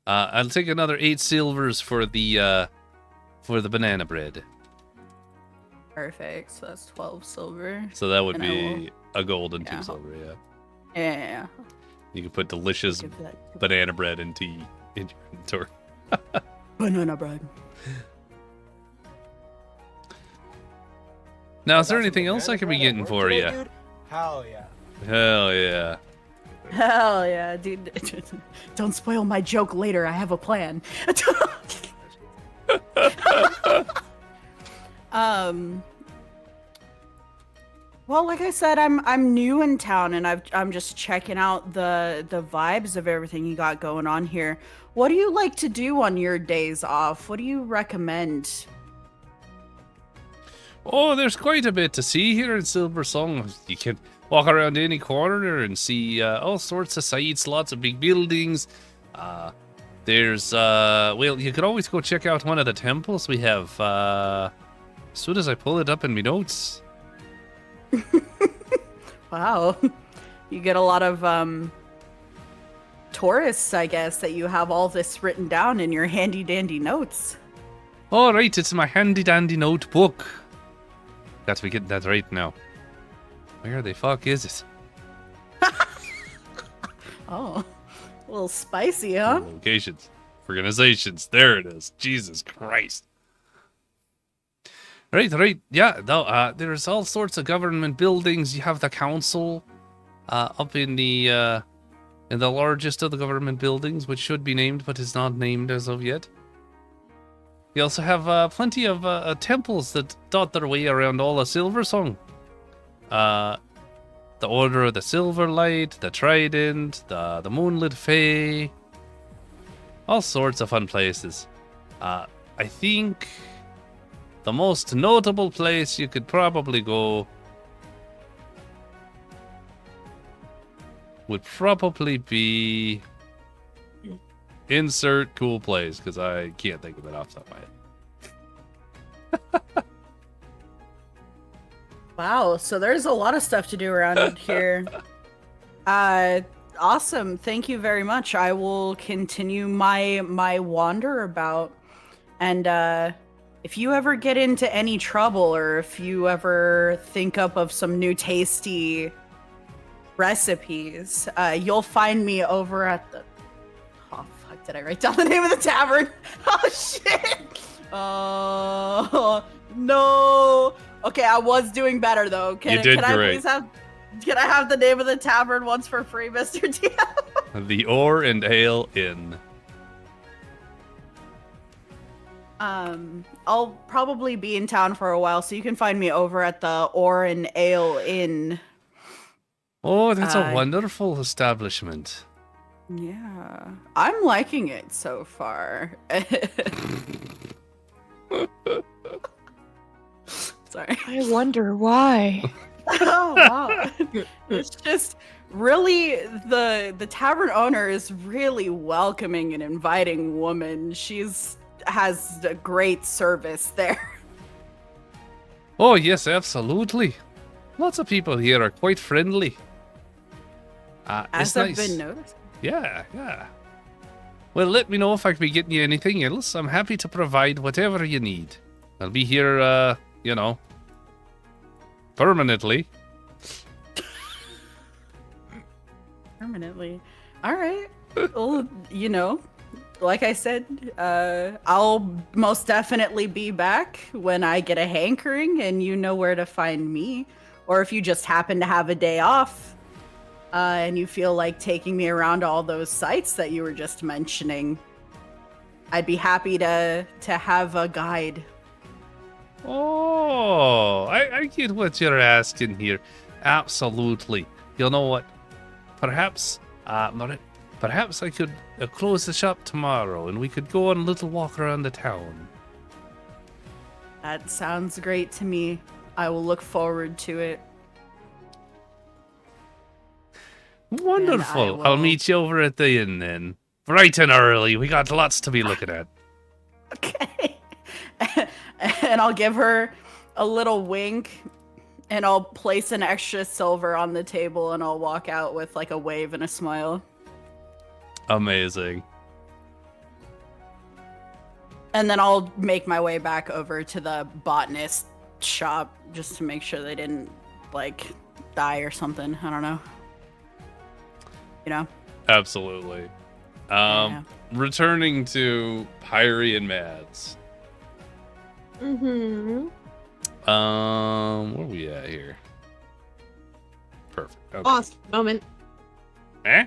I'll take another 8 silvers for the banana bread. Perfect. So that's 12 silver. So that would be a gold and 2 silver, Yeah. You can put delicious banana bread and tea in your inventory. Banana bread. Now, is there anything else I could be getting for you? Dude? Hell yeah. Hell yeah. Hell yeah, dude. Don't spoil my joke later. I have a plan. Well, like I said, I'm new in town and I'm just checking out the vibes of everything you got going on here. What do you like to do on your days off? What do you recommend? Oh, there's quite a bit to see here in Silver Song. You can walk around any corner and see all sorts of sights, lots of big buildings. There's, well, you could always go check out one of the temples we have. As soon as I pull it up in my notes. Wow. You get a lot of tourists, I guess, that you have all this written down in your handy dandy notes. All right, it's my handy dandy notebook. Got to be getting that right now. Where the fuck is it? Oh, a little spicy, huh? Locations, organizations. There it is. Jesus Christ. Right. Yeah, no, there's all sorts of government buildings. You have the council up in the largest of the government buildings, which should be named, but is not named as of yet. You also have plenty of temples that dot their way around all of Silversong. The Order of the Silver Light, the Trident, the Moonlit Fae. All sorts of fun places. I think the most notable place you could probably go would probably be insert cool place, because I can't think of it off the top of my head. Wow, so there's a lot of stuff to do around here. Awesome. Thank you very much. I will continue my wander about. And if you ever get into any trouble, or if you ever think up of some new tasty recipes, you'll find me over at the... Oh, fuck. Did I write down the name of the tavern? Oh, shit. Oh, no. Okay, I was doing better though. Can I please have? Can I have the name of the tavern once for free, Mr. DM? The Ore and Ale Inn. I'll probably be in town for a while, so you can find me over at the Ore and Ale Inn. Oh, that's a wonderful establishment. Yeah, I'm liking it so far. Sorry. I wonder why. Oh wow. It's just really the tavern owner is really welcoming and inviting woman. Has a great service there. Oh yes, absolutely. Lots of people here are quite friendly. As I've been noticing. Yeah. Well, let me know if I can be getting you anything else. I'm happy to provide whatever you need. I'll be here, permanently. Permanently. All right. Well, like I said, I'll most definitely be back when I get a hankering, and you know where to find me. Or if you just happen to have a day off, and you feel like taking me around all those sites that you were just mentioning, I'd be happy to have a guide. Oh, I get what you're asking here. Absolutely. You know what? Perhaps I could close the shop tomorrow, and we could go on a little walk around the town. That sounds great to me. I will look forward to it. Wonderful. I'll meet you over at the inn then. Bright and early. We got lots to be looking at. Okay. And I'll give her a little wink, and I'll place an extra silver on the table, and I'll walk out with like a wave and a smile. Amazing. And then I'll make my way back over to the botanist shop just to make sure they didn't like die or something. I don't know. Absolutely. Yeah. Returning to Pyrie and Mads. Mm-hmm. Where are we at here? Perfect. Okay. Awesome moment. Eh?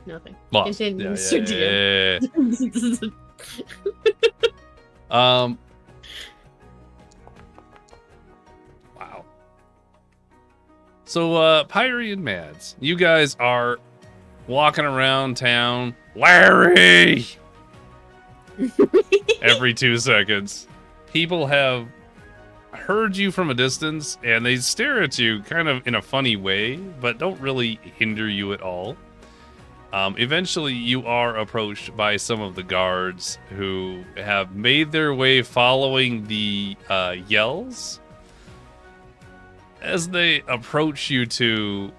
Nothing. Lost. Continue, Yeah. Mr. DM. Wow. So, Pyrie and Mads, you guys are walking around town. Larry! Every 2 seconds. People have heard you from a distance, and they stare at you kind of in a funny way, but don't really hinder you at all. Eventually, you are approached by some of the guards who have made their way following the yells. As they approach you two,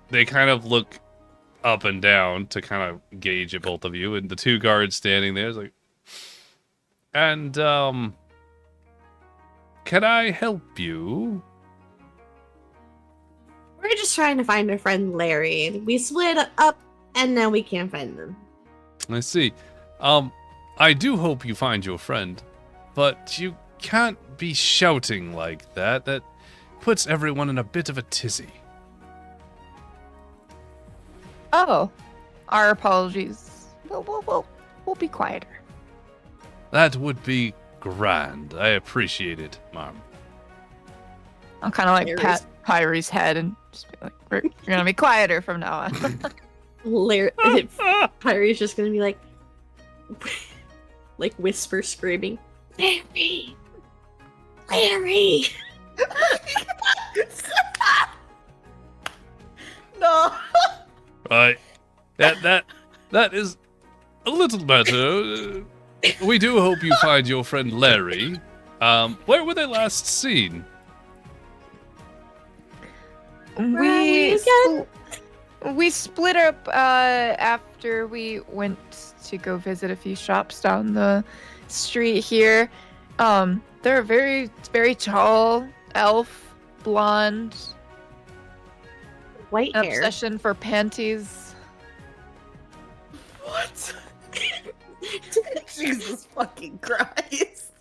they kind of look up and down to kind of gauge at both of you, and the two guards standing there is like, and, can I help you? We're just trying to find our friend Larry. We split up, and now we can't find them. I see. I do hope you find your friend, but you can't be shouting like that. That puts everyone in a bit of a tizzy. Oh, our apologies. We'll be quieter. That would be grand. I appreciate it, Mom. I'll kind of like pat Pyre's head and just be like, you're gonna be quieter from now on. Larry, Pyre's just gonna be like whisper screaming, Larry, Larry. No. Right. That is a little better. We do hope you find your friend Larry. Where were they last seen? We split up after we went to go visit a few shops down the street here. They're a very, very tall elf, blonde, white hair. Obsession for panties. What? Jesus fucking Christ.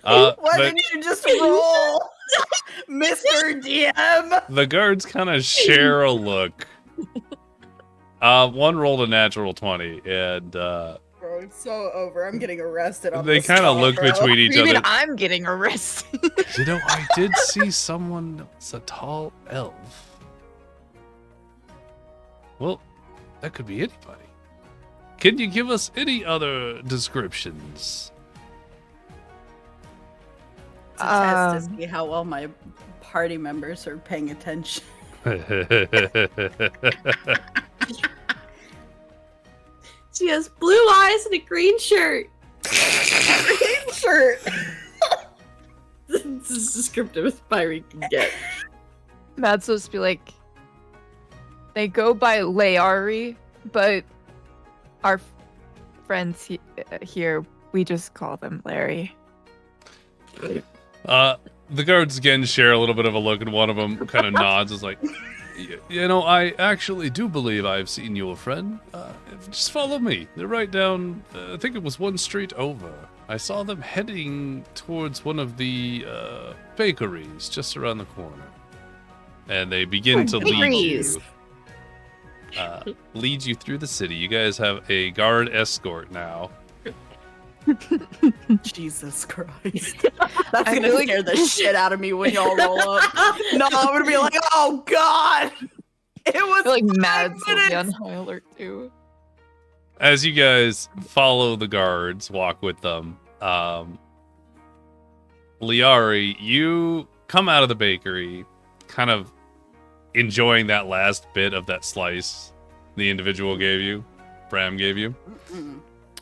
Why didn't you just roll, Mr. DM? The guards kind of share a look. One rolled a natural 20, and Bro, it's so over. I'm getting arrested on they kind of look between each Even other. I'm getting arrested. You know, I did see someone that's a tall elf. Well, that could be anybody. Can you give us any other descriptions? It's a test to see how well my party members are paying attention. She has blue eyes and a green shirt. Green shirt. This is descriptive as Pyre can get. Mad's supposed to be like, they go by Leari, but our friends here, we just call them Larry. The guards again share a little bit of a look, and one of them kind of nods. Is like, you know, I actually do believe I've seen your friend. Just follow me. They're right down. I think it was one street over. I saw them heading towards one of the bakeries just around the corner, and they begin to lead you through the city. You guys have a guard escort now. Jesus Christ. That's gonna scare the shit out of me when y'all roll up. No, I'm gonna be like, oh god! It was like Mads will be on high alert too. As you guys follow the guards, walk with them, Liari, you come out of the bakery, kind of enjoying that last bit of that slice the individual gave you, Bram gave you.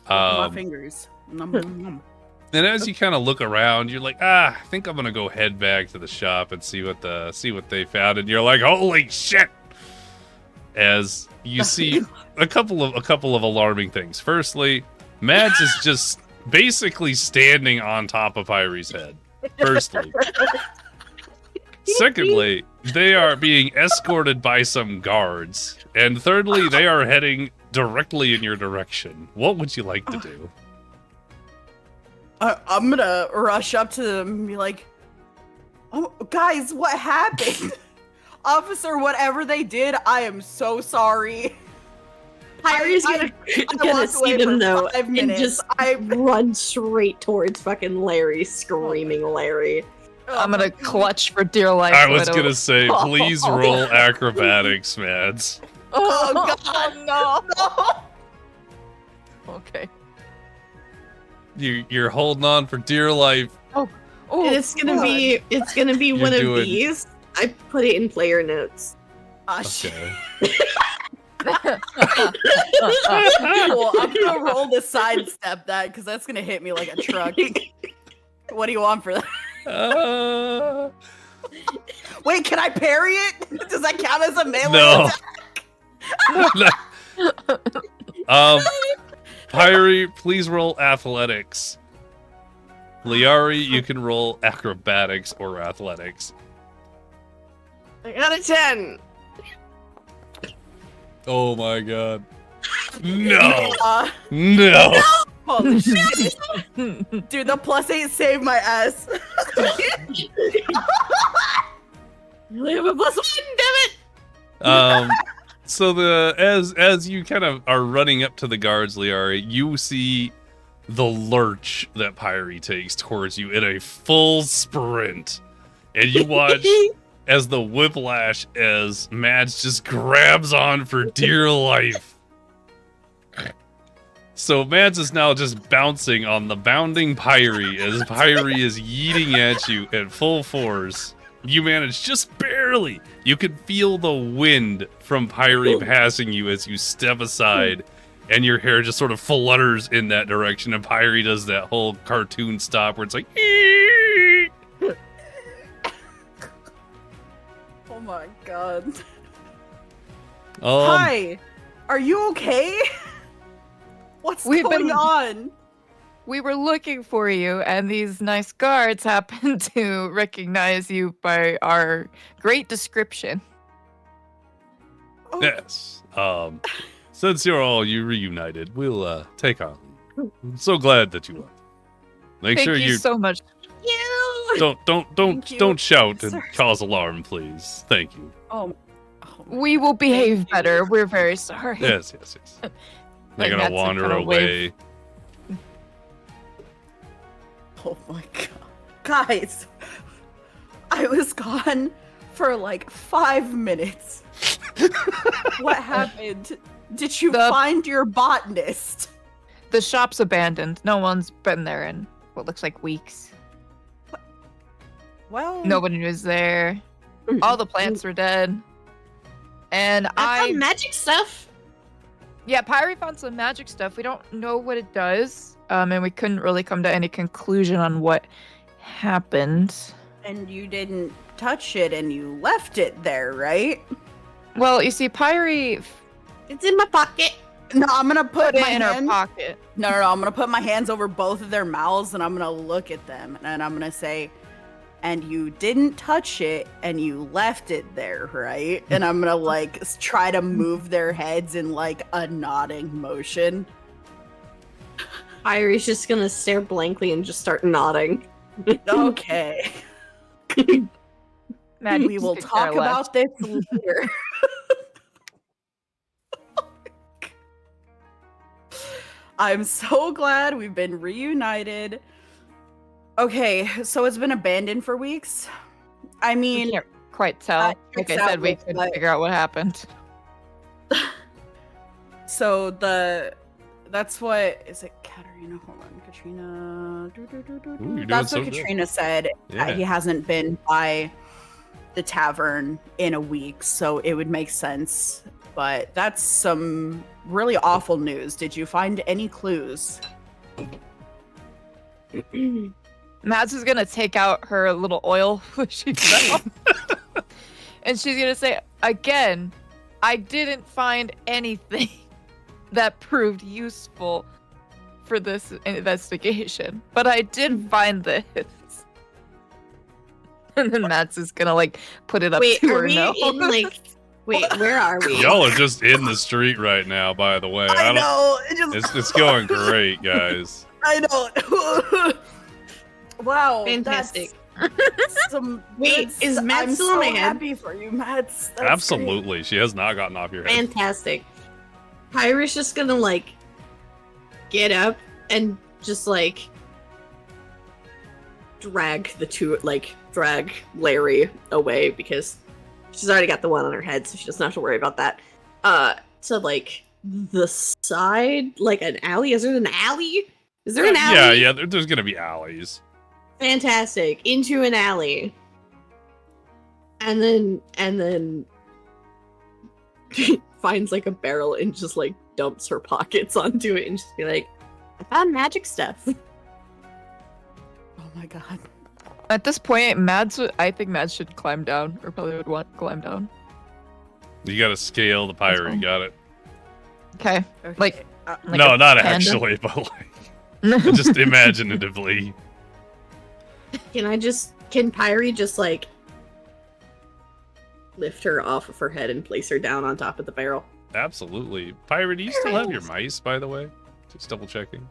My fingers. Nom, nom, nom. And as you kind of look around, you're like, I think I'm gonna go head back to the shop and see what they found. And you're like, holy shit! As you see a couple of alarming things. Firstly, Mads is just basically standing on top of Pyre's head. Firstly. Secondly, they are being escorted by some guards. And thirdly, they are heading directly in your direction. What would you like to do? I'm gonna rush up to them and be like, oh, guys, what happened? Officer, whatever they did, I am so sorry. Pyre's gonna see them though and just run straight towards fucking Larry, screaming Larry. I'm gonna clutch for dear life. I was gonna say, please roll acrobatics, Mads. Oh god, no. Okay. You're holding on for dear life. Oh, it's gonna be one of these. I put it in player notes. Oh, shit. Cool. I'm gonna roll to sidestep that because that's gonna hit me like a truck. What do you want for that? Wait, can I parry it? Does that count as a melee attack? Pyrie, please roll athletics. Liari, you can roll acrobatics or athletics. I got a 10. Oh my god. No. No. Holy shit. Dude, the +8 saved my ass. You only have a +1, damn it! So as you kind of are running up to the guards, Liari, you see the lurch that Pyrie takes towards you in a full sprint. And you watch as the whiplash as Mads just grabs on for dear life. So Mads is now just bouncing on the bounding Pyrie as Pyrie is yeeting at you at full force. You manage just barely. You can feel the wind from Pyrie passing you as you step aside, and your hair just sort of flutters in that direction, and Pyrie does that whole cartoon stop where it's like, oh my god. Hi, are you okay? What's going on? We were looking for you, and these nice guards happened to recognize you by our great description. Oh. Yes. Since you reunited, we'll take our leave. I'm so glad that you left. Make sure Thank you so much. Don't shout and cause alarm, please. Thank you. We will behave better. We're very sorry. Yes. They're gonna wander away. Oh my god. Guys, I was gone for like 5 minutes. What happened? Did you find your botanist? The shop's abandoned. No one's been there in what looks like weeks. Well, nobody was there. All the plants were dead. And I found magic stuff. Yeah, Pyrie found some magic stuff. We don't know what it does. And we couldn't really come to any conclusion on what happened. And you didn't touch it and you left it there, right? Well, you see, Pyrie... It's in my pocket. No, I'm gonna put it my in her pocket. No, I'm gonna put my hands over both of their mouths and I'm gonna look at them and I'm gonna say, and you didn't touch it and you left it there, right? And I'm gonna like try to move their heads in like a nodding motion. Pyrie's just gonna stare blankly and just start nodding. Okay. Matt, we will talk about this later. I'm so glad we've been reunited. Okay, so it's been abandoned for weeks. I mean, we can't quite tell. Like I said, we couldn't figure out what happened. So that's what is it, Katarina? Hold on, Katrina. That's what Katrina said. Yeah. He hasn't been by the tavern in a week, so it would make sense. But that's some really awful news. Did you find any clues? Mads is gonna take out her little oil she found. And she's gonna say, again, I didn't find anything that proved useful for this investigation, but I did find this. And then Mads is gonna like put it up to her nose. Wait, where are we? Y'all are just in the street right now, by the way. I know. It's going great, guys. I know. Wow. Fantastic. Wait, is Matt still on my head? I'm so happy for you, Matt. Absolutely. Great. She has not gotten off your head. Fantastic. Pyrie's just gonna like get up and just like drag Larry away because she's already got the one on her head, so she doesn't have to worry about that. To like the side, like an alley. Is there an alley? Is there an alley? Yeah. There's gonna be alleys. Fantastic. Into an alley. And then finds like a barrel and just like dumps her pockets onto it and just be like, I found magic stuff. Oh my god. At this point, I think Mads should climb down, or probably would want to climb down. You gotta scale the pyre, you got it. Okay. Like no, not panda? actually, but like just imaginatively. Can Pyrie just like lift her off of her head and place her down on top of the barrel? Absolutely. Pyre, do you still have your mice, by the way? Just double checking.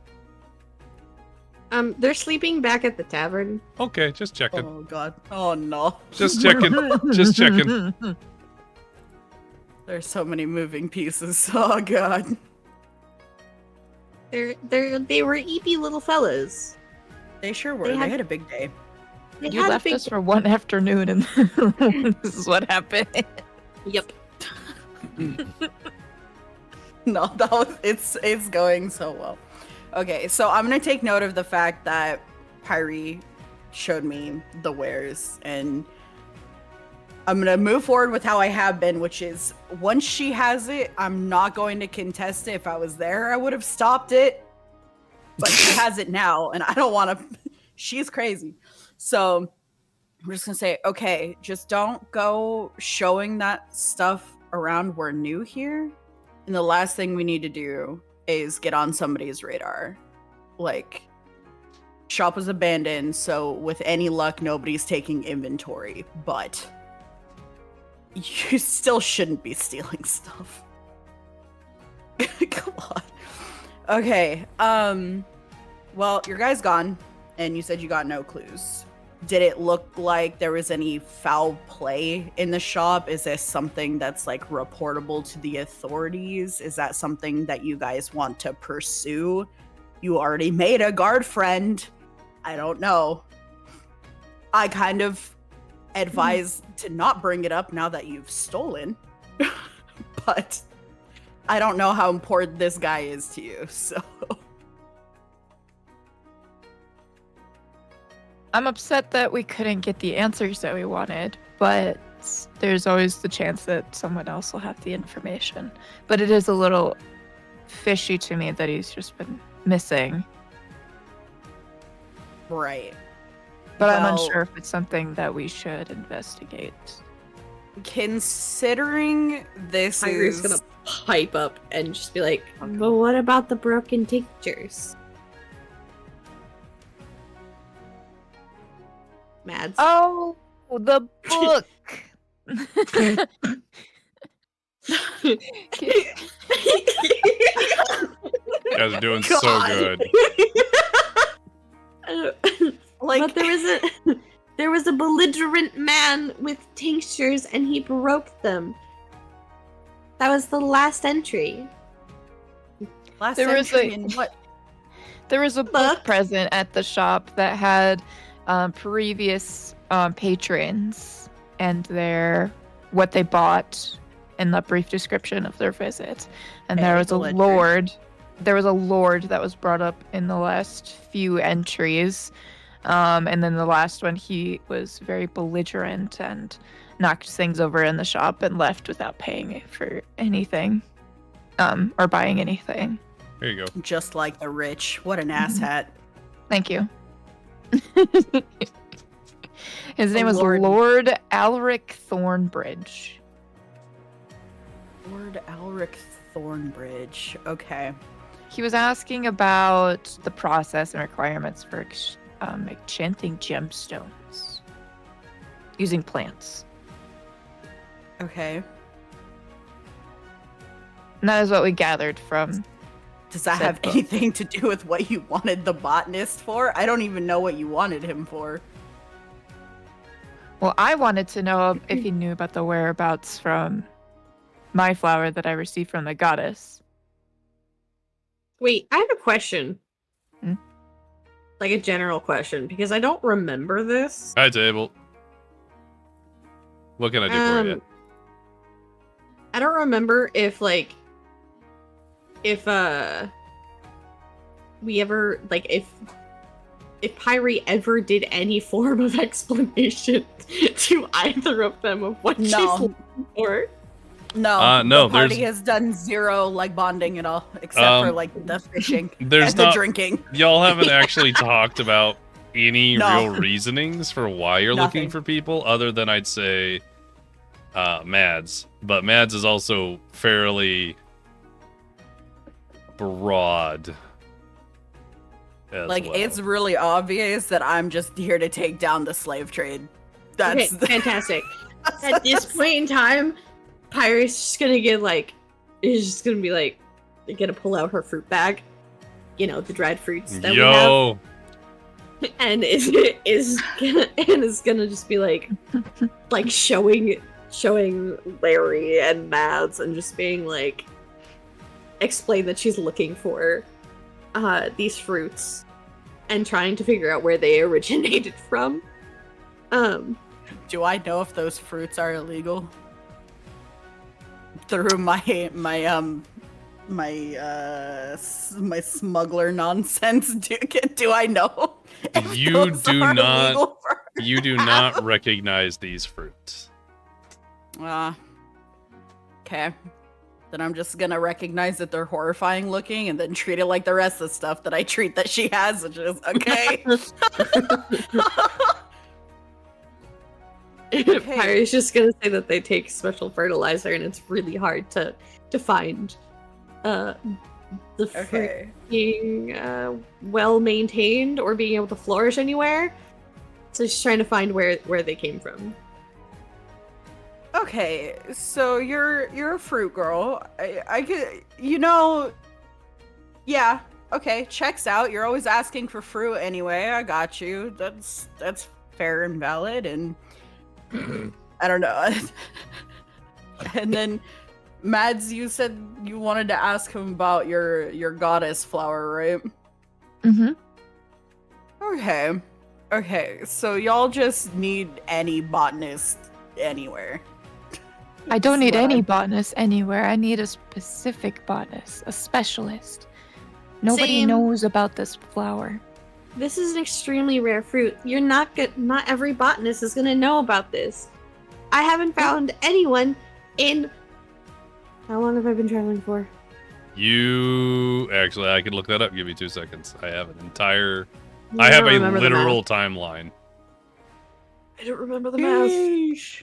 They're sleeping back at the tavern. Okay, just checking. Oh god. Oh no. Just checking. Just checking. There's so many moving pieces. Oh god. They were eepy little fellas. They sure were. They had a big day. You left us for one afternoon, and this is what happened. Yep. No, it's going so well. Okay, so I'm gonna take note of the fact that Pyrie showed me the wares, and I'm gonna move forward with how I have been, which is once she has it, I'm not going to contest it. If I was there, I would have stopped it. But she has it now, and I don't want to. She's crazy. So I'm just gonna say, okay, just don't go showing that stuff around. We're new here. And the last thing we need to do is get on somebody's radar. Like, shop was abandoned, so with any luck, nobody's taking inventory. But you still shouldn't be stealing stuff. Come on. Okay, well, your guy's gone, and you said you got no clues. Did it look like there was any foul play in the shop? Is this something that's, like, reportable to the authorities? Is that something that you guys want to pursue? You already made a guard friend. I don't know. I kind of advise to not bring it up now that you've stolen. But I don't know how important this guy is to you, so... I'm upset that we couldn't get the answers that we wanted, but there's always the chance that someone else will have the information. But it is a little fishy to me that he's just been missing. Right. But I'm unsure if it's something that we should investigate. Considering this Pyrie's gonna pipe up and just be like, but what about the broken tinctures? Mads. Oh, the book. You guys are doing so good. Like, but there was a belligerent man with tinctures and he broke them. That was the last entry. There was a book present at the shop that had previous patrons and what they bought and the brief description of their visit. And there was a lord that was brought up in the last few entries. And then the last one, he was very belligerent and knocked things over in the shop and left without paying for anything, or buying anything. There you go. Just like the rich. What an asshat. Thank you. His name was Lord Alric Thornbridge. Lord Alric Thornbridge. Okay. He was asking about the process and requirements for enchanting gemstones using plants. Okay. And that is what we gathered from. Does that have anything to do with what you wanted the botanist for? I don't even know what you wanted him for. Well, I wanted to know if he knew about the whereabouts from my flower that I received from the goddess. Wait, I have a question. Like a general question, because I don't remember this. Hi, Table. What can I do for you? I don't remember if we ever, like, if Pyrie ever did any form of explanation to either of them of what she's looking for. No, no, the party has done zero like bonding at all, except for like the fishing and the drinking. Y'all haven't actually talked about any real reasonings for why you're looking for people, other than I'd say Mads. But Mads is also fairly broad. Like, it's really obvious that I'm just here to take down the slave trade. That's fantastic. At this point in time, Pyrie's just gonna get like, is just gonna be like, gonna pull out her fruit bag, you know, the dried fruits that we have, and is gonna just be like showing Larry and Mads and just being like, explain that she's looking for these fruits and trying to figure out where they originated from. Do I know if those fruits are illegal? Through my smuggler nonsense, do I know? You do not recognize these fruits. Okay. Then I'm just gonna recognize that they're horrifying looking and then treat it like the rest of the stuff that I treat that she has, which is okay. Pyrie's just gonna say that they take special fertilizer and it's really hard to find the fruit being well maintained or being able to flourish anywhere. So she's trying to find where they came from. Okay, so you're a fruit girl. I could, you know, yeah. Okay, checks out. You're always asking for fruit anyway. I got you. That's fair and valid. And I don't know. And then Mads, you said you wanted to ask him about your goddess flower, right? Mm-hmm. Okay. So y'all just need any botanist anywhere. I don't need any botanist anywhere. I need a specific botanist, a specialist. Nobody knows about this flower. This is an extremely rare fruit. You're not every botanist is gonna know about this. I haven't found anyone in. How long have I been traveling for? Actually, I can look that up. Give me 2 seconds. I have a literal timeline. I don't remember the math.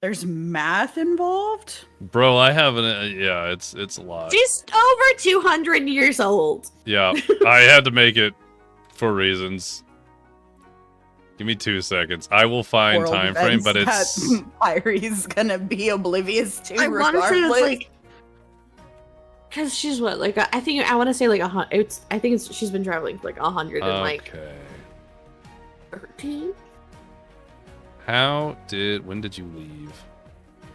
There's math involved? Bro, I have it's a lot. She's over 200 years old. Yeah, I had to make it for reasons. Give me 2 seconds. I will find time frame, but it's Pyrie's gonna be oblivious to. I want to say it's like, because she's what, like I think I want to say like she's been traveling for like 100 and like 13. When did you leave?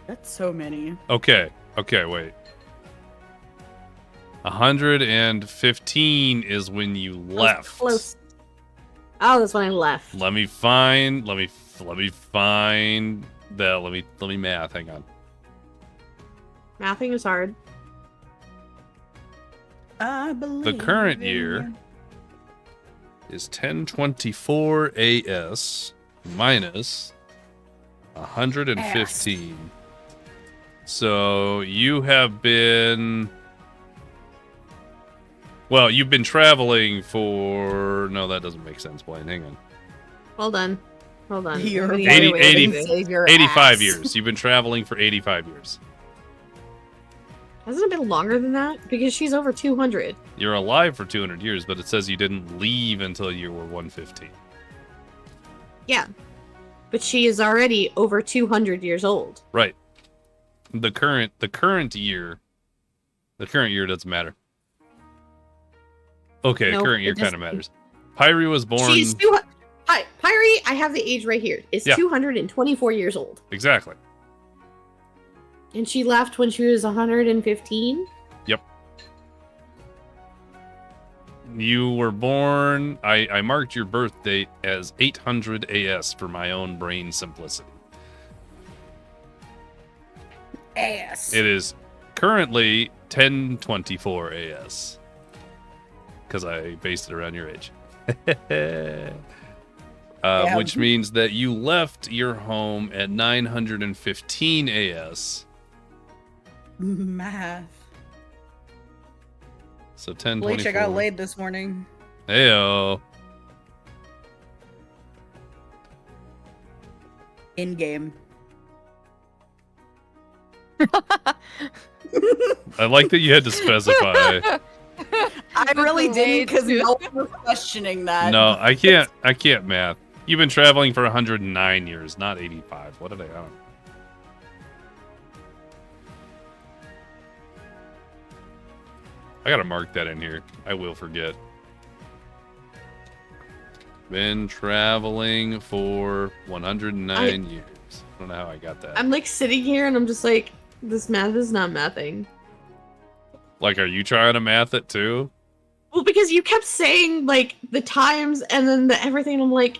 That's so many. Okay, wait. 115 is when you left. Close. Oh, that's when I left. Let me find that. Let me math. Hang on. Mathing is hard. I believe the current year is 1024 AS minus 115. So you have been... Well, you've been traveling for... No, that doesn't make sense, Blaine. Hang on. Hold on. 85 years. You've been traveling for 85 years. Hasn't it been longer than that? Because she's over 200. You're alive for 200 years, but it says you didn't leave until you were 115. Yeah. But she is already over 200 years old. Right. The current year doesn't matter. Okay, nope, current year kind of matters. Pyrie was born... Pyrie, I have the age right here, is 224 years old. Exactly. And she left when she was 115? Yep. You were born... I marked your birth date as 800 AS for my own brain simplicity. AS. It is currently 1024 AS. Because I based it around your age. which means that you left your home at 915 AS. Math. So 10:24. Bleach, I got laid this morning. Heyo. In game. I like that you had to specify. I really didn't, because no one was questioning that. No, I can't math. You've been traveling for 109 years, not 85. What did I own? I gotta mark that in here. I will forget. Been traveling for 109 years. I don't know how I got that. I'm like sitting here and I'm just like, this math is not mathing. Like, are you trying to math it too? Well, because you kept saying like the times and then the everything. And I'm like,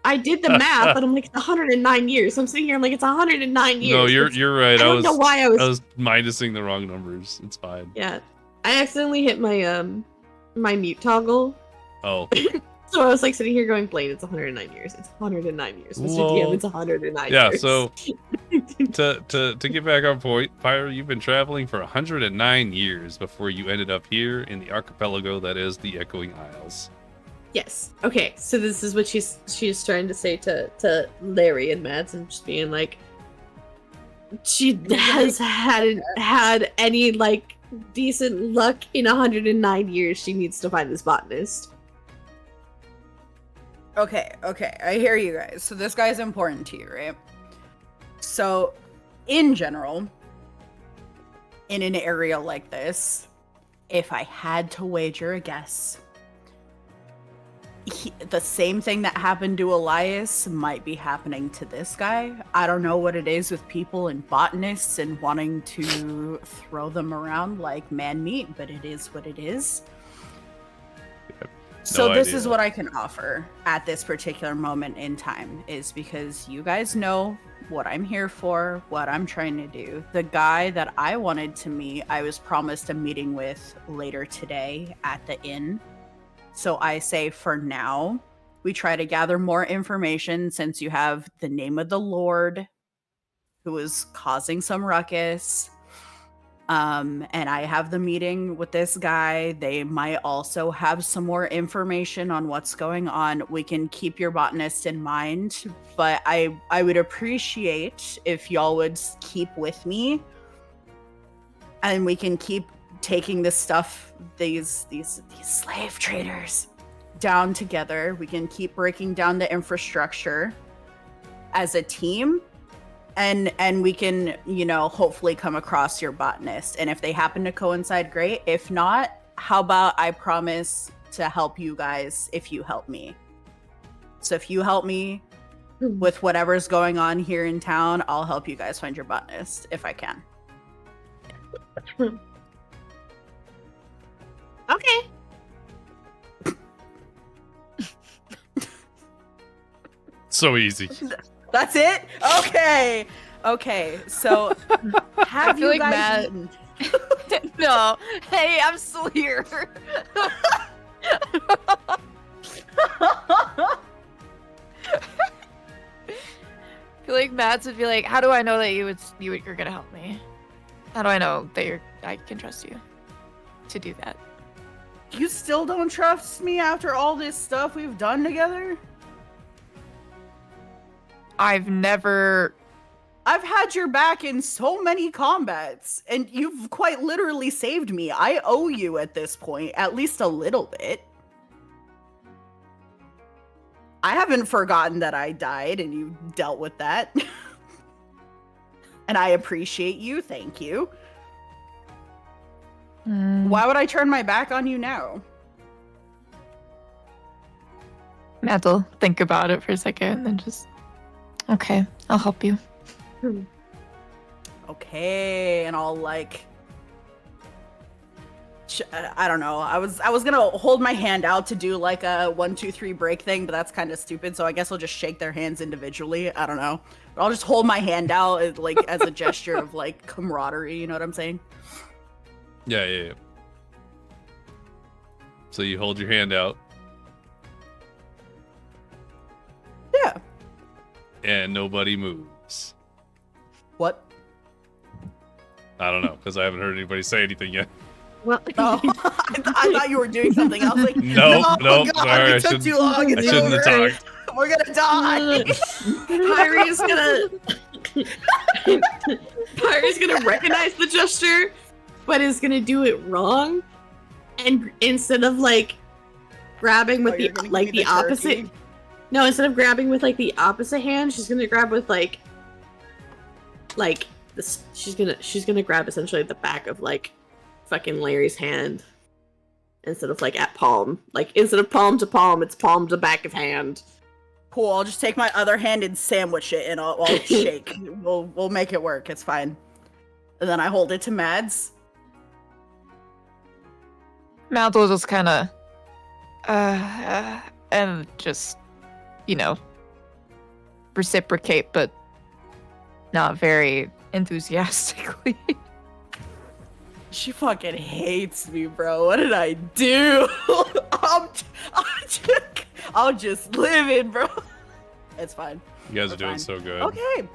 I did the math, and I'm like, it's 109 years. So I'm sitting here, I'm like, it's 109 years. No, you're right. I don't know why I was minusing the wrong numbers. It's fine. Yeah, I accidentally hit my my mute toggle. Oh. So I was like sitting here going, Blaine, it's 109 years. It's 109 years. Mr. DM, it's 109 yeah, years. So to get back on point, Pyre, you've been traveling for 109 years before you ended up here in the archipelago that is the Echoing Isles. Yes. Okay, so this is what she's trying to say to Larry and Mads, and just being like, she hadn't had any like decent luck in 109 years. She needs to find this botanist. Okay, I hear you guys. So this guy's important to you, right? So, in general, in an area like this, if I had to wager a guess, the same thing that happened to Elias might be happening to this guy. I don't know what it is with people and botanists and wanting to throw them around like man meat, but it is what it is. So this is what I can offer at this particular moment in time, is because you guys know what I'm here for, what I'm trying to do. The guy that I wanted to meet, I was promised a meeting with later today at the inn. So I say for now, we try to gather more information, since you have the name of the Lord who is causing some ruckus. And I have the meeting with this guy. They might also have some more information on what's going on. We can keep your botanist in mind, but I would appreciate if y'all would keep with me, and we can keep taking this stuff, these slave traders, down together. We can keep breaking down the infrastructure as a team. And we can, hopefully come across your botanist. And if they happen to coincide, great. If not, how about I promise to help you guys if you help me? So if you help me with whatever's going on here in town, I'll help you guys find your botanist if I can. Okay. So easy. That's it? Okay. So have you guys eaten? No. Hey, I'm still here. I feel like Mads would be like, how do I know that you're gonna help me? How do I know that I can trust you to do that? You still don't trust me after all this stuff we've done together? I've had your back in so many combats, and you've quite literally saved me. I owe you at this point, at least a little bit. I haven't forgotten that I died and you dealt with that. And I appreciate you. Thank you. Why would I turn my back on you now? Matt will think about it for a second and then just... Okay, I'll help you. Okay, and I'll like... I don't know. I was gonna hold my hand out to do like a 1, 2, 3 break thing, but that's kind of stupid. So I guess I'll just shake their hands individually. I don't know. But I'll just hold my hand out as, like, as a gesture of like camaraderie. You know what I'm saying? Yeah. So you hold your hand out. and nobody moves. What? I don't know, because I haven't heard anybody say anything yet. Well, Oh, I thought you were doing something. I was like, No, God, sorry, it took too long. I shouldn't have talked. We're gonna die. Pyre's gonna recognize the gesture, but is gonna do it wrong. And instead of like grabbing with the opposite, turkey? no, instead of grabbing with like the opposite hand, she's gonna grab with like this. She's gonna grab essentially the back of like fucking Larry's hand instead of like at palm. Like instead of palm to palm, it's palm to back of hand. Cool. I'll just take my other hand and sandwich it, and I'll shake. We'll make it work. It's fine. And then I hold it to Mads. Mads will just kind of, and just, reciprocate, but not very enthusiastically. She fucking hates me, bro. What did I do? I'm just living, bro. It's fine. You guys We're are doing fine. so good. Okay.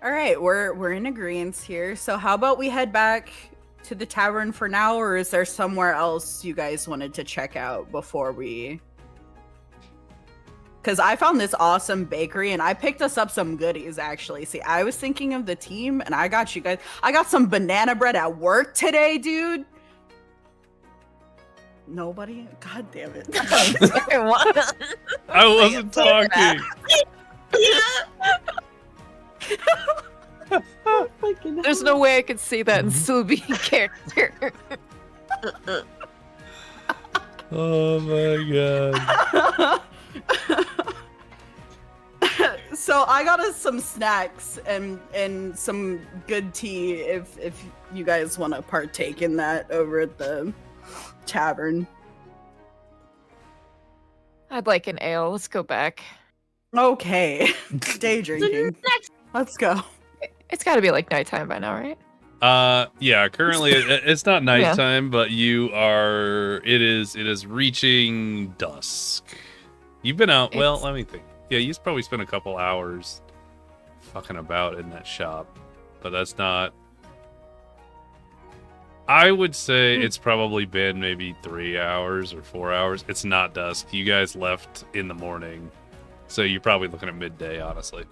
All right, we're in agreement here. So how about we head back to the tavern for now, or is there somewhere else you guys wanted to check out before we? Because I found this awesome bakery and I picked us up some goodies, actually. See, I was thinking of the team and I got you guys. I got some banana bread at work today, dude. Nobody? God damn it. I wasn't talking. There's no way I could see that and still be in character. Oh my god. So I got us some snacks and some good tea if you guys want to partake in that over at the tavern. I'd like an ale. Let's go back. Okay. Day drinking. Let's go. It's got to be like nighttime by now, right? Yeah, currently it's not nighttime, but it is reaching dusk. You've been out, well, let me think. Yeah, you've probably spent a couple hours fucking about in that shop, but that's not, I would say it's probably been maybe 3 hours or 4 hours. It's not dusk. You guys left in the morning, so you're probably looking at midday, honestly.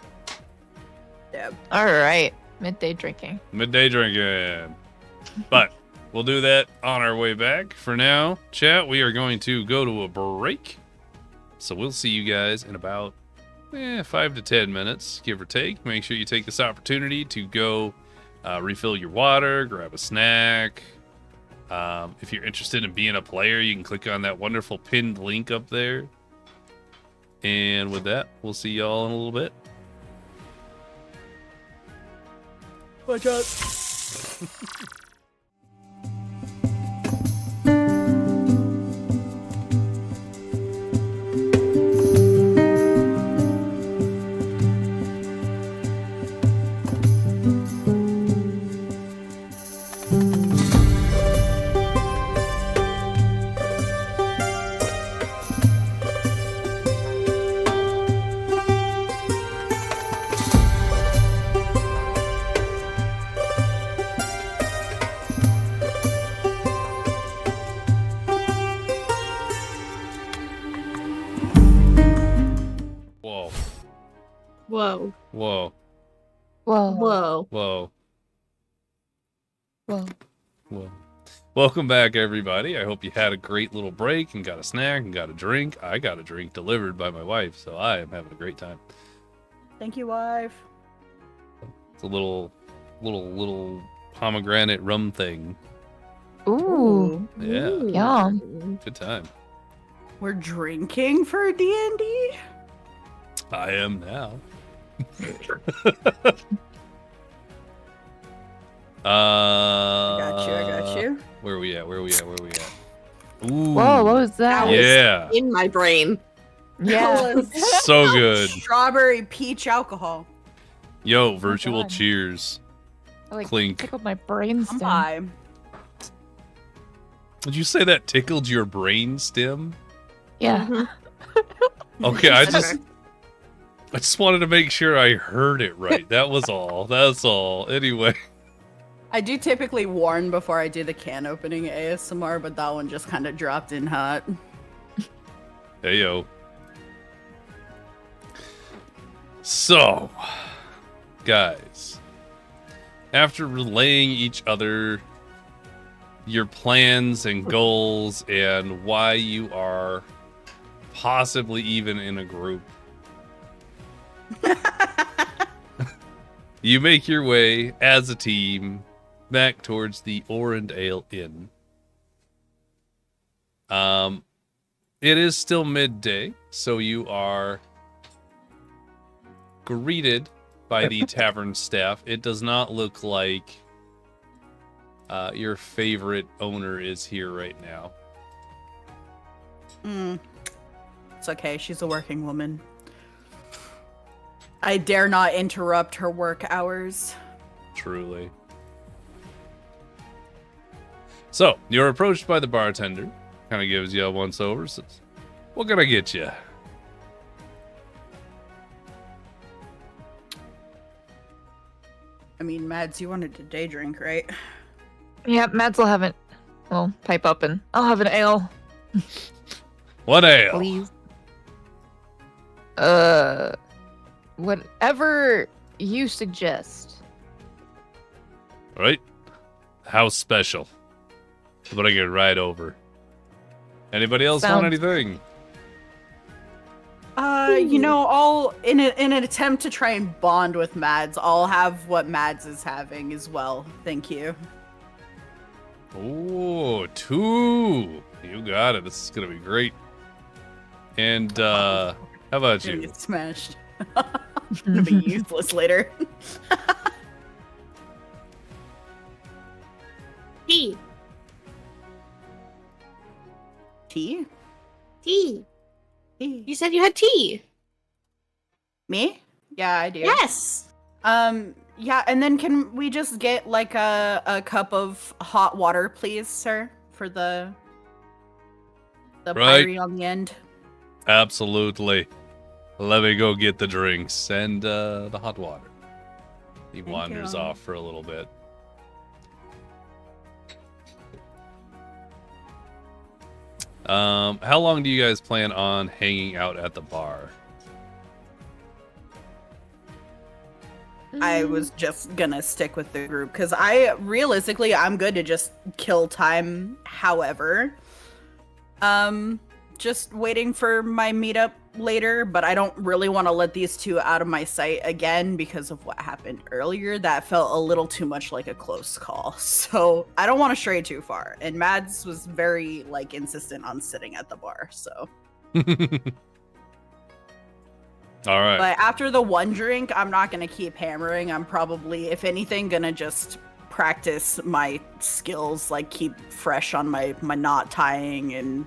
Yeah. All right. Midday drinking. Midday drinking. But we'll do that on our way back. For now, chat, we are going to go to a break. So we'll see you guys in about 5 to 10 minutes, give or take. Make sure you take this opportunity to go refill your water, grab a snack. If you're interested in being a player, you can click on that wonderful pinned link up there. And with that, we'll see y'all in a little bit. Watch out. Whoa. Whoa. Whoa. Whoa. Whoa. Whoa. Whoa. Welcome back, everybody. I hope you had a great little break and got a snack and got a drink. I got a drink delivered by my wife, so I am having a great time. Thank you, wife. It's a little pomegranate rum thing. Ooh. Yeah. Ooh. Yum. Good time. We're drinking for D&D? I am now. I got you. Where are we at? Ooh. Whoa, what was that? Yeah. In my brain. Yeah. So good. Strawberry peach alcohol. Yo, virtual God. cheers. I, like, Clink. tickled my brain Come stem. by. Did you say that tickled your brain stem? Yeah. Mhm. Okay, I just I just wanted to make sure I heard it right. That was all. That's all. Anyway. I do typically warn before I do the can opening ASMR, but that one just kind of dropped in hot. Hey, yo. So, guys, after relaying each other your plans and goals and why you are possibly even in a group, you make your way as a team back towards the Orendale Inn. It is still midday, so you are greeted by the tavern staff. It does not look like your favorite owner is here right now. It's okay, she's a working woman. I dare not interrupt her work hours. Truly. So, you're approached by the bartender. Kind of gives you a once-over. Says, what can I get you? I mean, Mads, you wanted a day drink, right? Yeah, Mads will have it. Well, pipe up and I'll have an ale. What ale? Please. Whatever you suggest. Right? House special. Bring it right over. Anybody else want anything? You know, I'll in an attempt to try and bond with Mads, I'll have what Mads is having as well. Thank you. Oh, 2. You got it. This is gonna be great. And how about I'm gonna you? get smashed. I'm gonna be useless later. Tea. Tea? Tea. Tea. You said you had tea. Me? Yeah, I do. Yes. Yeah, and then can we just get like a cup of hot water, please, sir, for the Right. pyre on the end? Absolutely. Let me go get the drinks and the hot water. He wanders you. off for a little bit. How long do you guys plan on hanging out at the bar? I was just gonna stick with the group because I'm good to just kill time. However, just waiting for my meetup later, but I don't really want to let these two out of my sight again because of what happened earlier. That felt a little too much like a close call, so I don't want to stray too far. And Mads was very insistent on sitting at the bar, so. All right. But after the one drink, I'm not going to keep hammering. I'm probably, if anything, going to just practice my skills, keep fresh on my knot tying and,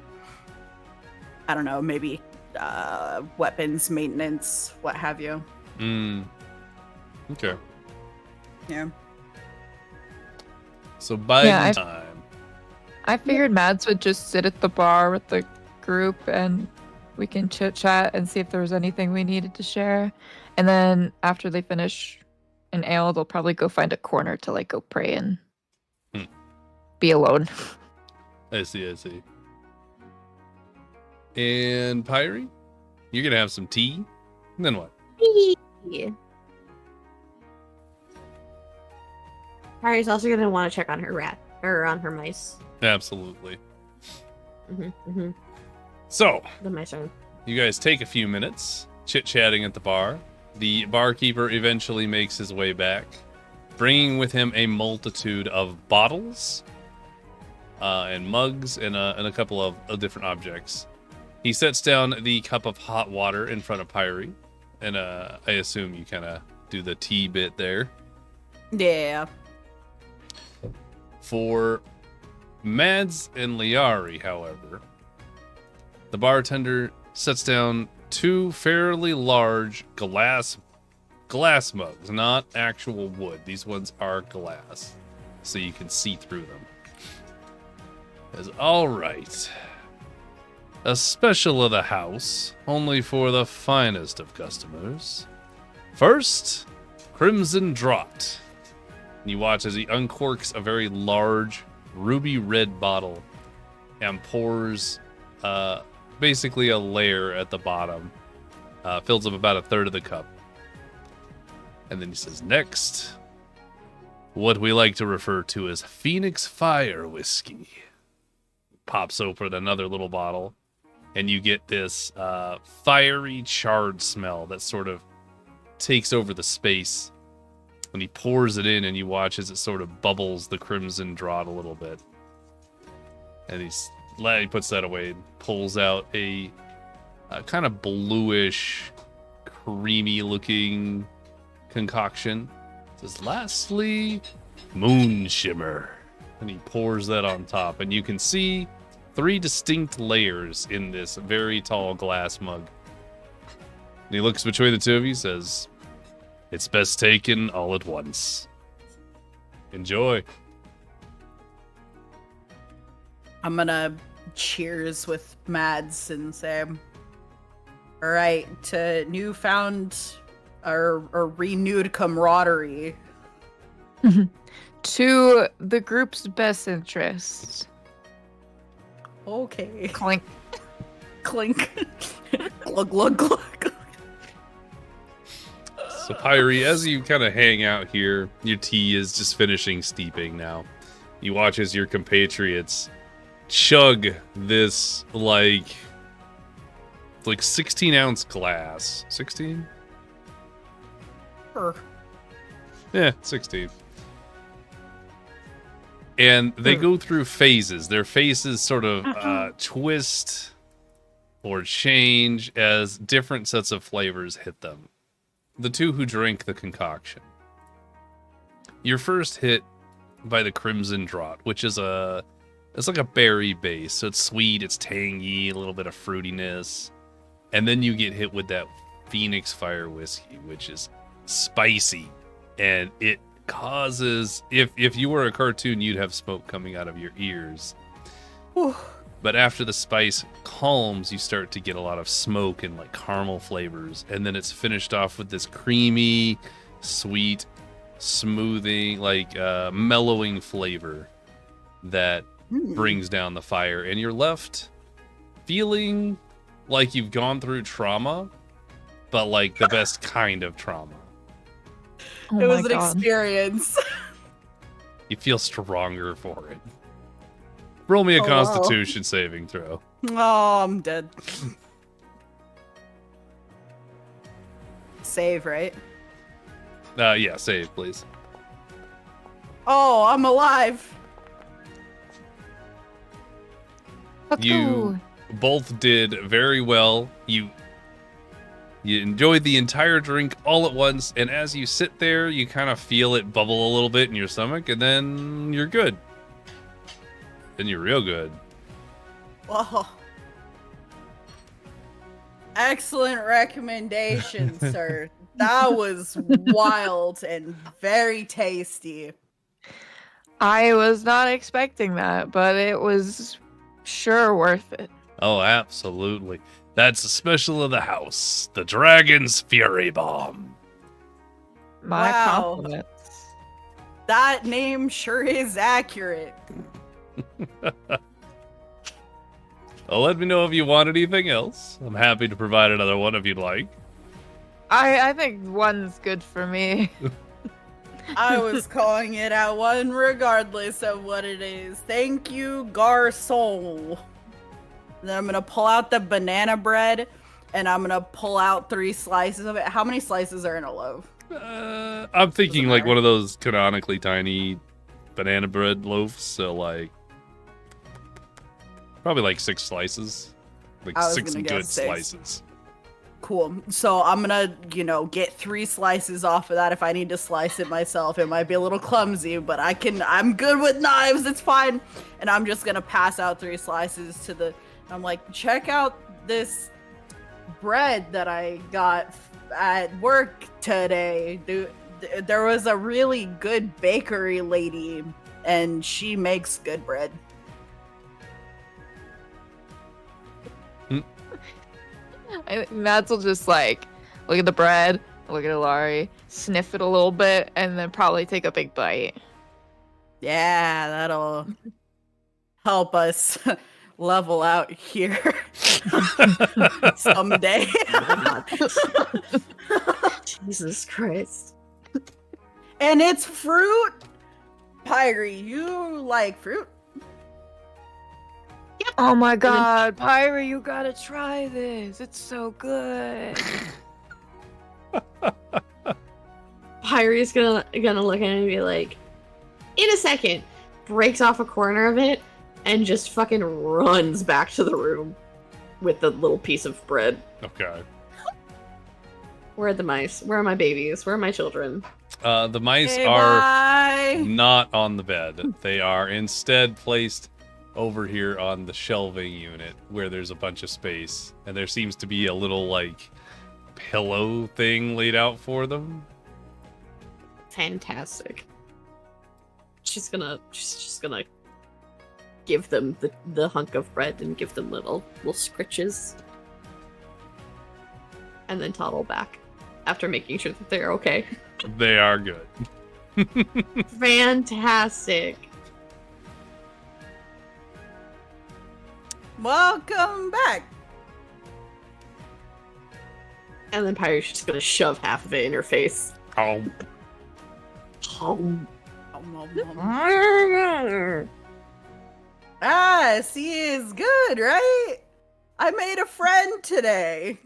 I don't know, maybe weapons maintenance, what have you. Okay. Yeah. So by time. I figured Mads would just sit at the bar with the group and we can chit chat and see if there was anything we needed to share. And then after they finish an ale, they'll probably go find a corner to go pray and be alone. I see. And Pyre, you're gonna have some tea. And then what? Tea. Harry's also gonna want to check on her rat or on her mice. Absolutely. Mm-hmm. So, The mice are. you guys take a few minutes chit-chatting at the bar. The barkeeper eventually makes his way back, bringing with him a multitude of bottles and mugs and a couple of different objects. He sets down the cup of hot water in front of Pyre, and I assume you kind of do the tea bit there. Yeah. For Mads and Liari, however, the bartender sets down 2 fairly large glass mugs, not actual wood. These ones are glass, so you can see through them. All right. A special of the house, only for the finest of customers. First, Crimson Draught. You watch as he uncorks a very large ruby red bottle and pours basically a layer at the bottom. Fills up about a third of the cup. And then he says, next, what we like to refer to as Phoenix Fire Whiskey. Pops open another little bottle, and you get this fiery, charred smell that sort of takes over the space. And he pours it in, and you watch as it sort of bubbles the crimson draught a little bit. And he puts that away and pulls out a kind of bluish, creamy-looking concoction. It says, lastly, Moon Shimmer. And he pours that on top. And you can see 3 distinct layers in this very tall glass mug. And he looks between the two of you, says, it's best taken all at once. Enjoy. I'm gonna cheers with Mads and say, all right, to newfound or renewed camaraderie. To the group's best interest. Okay. Clink. Clink. Glug, glug, glug. So, Pyrie, as you kind of hang out here, your tea is just finishing steeping now. You watch as your compatriots chug this, like 16-ounce glass. 16? Sure. Yeah, 16. And they go through phases. Their faces sort of twist or change as different sets of flavors hit them. The two who drink the concoction. You're first hit by the Crimson Draught, which is it's like a berry base. So it's sweet, it's tangy, a little bit of fruitiness. And then you get hit with that Phoenix Fire Whiskey, which is spicy. And it causes, if you were a cartoon, you'd have smoke coming out of your ears. Whew. But after the spice calms, you start to get a lot of smoke and like caramel flavors. And then it's finished off with this creamy, sweet, smoothing, like mellowing flavor that brings down the fire. And you're left feeling like you've gone through trauma, but like the best kind of trauma. Oh it was an God. experience. You feel stronger for it. Roll me a Constitution saving throw. Oh, I'm dead. Save, right? Yeah, save, please. Oh, I'm alive. You both did very well. You enjoyed the entire drink all at once, and as you sit there, you kind of feel it bubble a little bit in your stomach, and then you're good. Then you're real good. Whoa. Excellent recommendation, sir. That was wild and very tasty. I was not expecting that, but it was sure worth it. Oh, absolutely. That's a special of the house, the Dragon's Fury Bomb. My Wow. compliments. That name sure is accurate. Well, let me know if you want anything else. I'm happy to provide another one if you'd like. I think one's good for me. I was calling it out one regardless of what it is. Thank you, Garçon. Then I'm gonna pull out the banana bread, and I'm gonna pull out 3 slices of it. How many slices are in a loaf? I'm thinking like one of those canonically tiny banana bread loaves, so like probably like 6 slices, like 6 good slices. Cool. So I'm gonna, get 3 slices off of that. If I need to slice it myself, it might be a little clumsy, but I'm good with knives. It's fine. And I'm just gonna pass out 3 slices I'm like, check out this bread that I got at work today. There was a really good bakery lady, and she makes good bread. Mads will just like look at the bread, look at Ilari, sniff it a little bit, and then probably take a big bite. Yeah, that'll help us level out here someday. Jesus Christ. And it's fruit. Pyrie, you like fruit? Oh my god, Pyrie, you gotta try this. It's so good. Pyrie's gonna look at it and be like, in a second, breaks off a corner of it and just fucking runs back to the room with the little piece of bread. Okay. Where are the mice? Where are my babies? Where are my children? The mice Hey, are bye. not on the bed. They are instead placed over here on the shelving unit where there's a bunch of space. And there seems to be a little, like, pillow thing laid out for them. Fantastic. She's just gonna give them the hunk of bread and give them little scritches. And then toddle back after making sure that they're okay. They are good. Fantastic. Welcome back. And then Pyrie's just gonna shove half of it in her face. Oh. Ah, she is good, right? I made a friend today.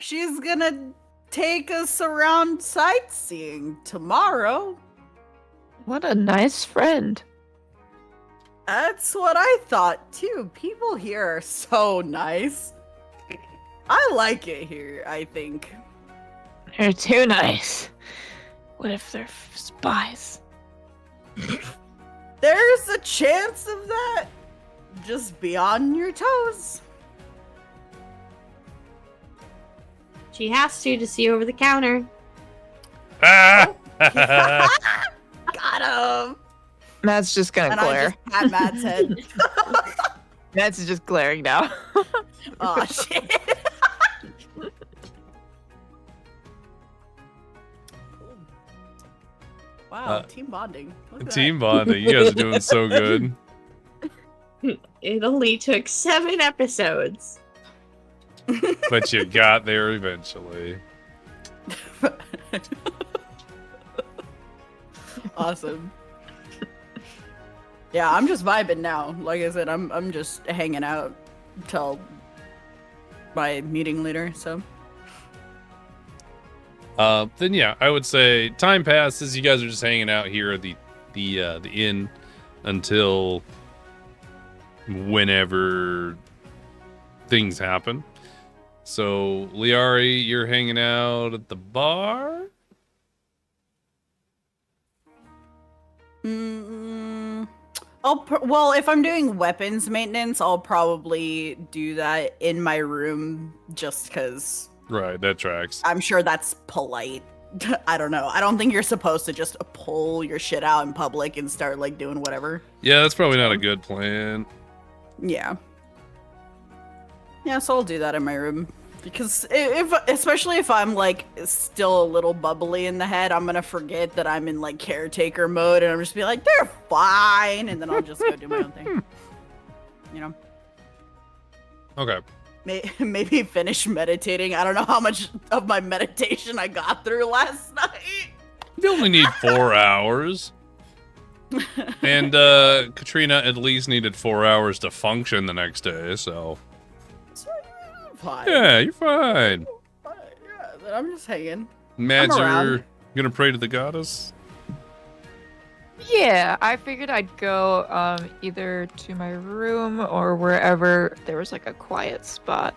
She's gonna take us around sightseeing tomorrow. What a nice friend. That's what I thought too. People here are so nice. I like it here, I think. They're too nice. What if they're spies? There's a chance of that. Just be on your toes. She has to see over the counter. Got him. Matt's just gonna And glare. I just pat Matt's head. Matt's just glaring now. Oh shit. Wow, team bonding. Look at Team bonding. You guys are doing so good. It only took 7 episodes. But you got there eventually. that. Awesome. Yeah, I'm just vibing now. Like I said, I'm just hanging out till my meeting later. So. Then yeah, I would say time passes. You guys are just hanging out here at the inn until whenever things happen. So Liari, you're hanging out at the bar. Well, if I'm doing weapons maintenance, I'll probably do that in my room just because. Right, that tracks. I'm sure that's polite. I don't know. I don't think you're supposed to just pull your shit out in public and start like doing whatever. Yeah, that's probably not a good plan. Yeah. Yeah, so I'll do that in my room. Because especially if I'm like still a little bubbly in the head, I'm gonna forget that I'm in like caretaker mode and I'm just be like, they're fine, and then I'll just go do my own thing. You know? Okay. Maybe finish meditating. I don't know how much of my meditation I got through last night. You only need 4 hours. And Katrina at least needed 4 hours to function the next day, so. Fine. Yeah, you're fine. Yeah, then I'm just hanging. Mads, I'm around. you're gonna pray to the goddess? Yeah, I figured I'd go either to my room or wherever there was like a quiet spot.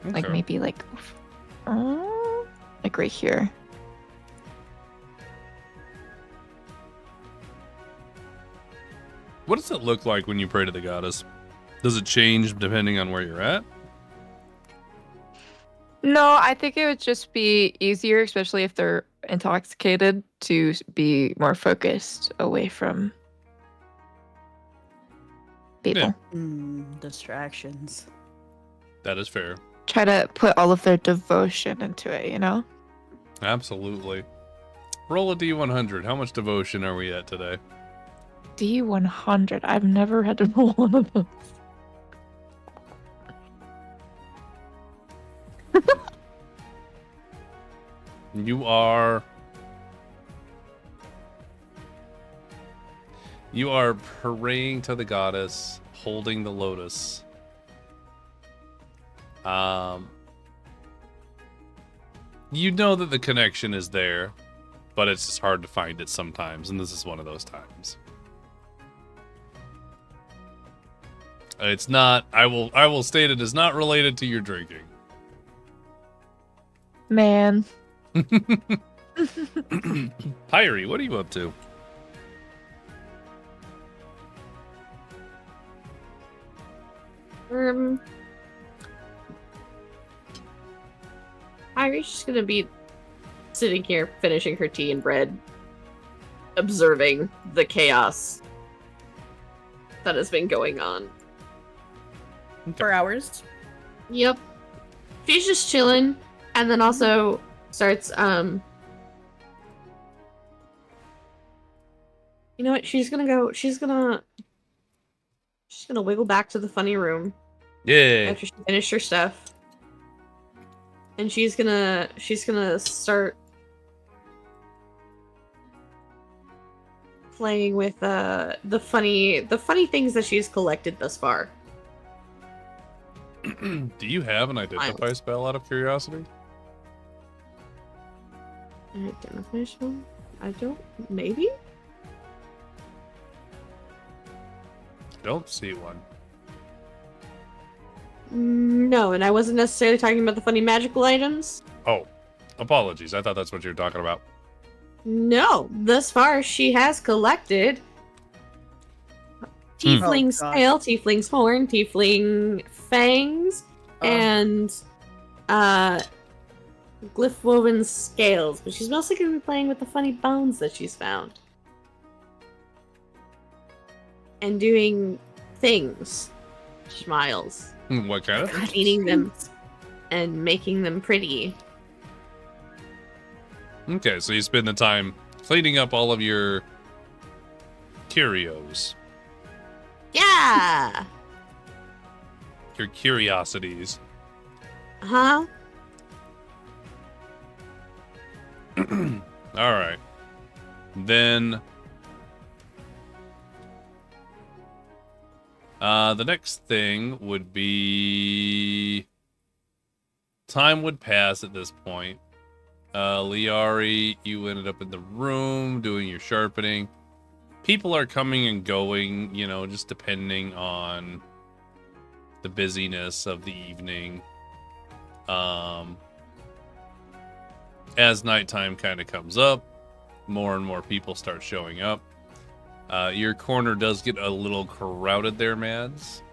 Like Okay. maybe like right here. What does it look like when you pray to the goddess? Does it change depending on where you're at? No, I think it would just be easier, especially if they're intoxicated, to be more focused away from people. Distractions. That is fair. Try to put all of their devotion into it, you know? Absolutely. Roll a D100. How much devotion are we at today? D100. I've never had to roll one of those. You are praying to the goddess, holding the lotus. You know that the connection is there, but it's just hard to find it sometimes, and this is one of those times. It's not. I will state it is not related to your drinking. Man. Pyrie, what are you up to? Irie's just gonna be sitting here finishing her tea and bread, observing the chaos that has been going on. For hours. Yep. She's just chilling, and then also starts, you know what, she's gonna wiggle back to the funny room. Yeah. After she finished her stuff. And she's gonna start playing with the funny things that she's collected thus far. Do you have an identify spell out of curiosity? An identify spell? I don't. Maybe? Don't see one. No, and I wasn't necessarily talking about the funny magical items. Oh, apologies. I thought that's what you were talking about. No, thus far she has collected tiefling scale, tiefling's horn, tiefling fangs, and glyph woven scales. But she's mostly going to be playing with the funny bones that she's found. And doing things. Smiles. What kind of things? Cleaning them and making them pretty. Okay, so you spend the time cleaning up all of your curios. Yeah! Your curiosities. Huh? Alright. Then the next thing would be time would pass at this point. Liari, you ended up in the room doing your sharpening. People are coming and going, you know, just depending on the busyness of the evening. As nighttime kind of comes up, more and more people start showing up. Your corner does get a little crowded there, Mads.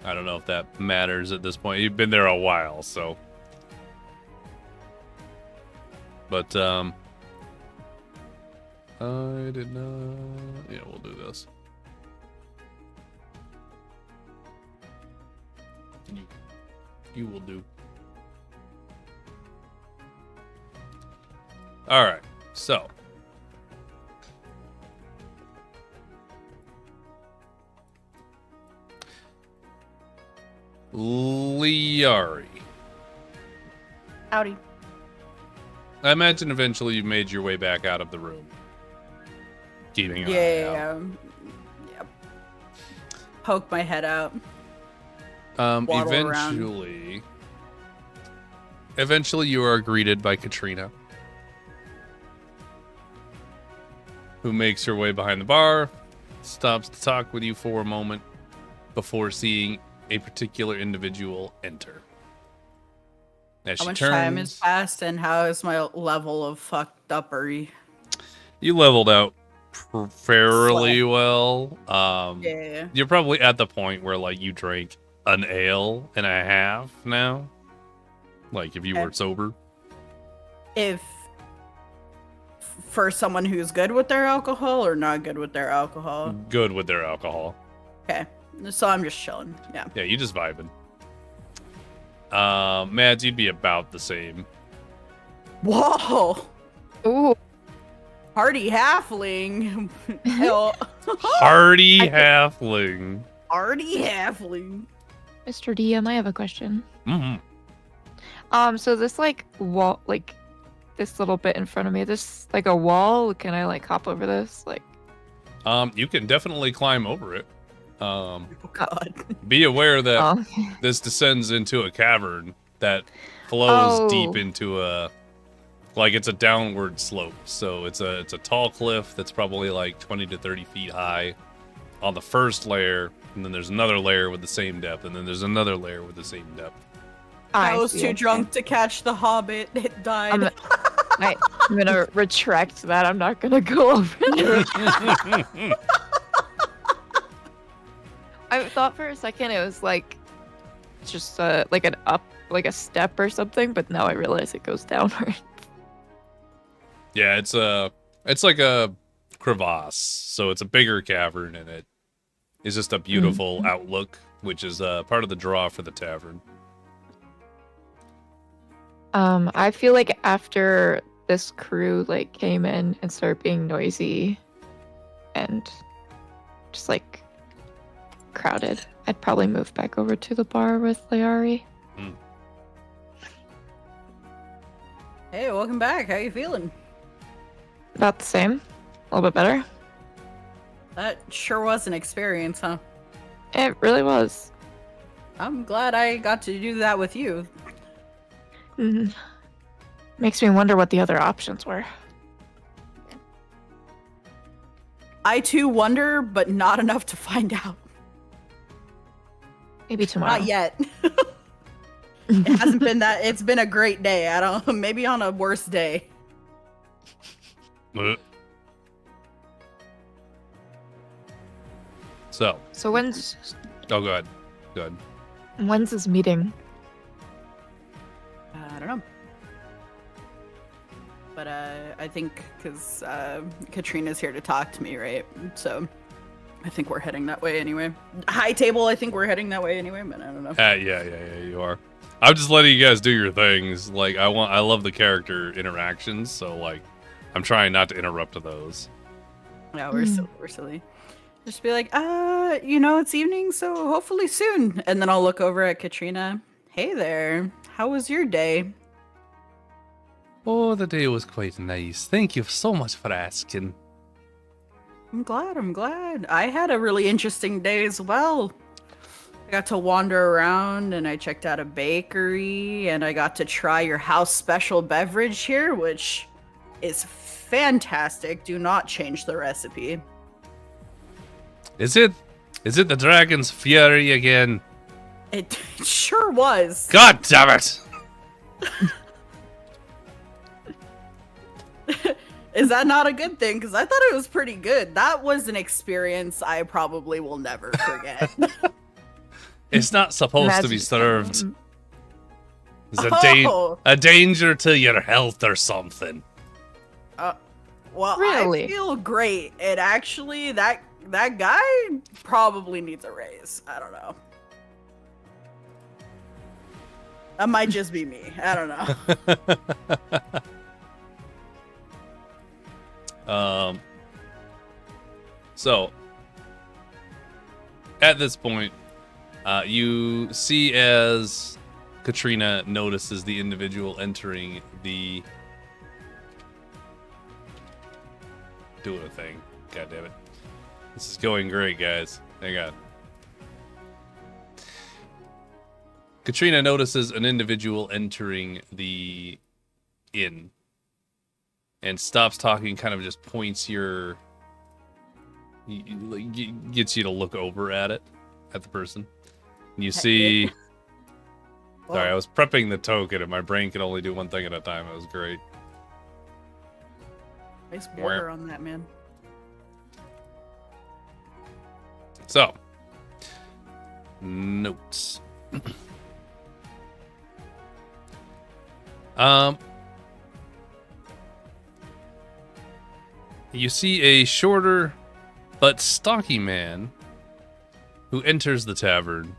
I don't know if that matters at this point. You've been there a while, so. But, I did not... Yeah, we'll do this. You will do. Alright, so. Liari. Howdy. I imagine eventually you've made your way back out of the room. Keeping an eye out. Yep. Poke my head out. Eventually you are greeted by Katrina, who makes her way behind the bar, stops to talk with you for a moment before seeing a particular individual enter. As How she much turns, time has passed, and how is my level of fucked uppery? You leveled out fairly well. Yeah. You're probably at the point where like you drank an ale and a half now. Like if you were sober. If for someone who's good with their alcohol or not good with their alcohol? Good with their alcohol. Okay. So I'm just chilling. Yeah. Yeah, you just vibing. Mads, you'd be about the same. Whoa. Ooh. Hardy halfling. Hell. Hardy halfling. Hardy halfling. Mr. DM, I have a question. Mm-hmm. So this like wall, like this little bit in front of me, this like a wall. Can I like hop over this? Like, You can definitely climb over it. Oh God. Be aware that oh, this descends into a cavern that flows Oh. deep into it's a downward slope. So it's a tall cliff that's probably like 20 to 30 feet high on the first layer, and then there's another layer with the same depth, and then there's another layer with the same depth. I was too drunk to catch the Hobbit. It died. I'm gonna retract that. I'm not gonna go over there. I thought for a second it was like just like an up, like a step or something, but now I realize it goes downward. Yeah, it's like a crevasse, so it's a bigger cavern, and it is just a beautiful outlook, which is part of the draw for the tavern. I feel like after this crew like came in and started being noisy and just like crowded, I'd probably move back over to the bar with Layari. Hey, welcome back. How you feeling? About the same. A little bit better. That sure was an experience, huh? It really was. I'm glad I got to do that with you. Makes me wonder what the other options were. I too wonder, but not enough to find out. Maybe tomorrow. Not yet. It hasn't been that. It's been a great day. I don't. Maybe on a worse day. So when's go ahead. Good. When's this meeting? I don't know. But I think because Katrina's here to talk to me, right? So I think we're heading that way anyway. High table, I think we're heading that way anyway, but I don't know. Yeah, you are. I'm just letting you guys do your things. Like I love the character interactions, so like I'm trying not to interrupt those. Yeah, we're silly. Just be like, it's evening, so hopefully soon. And then I'll look over at Katrina. Hey there. How was your day? Oh, the day was quite nice. Thank you so much for asking. I'm glad. I had a really interesting day as well. I got to wander around and I checked out a bakery and I got to try your house special beverage here, which is fantastic. Do not change the recipe. Is it the Dragon's Fury again? It sure was. God damn it! Is that not a good thing? Because I thought it was pretty good. That was an experience I probably will never forget. It's not supposed to be served. It's a danger to your health or something. Well, Really? I feel great. And actually, that guy probably needs a raise. I don't know. That might just be me. I don't know. So at this point, you see as Katrina notices the individual entering the doing a thing. God damn it. This is going great, guys. Hang on. Katrina notices an individual entering the inn and stops talking, kind of just points gets you to look over at the person. And you see... Sorry, I was prepping the token and my brain could only do one thing at a time. It was great. Nice border on that, man. So, notes. you see a shorter but stocky man who enters the tavern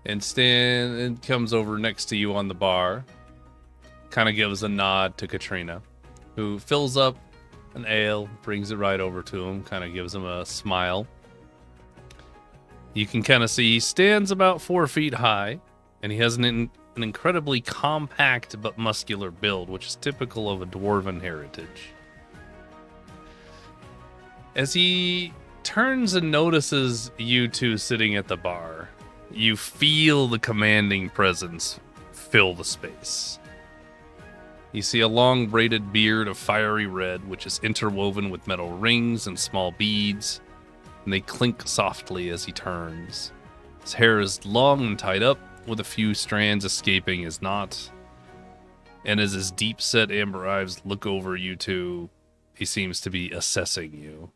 and comes over next to you on the bar. Kind of gives a nod to Katrina, who fills up an ale, brings it right over to him, kind of gives him a smile. You can kind of see he stands about 4 feet high, and he has an incredibly compact but muscular build, which is typical of a dwarven heritage. As he turns and notices you two sitting at the bar, you feel the commanding presence fill the space. You see a long braided beard of fiery red, which is interwoven with metal rings and small beads, and they clink softly as he turns. His hair is long and tied up, with a few strands escaping his knot. And as his deep-set amber eyes look over you two, he seems to be assessing you.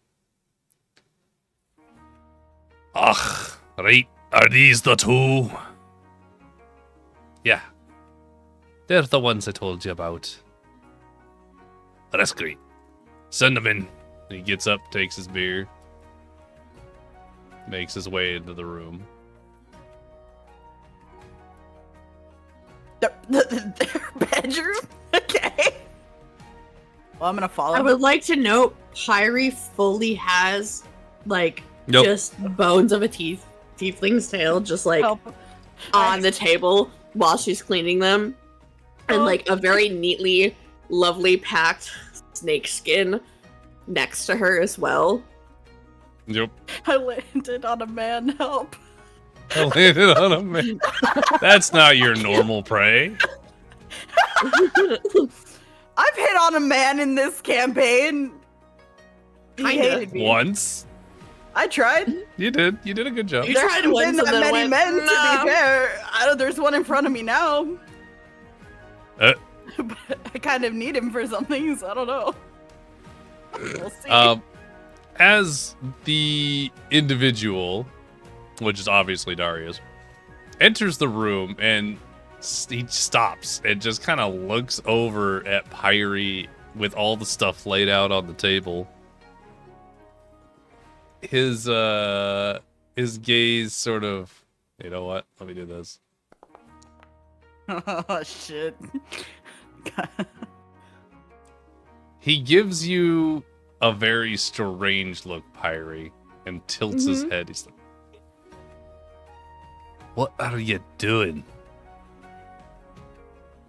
Ach, right, are these the two? Yeah. They're the ones I told you about. Oh, that's great. Send them in. He gets up, takes his beer, makes his way into the room. Their bedroom? Okay. Well, I'm gonna follow. I would like to note, Pyrie fully has, like, Nope. just bones of a tiefling's tail, just, like, on the table while she's cleaning them. And, like, a very neatly, lovely packed snake skin next to her as well. Yep. I landed on a man. Help. I landed on a man. That's not your normal prey. I've hit on a man in this campaign. He Kinda. hated me. Once. I tried. You did. You did a good job. You There tried haven't once been and that then many went, men, to "No." be fair. There's one in front of me now. But I kind of need him for something, so I don't know. We'll see. As the individual, which is obviously Darius, enters the room and he stops and just kind of looks over at Pyrie with all the stuff laid out on the table. His gaze sort of, you know what? Let me do this. Oh, shit. He gives you a very strange look, Pyrie, and tilts his head. He's like, "What are you doing?"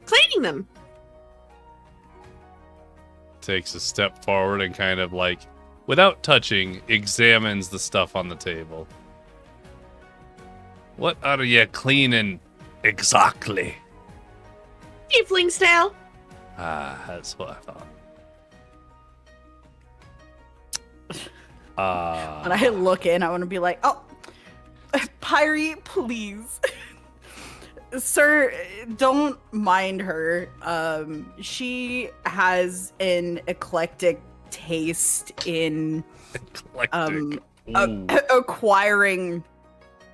Cleaning them. Takes a step forward and kind of like, without touching, examines the stuff on the table. "What are you cleaning exactly?" Tiefling's tail. Ah, that's what I thought. When I look in, I want to be like, oh, Pyrie, please. Sir, don't mind her. She has an eclectic taste in Eclectic. acquiring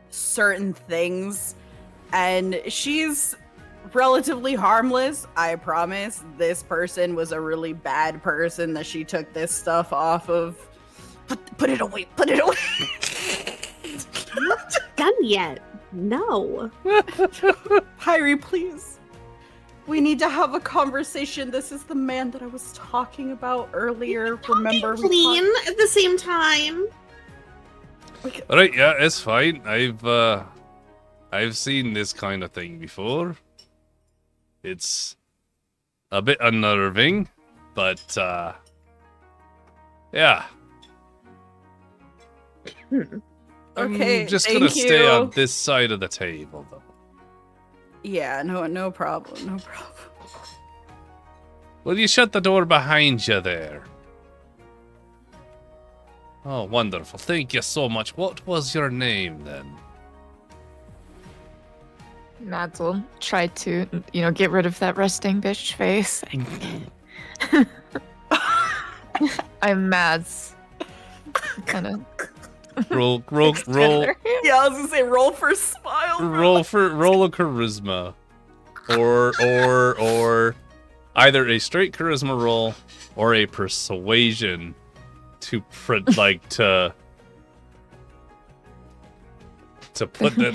certain things, and she's relatively harmless. I promise. This person was a really bad person that she took this stuff off of. Put it away. Put it away. Not done yet. No. Pyrie, please. We need to have a conversation. This is the man that I was talking about earlier. Remember? Clean at the same time. All right, yeah, it's fine. I've seen this kind of thing before. It's a bit unnerving, but yeah. Okay, I'm just thank gonna stay you. on this side of the table, though. Yeah, no problem, no problem. Will you shut the door behind you there? Oh, wonderful. Thank you so much. What was your name, then? Mads will try to, get rid of that resting bitch face. I'm Mads. Kind of. Roll. Yeah, I was gonna say roll for smile. Roll a charisma, or either a straight charisma roll or a persuasion to put that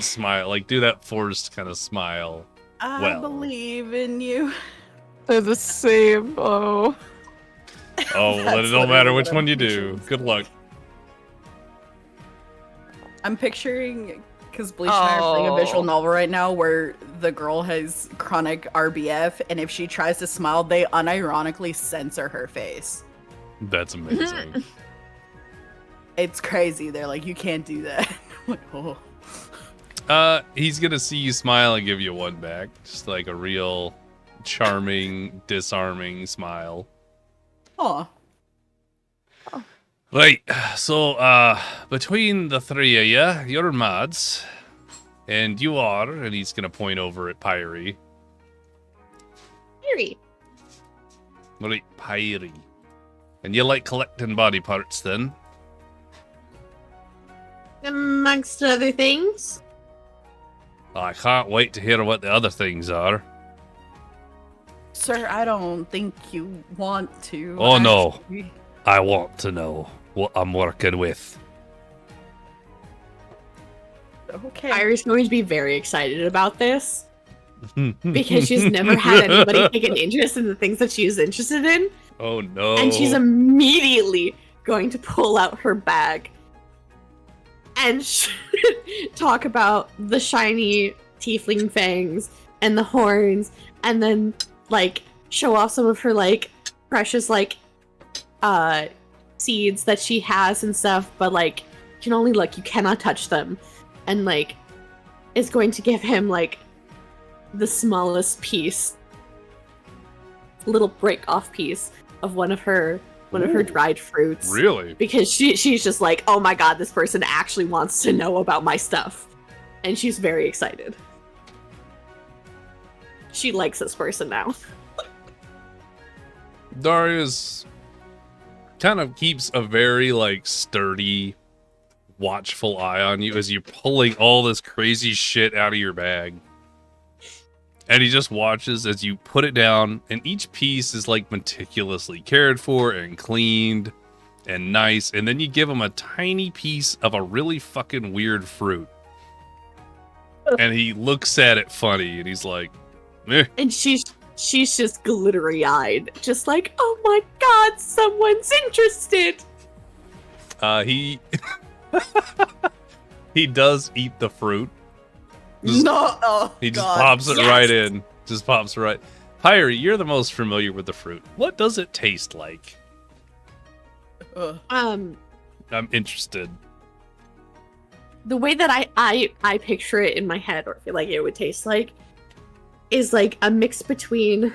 smile, like do that forced kind of smile. I believe in you. They're the same. Oh. Oh, well, then it don't matter which one you do. Good luck. I'm picturing, because Bleach and I are playing a visual novel right now where the girl has chronic RBF, and if she tries to smile, they unironically censor her face. That's amazing. It's crazy. They're like, you can't do that. Oh. He's gonna see you smile and give you one back. Just like a real charming, disarming smile. Aw. Right, so, between the three of you, you're mods, and you are, and he's gonna point over at Pyrie. Pyrie. Right, Pyrie. And you like collecting body parts, then? Amongst other things. I can't wait to hear what the other things are. Sir, I don't think you want to. Oh, no. actually. I want to know what I'm working with. Okay. Pyrie's going to be very excited about this because she's never had anybody take an interest in the things that she is interested in. Oh, no. And she's immediately going to pull out her bag and talk about the shiny tiefling fangs and the horns, and then like show off some of her like precious like seeds that she has and stuff, but like you can only look, you cannot touch them, and like is going to give him like the smallest piece, little break off piece of one of her dried fruits. Really? Because she's just like, oh my god, this person actually wants to know about my stuff. And she's very excited. She likes this person now. Darius kind of keeps a very, like, sturdy, watchful eye on you as you're pulling all this crazy shit out of your bag. And he just watches as you put it down, and each piece is, like, meticulously cared for and cleaned and nice. And then you give him a tiny piece of a really fucking weird fruit. And he looks at it funny, and he's like, eh. And she's just glittery-eyed. Just like, oh my god, someone's interested! He... he does eat the fruit. No! Oh, he just God. pops it Yes. right in. Just pops right. Pyrie, you're the most familiar with the fruit. What does it taste like? Ugh. I'm interested. The way that I picture it in my head, or feel like it would taste like, is like a mix between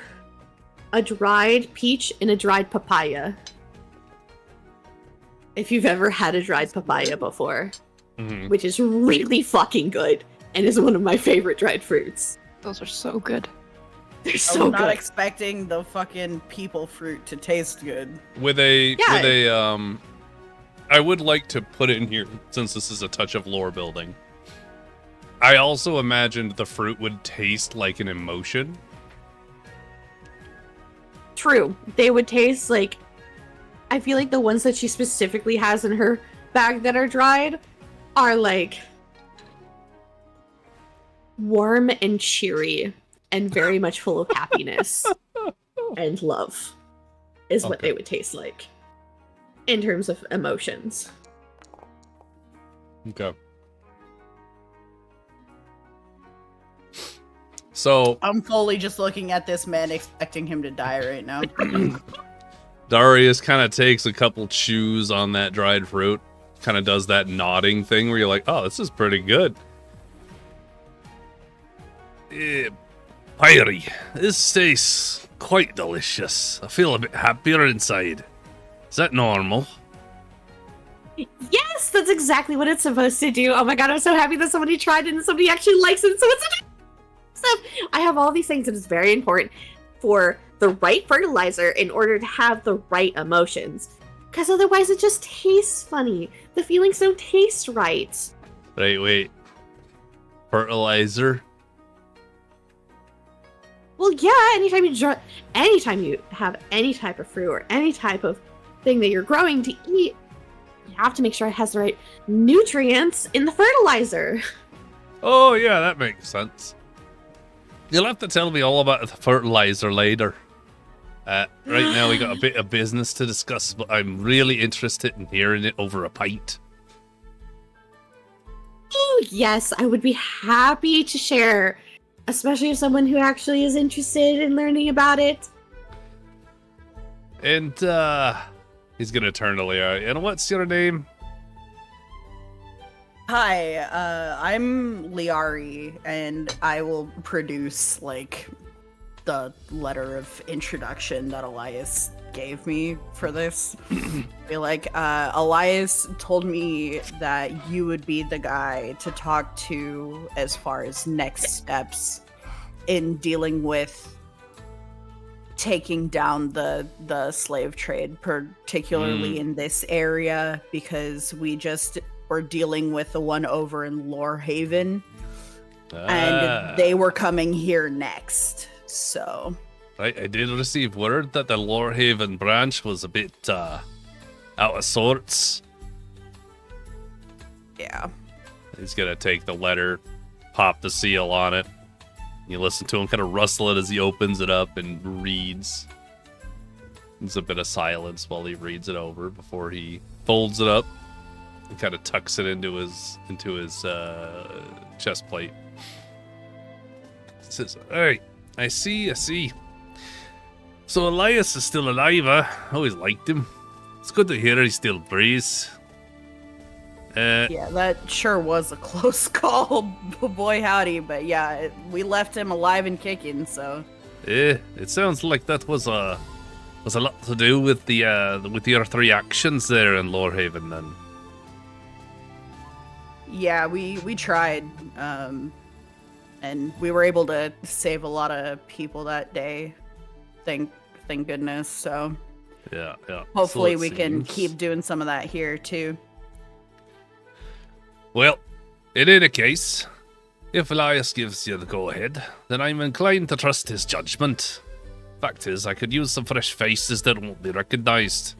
a dried peach and a dried papaya. If you've ever had a dried papaya before, which is really fucking good and is one of my favorite dried fruits. Those are so good. They're so I'm not good. expecting the fucking people fruit to taste good. I would like to put in here, since this is a touch of lore building. I also imagined the fruit would taste like an emotion. True. They would taste like, I feel like the ones that she specifically has in her bag that are dried are like warm and cheery and very much full of happiness and love is what they would taste like in terms of emotions. Okay. So I'm fully just looking at this man expecting him to die right now. Darius kind of takes a couple chews on that dried fruit, kind of does that nodding thing where you're like, oh, this is pretty good. Pyrie, this tastes quite delicious. I feel a bit happier inside. Is that normal? Yes, that's exactly what it's supposed to do. Oh my god, I'm so happy that somebody tried it and somebody actually likes it. So it's stuff. I have all these things, and it's very important for the right fertilizer in order to have the right emotions. Because otherwise it just tastes funny. The feelings don't taste right. Wait. Fertilizer? Well, Well, yeah, anytime you have any type of fruit or any type of thing that you're growing to eat, you have to make sure it has the right nutrients in the fertilizer. Oh, yeah, that makes sense. You'll have to tell me all about the fertilizer later. Right now, we got a bit of business to discuss, but I'm really interested in hearing it over a pint. Oh, yes, I would be happy to share, especially if someone who actually is interested in learning about it. And, he's gonna turn to Leah. And what's your name? Hi, I'm Liari, and I will produce, like, the letter of introduction that Elias gave me for this. Elias told me that you would be the guy to talk to as far as next steps in dealing with taking down the slave trade, particularly in this area, because we're dealing with the one over in Lorehaven, and they were coming here next. So, Right, I did receive word that the Lorehaven branch was a bit out of sorts. yeah. He's gonna take the letter, pop the seal on it. You listen to him kind of rustle it as he opens it up and reads. There's a bit of silence while he reads it over before he folds it up and kind of tucks it into his chest plate. He says, "All right, I see. So Elias is still alive, huh? Always liked him. It's good to hear he still breathes." Yeah, that sure was a close call, boy howdy. But yeah, we left him alive and kicking. So it sounds like that was a lot to do with your three actions there in Lorehaven, then. yeah, we tried, and we were able to save a lot of people that day. Thank goodness. So Yeah. hopefully So it we can seems. keep doing some of that here too. Well, in any case, if Elias gives you the go-ahead, then I'm inclined to trust his judgment. Fact is, I could use some fresh faces that won't be recognized.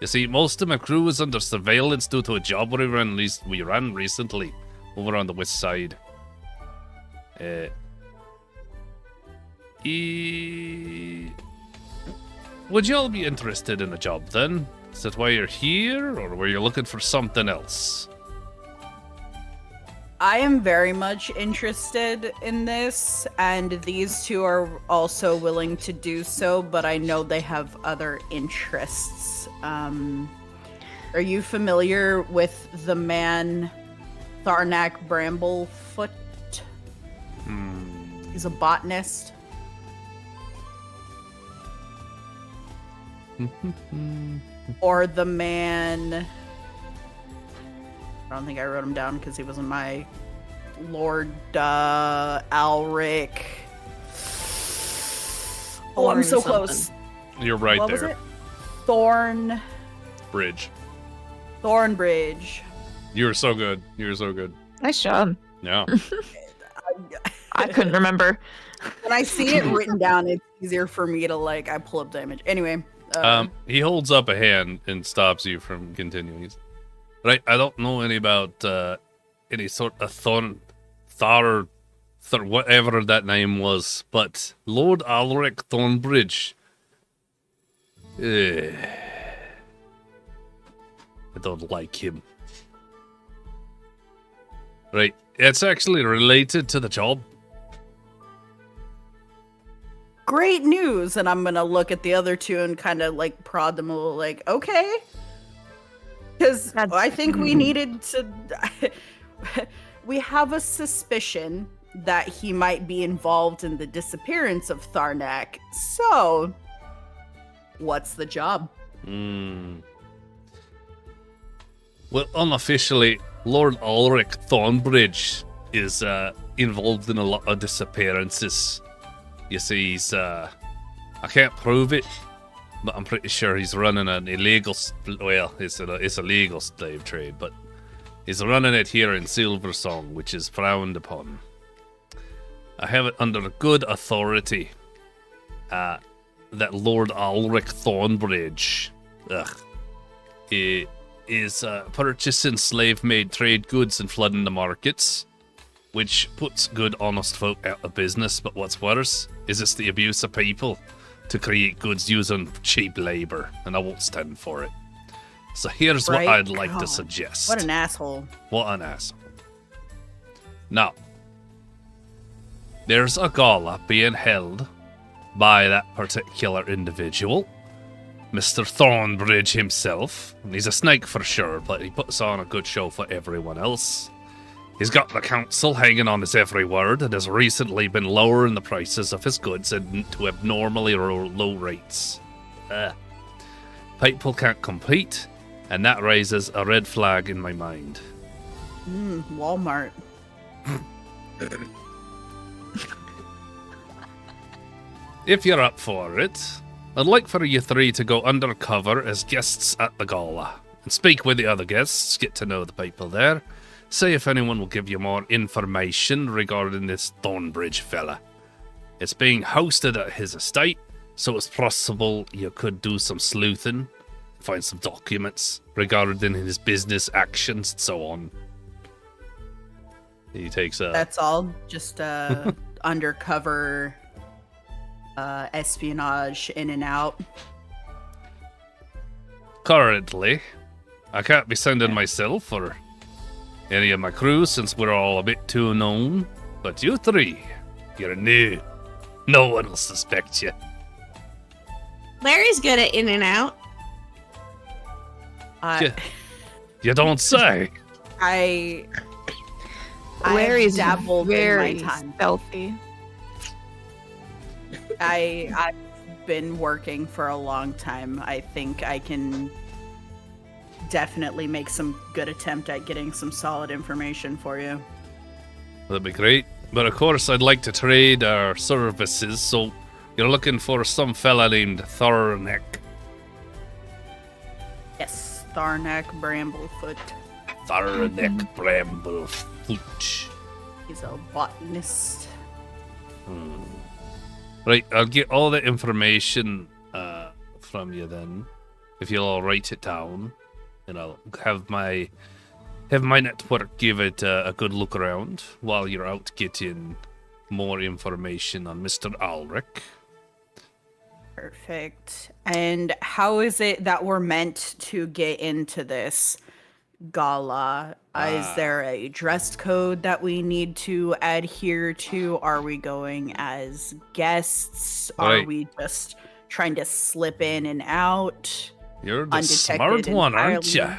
You see, most of my crew is under surveillance due to a job we ran recently over on the west side. Would you all be interested in a job then? Is that why you're here, or were you looking for something else? I am very much interested in this, and these two are also willing to do so, but I know they have other interests. Are you familiar with the man Tharnak Bramblefoot? He's a botanist. Or the man... I don't think I wrote him down because he wasn't my Lord Alric. Oh, I'm so close. You're right What there. was it? Thornbridge. You were so good. Nice job. Yeah. I couldn't remember. When I see it written down, it's easier for me to I pull up the image. Anyway. He holds up a hand and stops you from continuing. Right, I don't know any about any sort of Thar, whatever that name was, but Lord Alric Thornbridge. I don't like him. Right, it's actually related to the job. Great news, and I'm gonna look at the other two and kind of prod them a little, okay. Because I think we needed to... we have a suspicion that he might be involved in the disappearance of Tharnak. So, what's the job? Well, unofficially, Lord Ulrich Thornbridge is involved in a lot of disappearances. You see, he's... I can't prove it, but I'm pretty sure he's running an illegal... Well, it's a legal slave trade, but he's running it here in Silversong, which is frowned upon. I have it under good authority that Lord Ulrich Thornbridge is purchasing slave-made trade goods and flooding the markets, which puts good, honest folk out of business. But what's worse is it's the abuse of people to create goods using cheap labor, and I won't stand for it. So here's what I'd like to suggest. What an asshole. What an asshole. Now, there's a gala being held by that particular individual, Mr. Thornbridge himself. And he's a snake for sure, but he puts on a good show for everyone else. He's got the council hanging on his every word and has recently been lowering the prices of his goods to abnormally low rates. People can't compete, and that raises a red flag in my mind. Walmart. If you're up for it, I'd like for you three to go undercover as guests at the gala and speak with the other guests, get to know the people there, see if anyone will give you more information regarding this Thornbridge fella. It's being hosted at his estate, so it's possible you could do some sleuthing, find some documents regarding his business actions and so on. He takes a... That's all? Just undercover espionage in and out? Currently, I can't be sending myself or any of my crew since we're all a bit too known. But you three, you're new. No one will suspect you. Larry's good at in and out. You don't say. Larry's dabbled very in my time. Stealthy. I've been working for a long time. I think I can definitely make some good attempt at getting some solid information for you. That'd be great. But of course, I'd like to trade our services, so you're looking for some fella named Tharnak. Yes, Tharnak Bramblefoot. Tharnak Bramblefoot. He's a botanist. Right, I'll get all the information from you then, if you'll all write it down, and I'll have my network give it a good look around while you're out getting more information on Mr. Ulrich. Perfect. And how is it that we're meant to get into this gala? Is there a dress code that we need to adhere to? Are we going as guests? Are we just trying to slip in and out? You're the smart one, aren't you?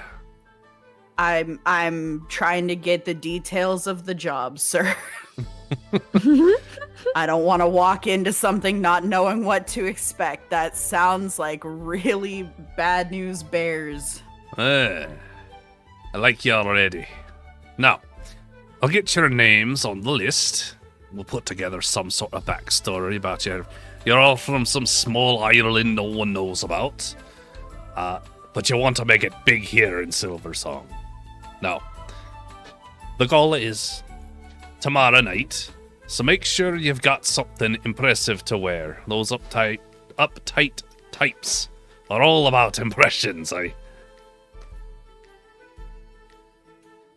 I'm trying to get the details of the job, sir. I don't want to walk into something not knowing what to expect. That sounds like really bad news bears. I like you already. Now, I'll get your names on the list. We'll put together some sort of backstory about you. You're all from some small island no one knows about. But you want to make it big here in Silversong. Now, the gala is tomorrow night, so make sure you've got something impressive to wear. Those uptight types are all about impressions.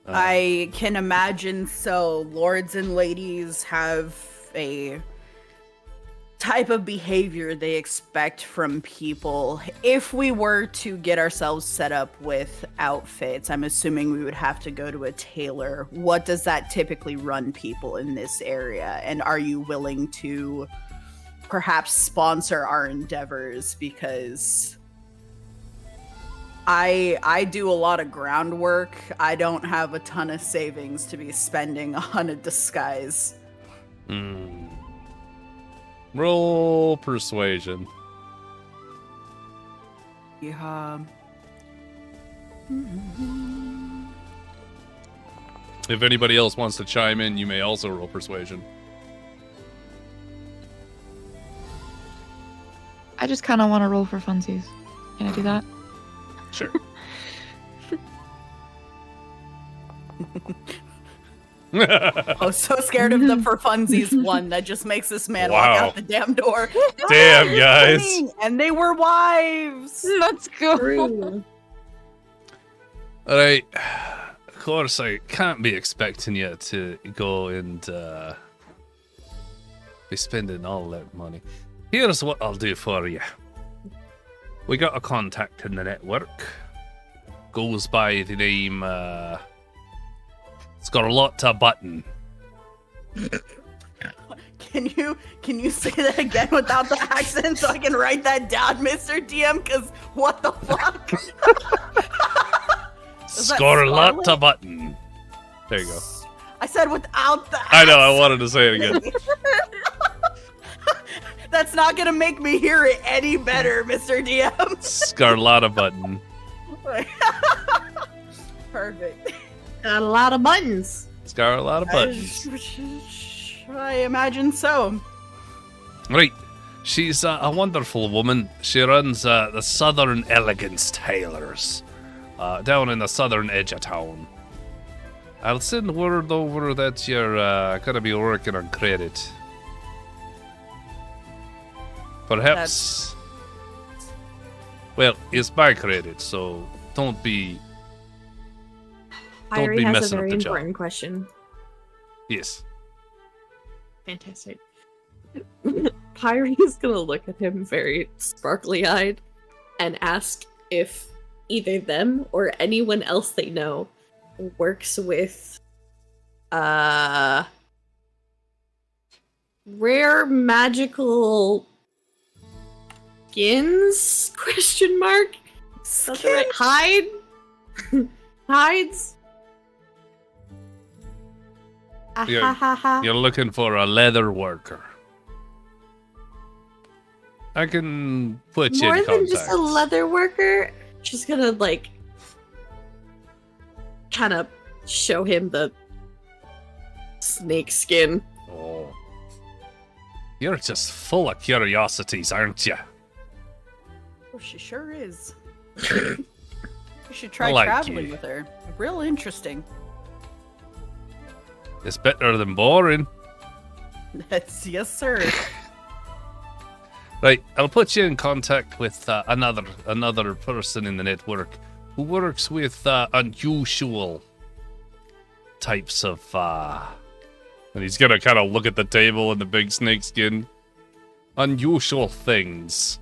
I can imagine so. Lords and ladies have a type of behavior they expect from people. If we were to get ourselves set up with outfits, I'm assuming we would have to go to a tailor. What does that typically run people in this area? And are you willing to perhaps sponsor our endeavors? Because I do a lot of groundwork. I don't have a ton of savings to be spending on a disguise. Roll persuasion. Yeah. If anybody else wants to chime in, you may also roll persuasion. I just kind of want to roll for funsies. Can I do that? Sure. Oh, so scared of the for funsies one that just makes this man walk out the damn door. Damn, guys. And they were wives. Let's go. True. All right. Of course, I can't be expecting you to go and be spending all that money. Here's what I'll do for you. We got a contact in the network. Goes by the name, Scarlotta Button. Can you say that again without the accent so I can write that down, Mr. DM? Because what the fuck? Scarlotta Button. There you go. I said without the accent. I know, I wanted to say it again. That's not gonna make me hear it any better, Mr. DM. Scarlotta Button. Perfect. Got a lot of buttons. Scarlotta Button. I imagine so. Right. She's a wonderful woman. She runs the Southern Elegance Tailors down in the southern edge of town. I'll send word over that you're going to be working on credit. Perhaps... Well, it's my credit, so don't be Irie has messing a very up the job. important question. Yes. Fantastic. Pyrie is gonna look at him very sparkly-eyed and ask if either them or anyone else they know works with rare magical skins? Question mark? Skin? Hide? Hides? You're looking for a leather worker. I can put you More in than contact. just a leather worker. She's gonna like kind of show him the snake skin. Oh. You're just full of curiosities, aren't you? Oh, she sure is. You should try like traveling you. with her. Real interesting. It's better than boring. That's yes, sir. Right, I'll put you in contact with another person in the network who works with unusual types of. And he's gonna kind of look at the table and the big snake skin. Unusual things.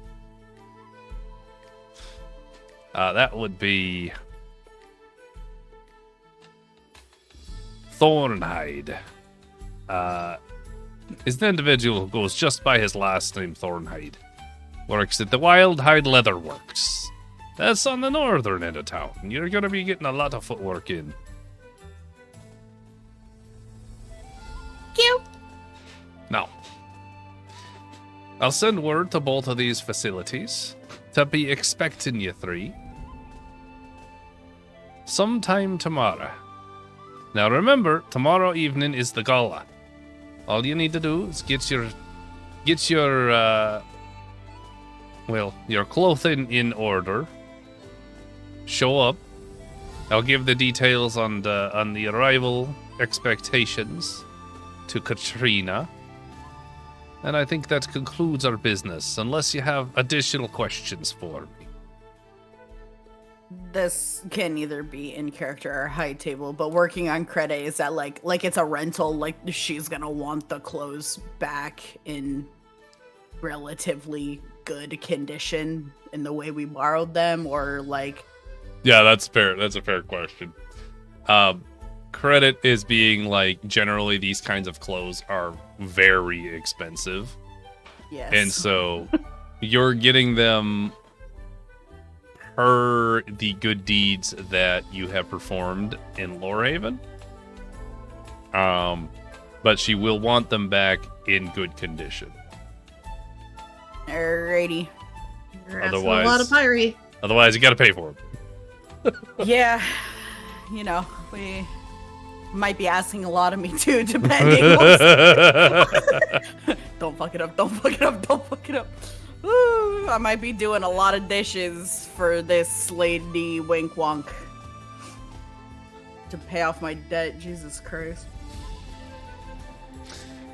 That would be Thornhide. Is an individual who goes just by his last name, Thornhide. Works at the Wildhide Leather Works. That's on the northern end of town. You're gonna be getting a lot of footwork in. Cute. Now, I'll send word to both of these facilities to be expecting you three sometime tomorrow. Now remember, tomorrow evening is the gala. All you need to do is get your clothing in order. Show up. I'll give the details on the arrival expectations to Katrina. And I think that concludes our business, unless you have additional questions for me. This can either be in character or high table, but working on credit, is that like it's a rental, like she's gonna want the clothes back in relatively good condition in the way we borrowed them, or like... Yeah, that's fair. That's a fair question. Credit is being like, generally these kinds of clothes are very expensive. Yes. And so you're getting them per the good deeds that you have performed in Lorehaven. But she will want them back in good condition. Alrighty. You're asking a lot of Pyrie. Otherwise, you gotta pay for them. Yeah. You know, we might be asking a lot of me too, depending. Don't fuck it up, don't fuck it up, don't fuck it up. Ooh, I might be doing a lot of dishes for this lady wink wonk to pay off my debt. Jesus Christ.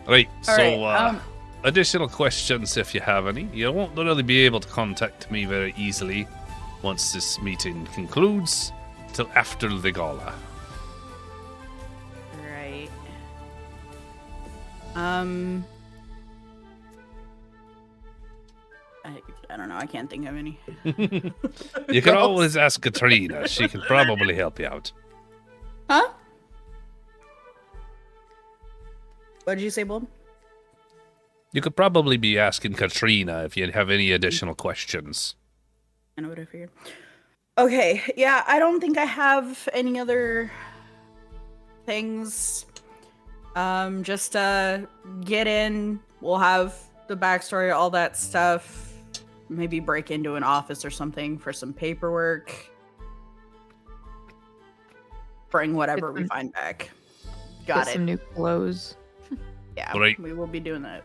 Right, All so right, additional questions if you have any. You won't really be able to contact me very easily once this meeting concludes till after the gala. Right. I don't know. I can't think of any. You can always ask Katrina. She could probably help you out. Huh? What did you say, Bold? You could probably be asking Katrina if you have any additional questions. I know what I figured. Okay, yeah, I don't think I have any other things. Just get in. We'll have the backstory, all that stuff. Maybe break into an office or something for some paperwork. Bring whatever we find back. Got it. Some new clothes. Yeah, Right. we will be doing that.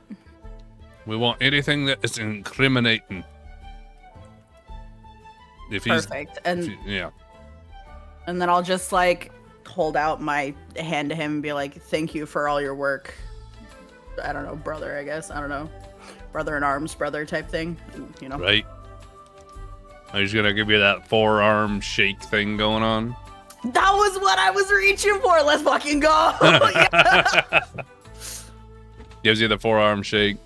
We want anything that is incriminating. If he's, Perfect. And yeah. And then I'll just like hold out my hand to him and be like, "Thank you for all your work." I don't know, brother, I guess. I don't know. Brother in arms, brother type thing, you know. Right. He's gonna give you that forearm shake thing going on. That was what I was reaching for. Let's fucking go. Yeah. Gives you the forearm shake.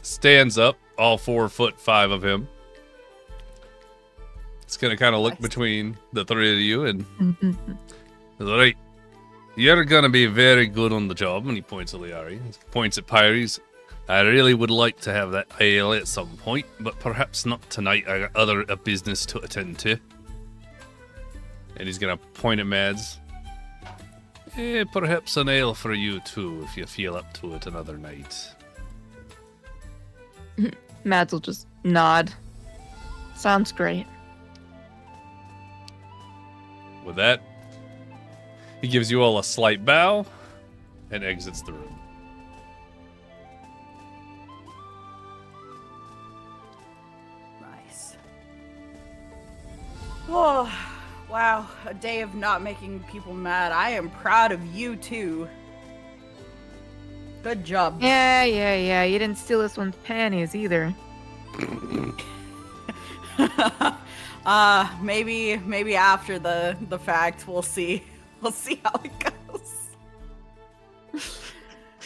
Stands up, all 4'5" of him. It's gonna kind of look between the three of you and right. You're gonna be very good on the job. And he points at Liari. He points at Pyres. I really would like to have that ale at some point, but perhaps not tonight. I got other business to attend to. And he's gonna point at Mads. Perhaps an ale for you too, if you feel up to it another night. Mads will just nod. Sounds great. With that, he gives you all a slight bow and exits the room. Nice. Oh, wow. A day of not making people mad. I am proud of you too. Good job. Yeah. You didn't steal this one's panties either. Maybe after the fact we'll see. We'll see how it goes.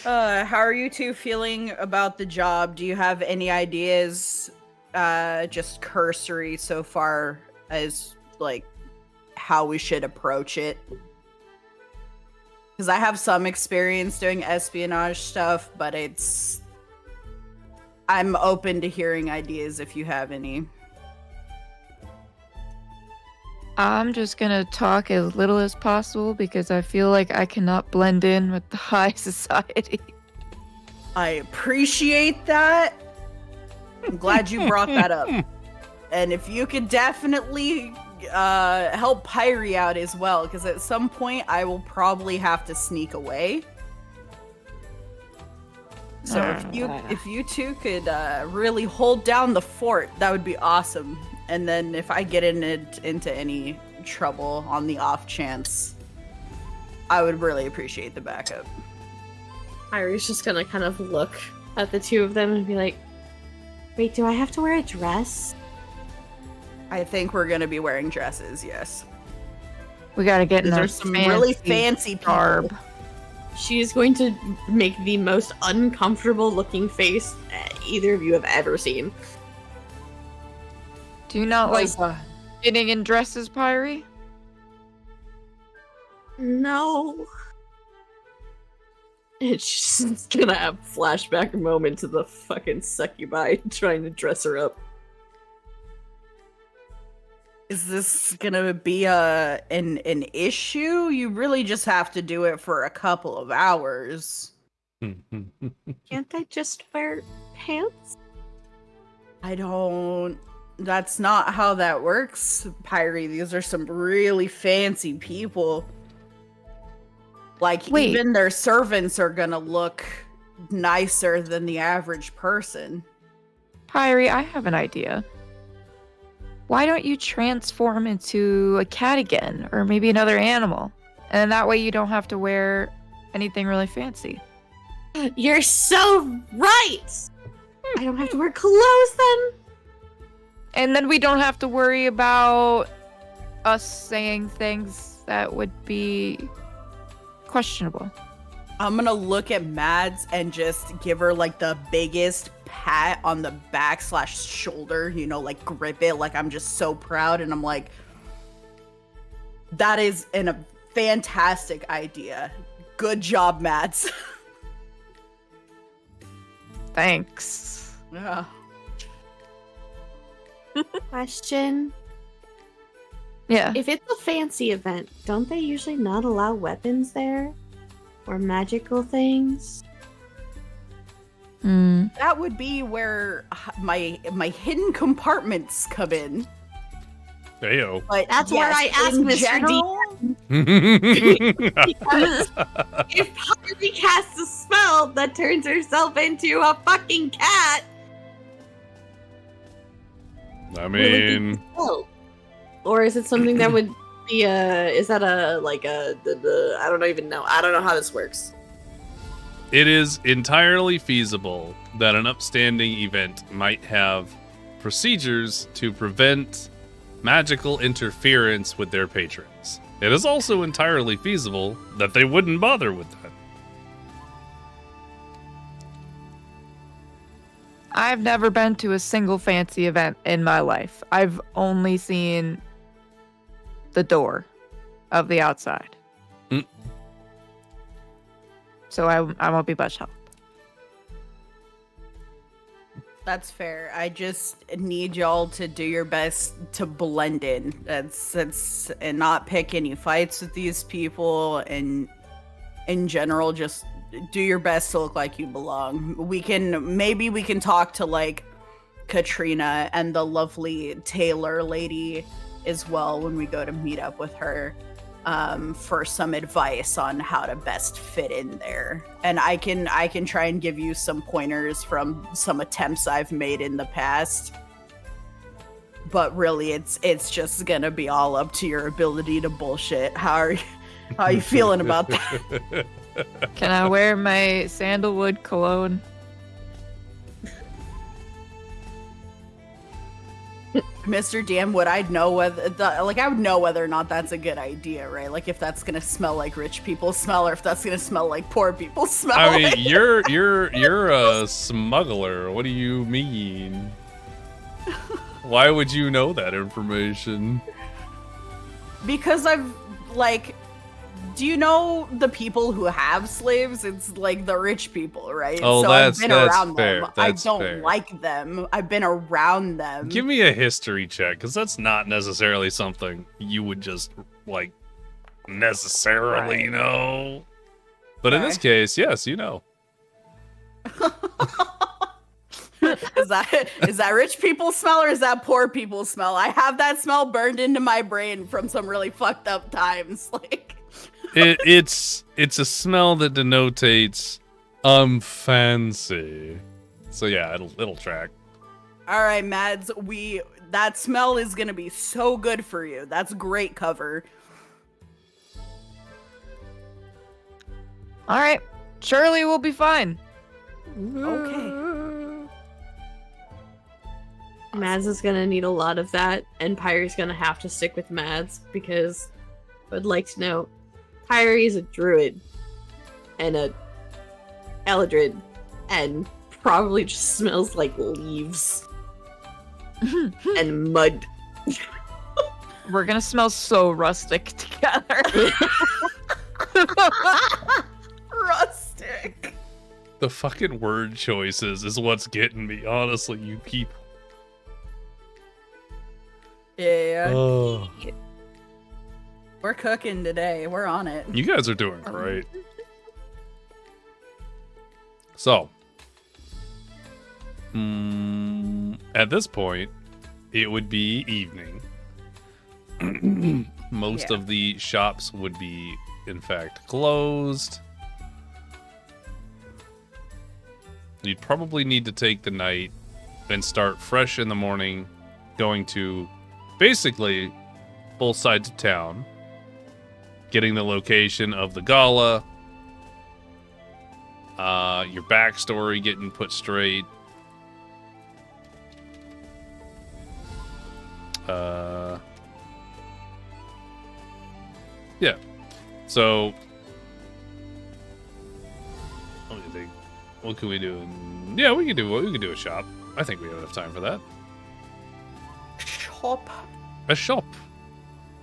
How are you two feeling about the job? Do you have any ideas, just cursory so far, as like how we should approach it? Because I have some experience doing espionage stuff, but I'm open to hearing ideas if you have any. I'm just gonna talk as little as possible because I feel like I cannot blend in with the high society. I appreciate that. I'm glad you brought that up. And if you could definitely help Pyre out as well, because at some point I will probably have to sneak away. So if you two could really hold down the fort, that would be awesome. And then if I get into any trouble on the off chance, I would really appreciate the backup. Irie's just gonna kind of look at the two of them and be like, "Wait, do I have to wear a dress?" I think we're gonna be wearing dresses, yes. We gotta get in there. There's some really fancy garb. She is going to make the most uncomfortable looking face either of you have ever seen. Do you not like getting in dresses, Pyre? No. It's just gonna have a flashback moment to the fucking succubi trying to dress her up. Is this gonna be an issue? You really just have to do it for a couple of hours. Can't I just wear pants? That's not how that works, Pyre. These are some really fancy people. Like, even their servants are gonna look nicer than the average person. Pyre, I have an idea. Why don't you transform into a cat again, or maybe another animal? And that way you don't have to wear anything really fancy. You're so right! I don't have to wear clothes then? And then we don't have to worry about us saying things that would be questionable. I'm gonna look at Mads and just give her like the biggest pat on the back / shoulder, you know, like grip it like I'm just so proud, and I'm like, that is a fantastic idea. Good job, Mads. Thanks. Yeah. Question. Yeah. If it's a fancy event, don't they usually not allow weapons there? Or magical things? That would be where my hidden compartments come in. Heyo. But That's where I ask in Mr. general, Because if Harvey casts a spell that turns herself into a fucking cat, I will it be mean, spelled? Or is it something that would be is that I don't even know. I don't know how this works. it is entirely feasible that an upstanding event might have procedures to prevent magical interference with their patrons. It is also entirely feasible that they wouldn't bother with that. I've never been to a single fancy event in my life. I've only seen the door of the outside. So I won't be much help. that's fair. I just need y'all to do your best to blend in. That's and not pick any fights with these people, and in general just do your best to look like you belong. Maybe we can talk to like Katrina and the lovely Taylor lady as well when we go to meet up with her, for some advice on how to best fit in there. And I can try and give you some pointers from some attempts I've made in the past. But really, it's just gonna be all up to your ability to bullshit. How are you feeling about that? Can I wear my sandalwood cologne? Mr. DM, would I know whether I would know whether or not that's a good idea, right? Like if that's gonna smell like rich people smell, or if that's gonna smell like poor people smell. I mean, you're a smuggler. What do you mean? Why would you know that information? Because do you know the people who have slaves? It's like the rich people, right? Oh, so that's I've been around fair. them. That's I don't fair. like them. I've been around them. Give me a history check, because that's not necessarily something you would just, like, necessarily know. But in this case, yes, you know. Is that rich people smell, or is that poor people smell? I have that smell burned into my brain from some really fucked up times. Like It's a smell that denotates fancy. So yeah, it'll track. all right, Mads, that smell is gonna be so good for you. That's great cover. All right. Surely we'll be fine. Okay. Mads is gonna need a lot of that, and Pyre's gonna have to stick with Mads because I would like to know Pyre is a druid and a Eldred and probably just smells like leaves and mud. We're gonna smell so rustic together. Rustic. The fucking word choices is what's getting me, honestly, you people. Yeah. Oh. We're cooking today. We're on it. You guys are doing great. So, at this point, it would be evening. Most of the shops would be, in fact, closed. You'd probably need to take the night and start fresh in the morning, going to basically both sides of town, getting the location of the gala, Your backstory getting put straight. Yeah. So, let me think. What can we do? Yeah, we can do a shop. I think we have enough time for that. Shop. A shop.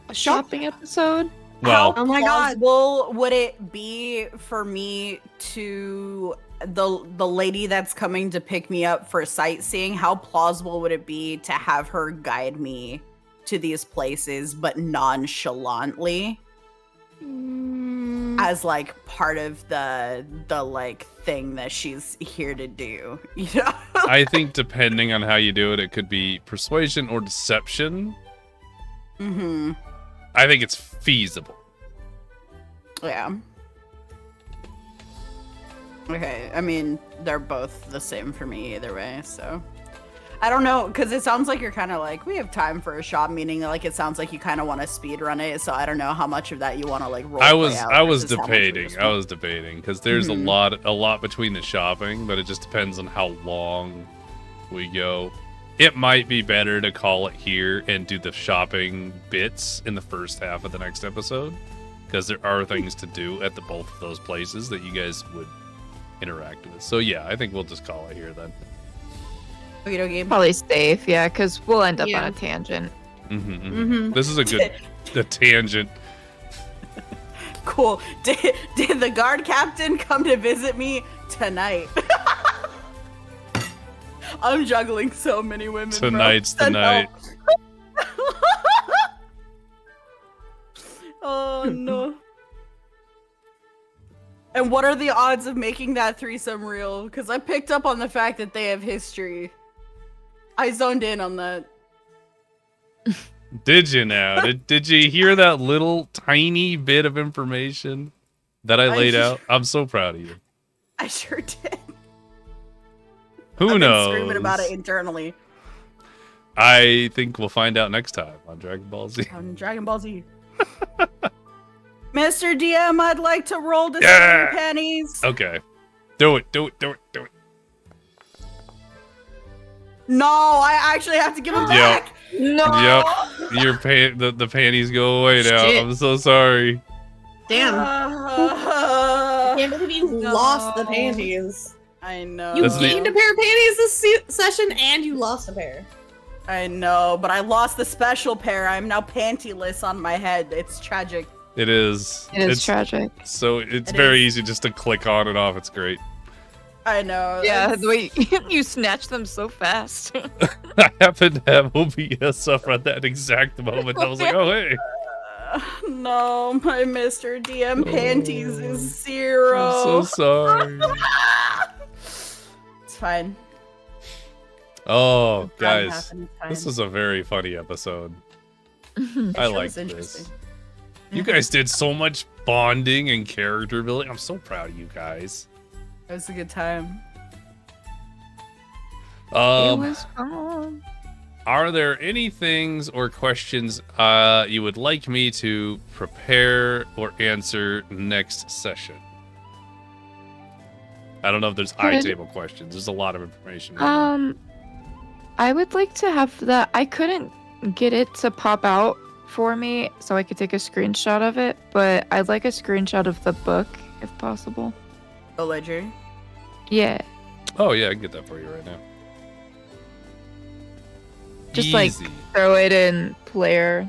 A shopping episode? Well, Oh my god. Well, would it be for me to the lady that's coming to pick me up for sightseeing? How plausible would it be to have her guide me to these places, but nonchalantly, as like part of the like thing that she's here to do? You know? I think depending on how you do it, it could be persuasion or deception. Mm-hmm. I think it's feasible. Yeah. Okay, I mean, they're both the same for me either way, so. I don't know, because it sounds like you're kind of like, we have time for a shop, meaning like it sounds like you kind of want to speed run it, so I don't know how much of that you want to like roll. I was debating, because there's a lot between the shopping, but it just depends on how long we go. It might be better to call it here and do the shopping bits in the first half of the next episode, because there are things to do at both of those places that you guys would interact with. So yeah, I think we'll just call it here then. Okay. Probably safe, yeah, because we'll end up on a tangent. This is a good tangent. Cool. Did the guard captain come to visit me tonight? I'm juggling so many women. Tonight's the night. Oh no. And what are the odds of making that threesome real? Because I picked up on the fact that they have history. I zoned in on that. Did you now? Did you hear that little tiny bit of information that I laid out? I'm so proud of you. I sure did. Who knows? Screaming about it internally. I think we'll find out next time on Dragon Ball Z. On Dragon Ball Z. Mr. DM, I'd like to roll the pennies. Okay. Do it. No, I actually have to give them back. No. Yep. Your the panties go away now. Shit. I'm so sorry. Damn. I can't believe you lost the panties. I know. You gained a pair of panties this session and you lost a pair. I know, but I lost the special pair. I'm now pantyless on my head. It's tragic. It is. It's tragic. So it's very easy just to click on and off. It's great. I know. Yeah, the way you snatch them so fast. I happened to have OBS up at that exact moment. I was like, oh, hey. No, my Mr. DM panties is 0. I'm so sorry. It's fine. Oh, guys. This was a very funny episode. I liked this. You guys did so much bonding and character building. I'm so proud of you guys. It was a good time. It was fun. Are there any things or questions you would like me to prepare or answer next session? I don't know if there's table questions. There's a lot of information. I would like to have that. I couldn't get it to pop out for me, so I could take a screenshot of it, but I'd like a screenshot of the book, if possible. The ledger? Yeah. Oh, yeah, I can get that for you right now. Just Easy. like throw it in player.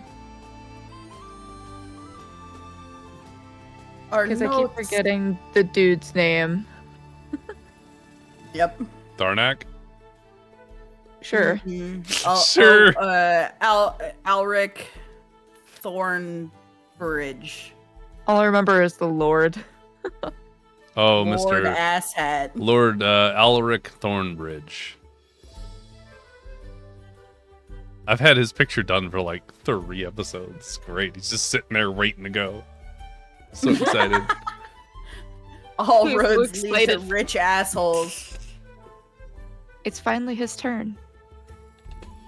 Because I keep forgetting the dude's name. Yep. Tharnak? Sure. Sure. Alric Thornbridge. All I remember is the Lord. Oh, Lord Mr. Asshead. Lord Alaric Thornbridge. I've had his picture done for like 3 episodes. It's great. He's just sitting there waiting to go. So excited. All He's roads so lead to excited. rich assholes. It's finally his turn.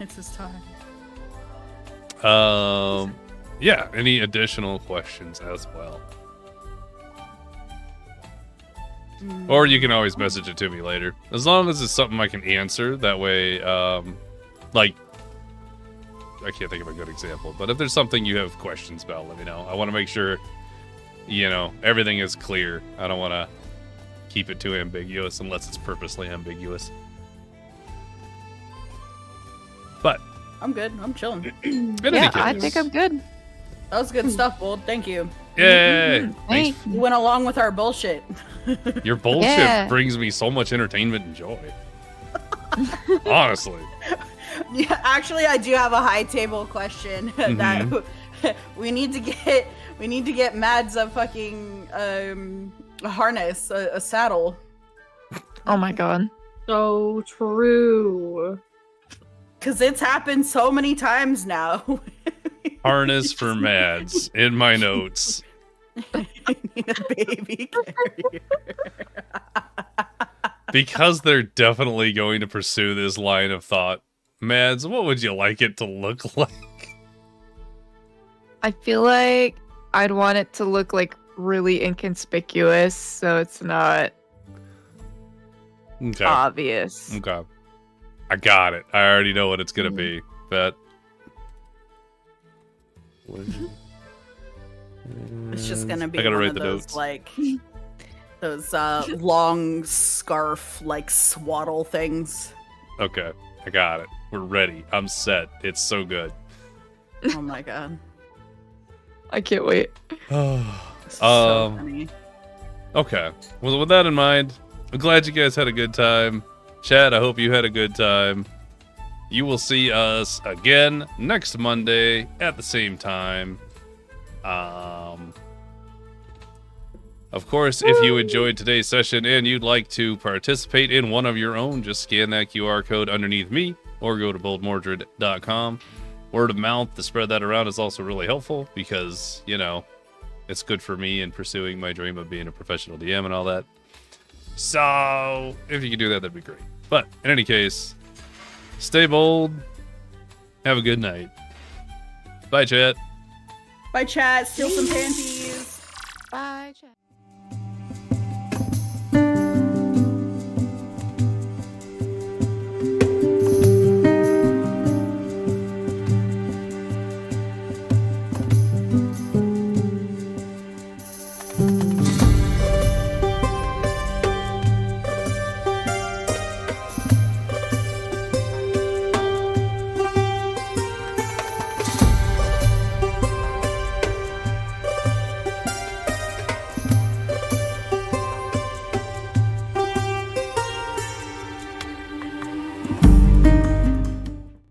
It's his time. Yeah, any additional questions as well? Or you can always message it to me later. As long as it's something I can answer, that way, like, I can't think of a good example, but if there's something you have questions about, let me know. I want to make sure, you know, everything is clear. I don't want to keep it too ambiguous unless it's purposely ambiguous. But I'm good. I'm chilling. Yeah, I think I'm good. That was good stuff, Bold. Thank you. Yay! Thanks. You went along with our bullshit. Your bullshit Yeah. brings me so much entertainment and joy. Honestly. Yeah, actually, I do have a high table question that we need to get Mads a fucking a harness, a saddle. Oh my god. So true. Because it's happened so many times now. Harness for Mads in my notes. I need a baby carrier. Because they're definitely going to pursue this line of thought. Mads, what would you like it to look like? I feel like I'd want it to look like really inconspicuous, so it's not Okay. obvious. Okay. I got it. I already know what it's gonna be. But It's just gonna be I gotta one write of the those notes. like those long scarf like swaddle things. Okay, I got it. We're ready. I'm set. It's so good. Oh my god. I can't wait. This is so funny. Okay. Well, with that in mind, I'm glad you guys had a good time. Chad, I hope you had a good time. You will see us again next Monday at the same time. Of course, if you enjoyed today's session and you'd like to participate in one of your own, just scan that QR code underneath me or go to BoldMordred.com. Word of mouth to spread that around is also really helpful because, you know, it's good for me in pursuing my dream of being a professional DM and all that. So, if you could do that, that'd be great. But, in any case, stay bold. Have a good night. Bye, chat. Bye, chat. Steal some panties. Bye, chat.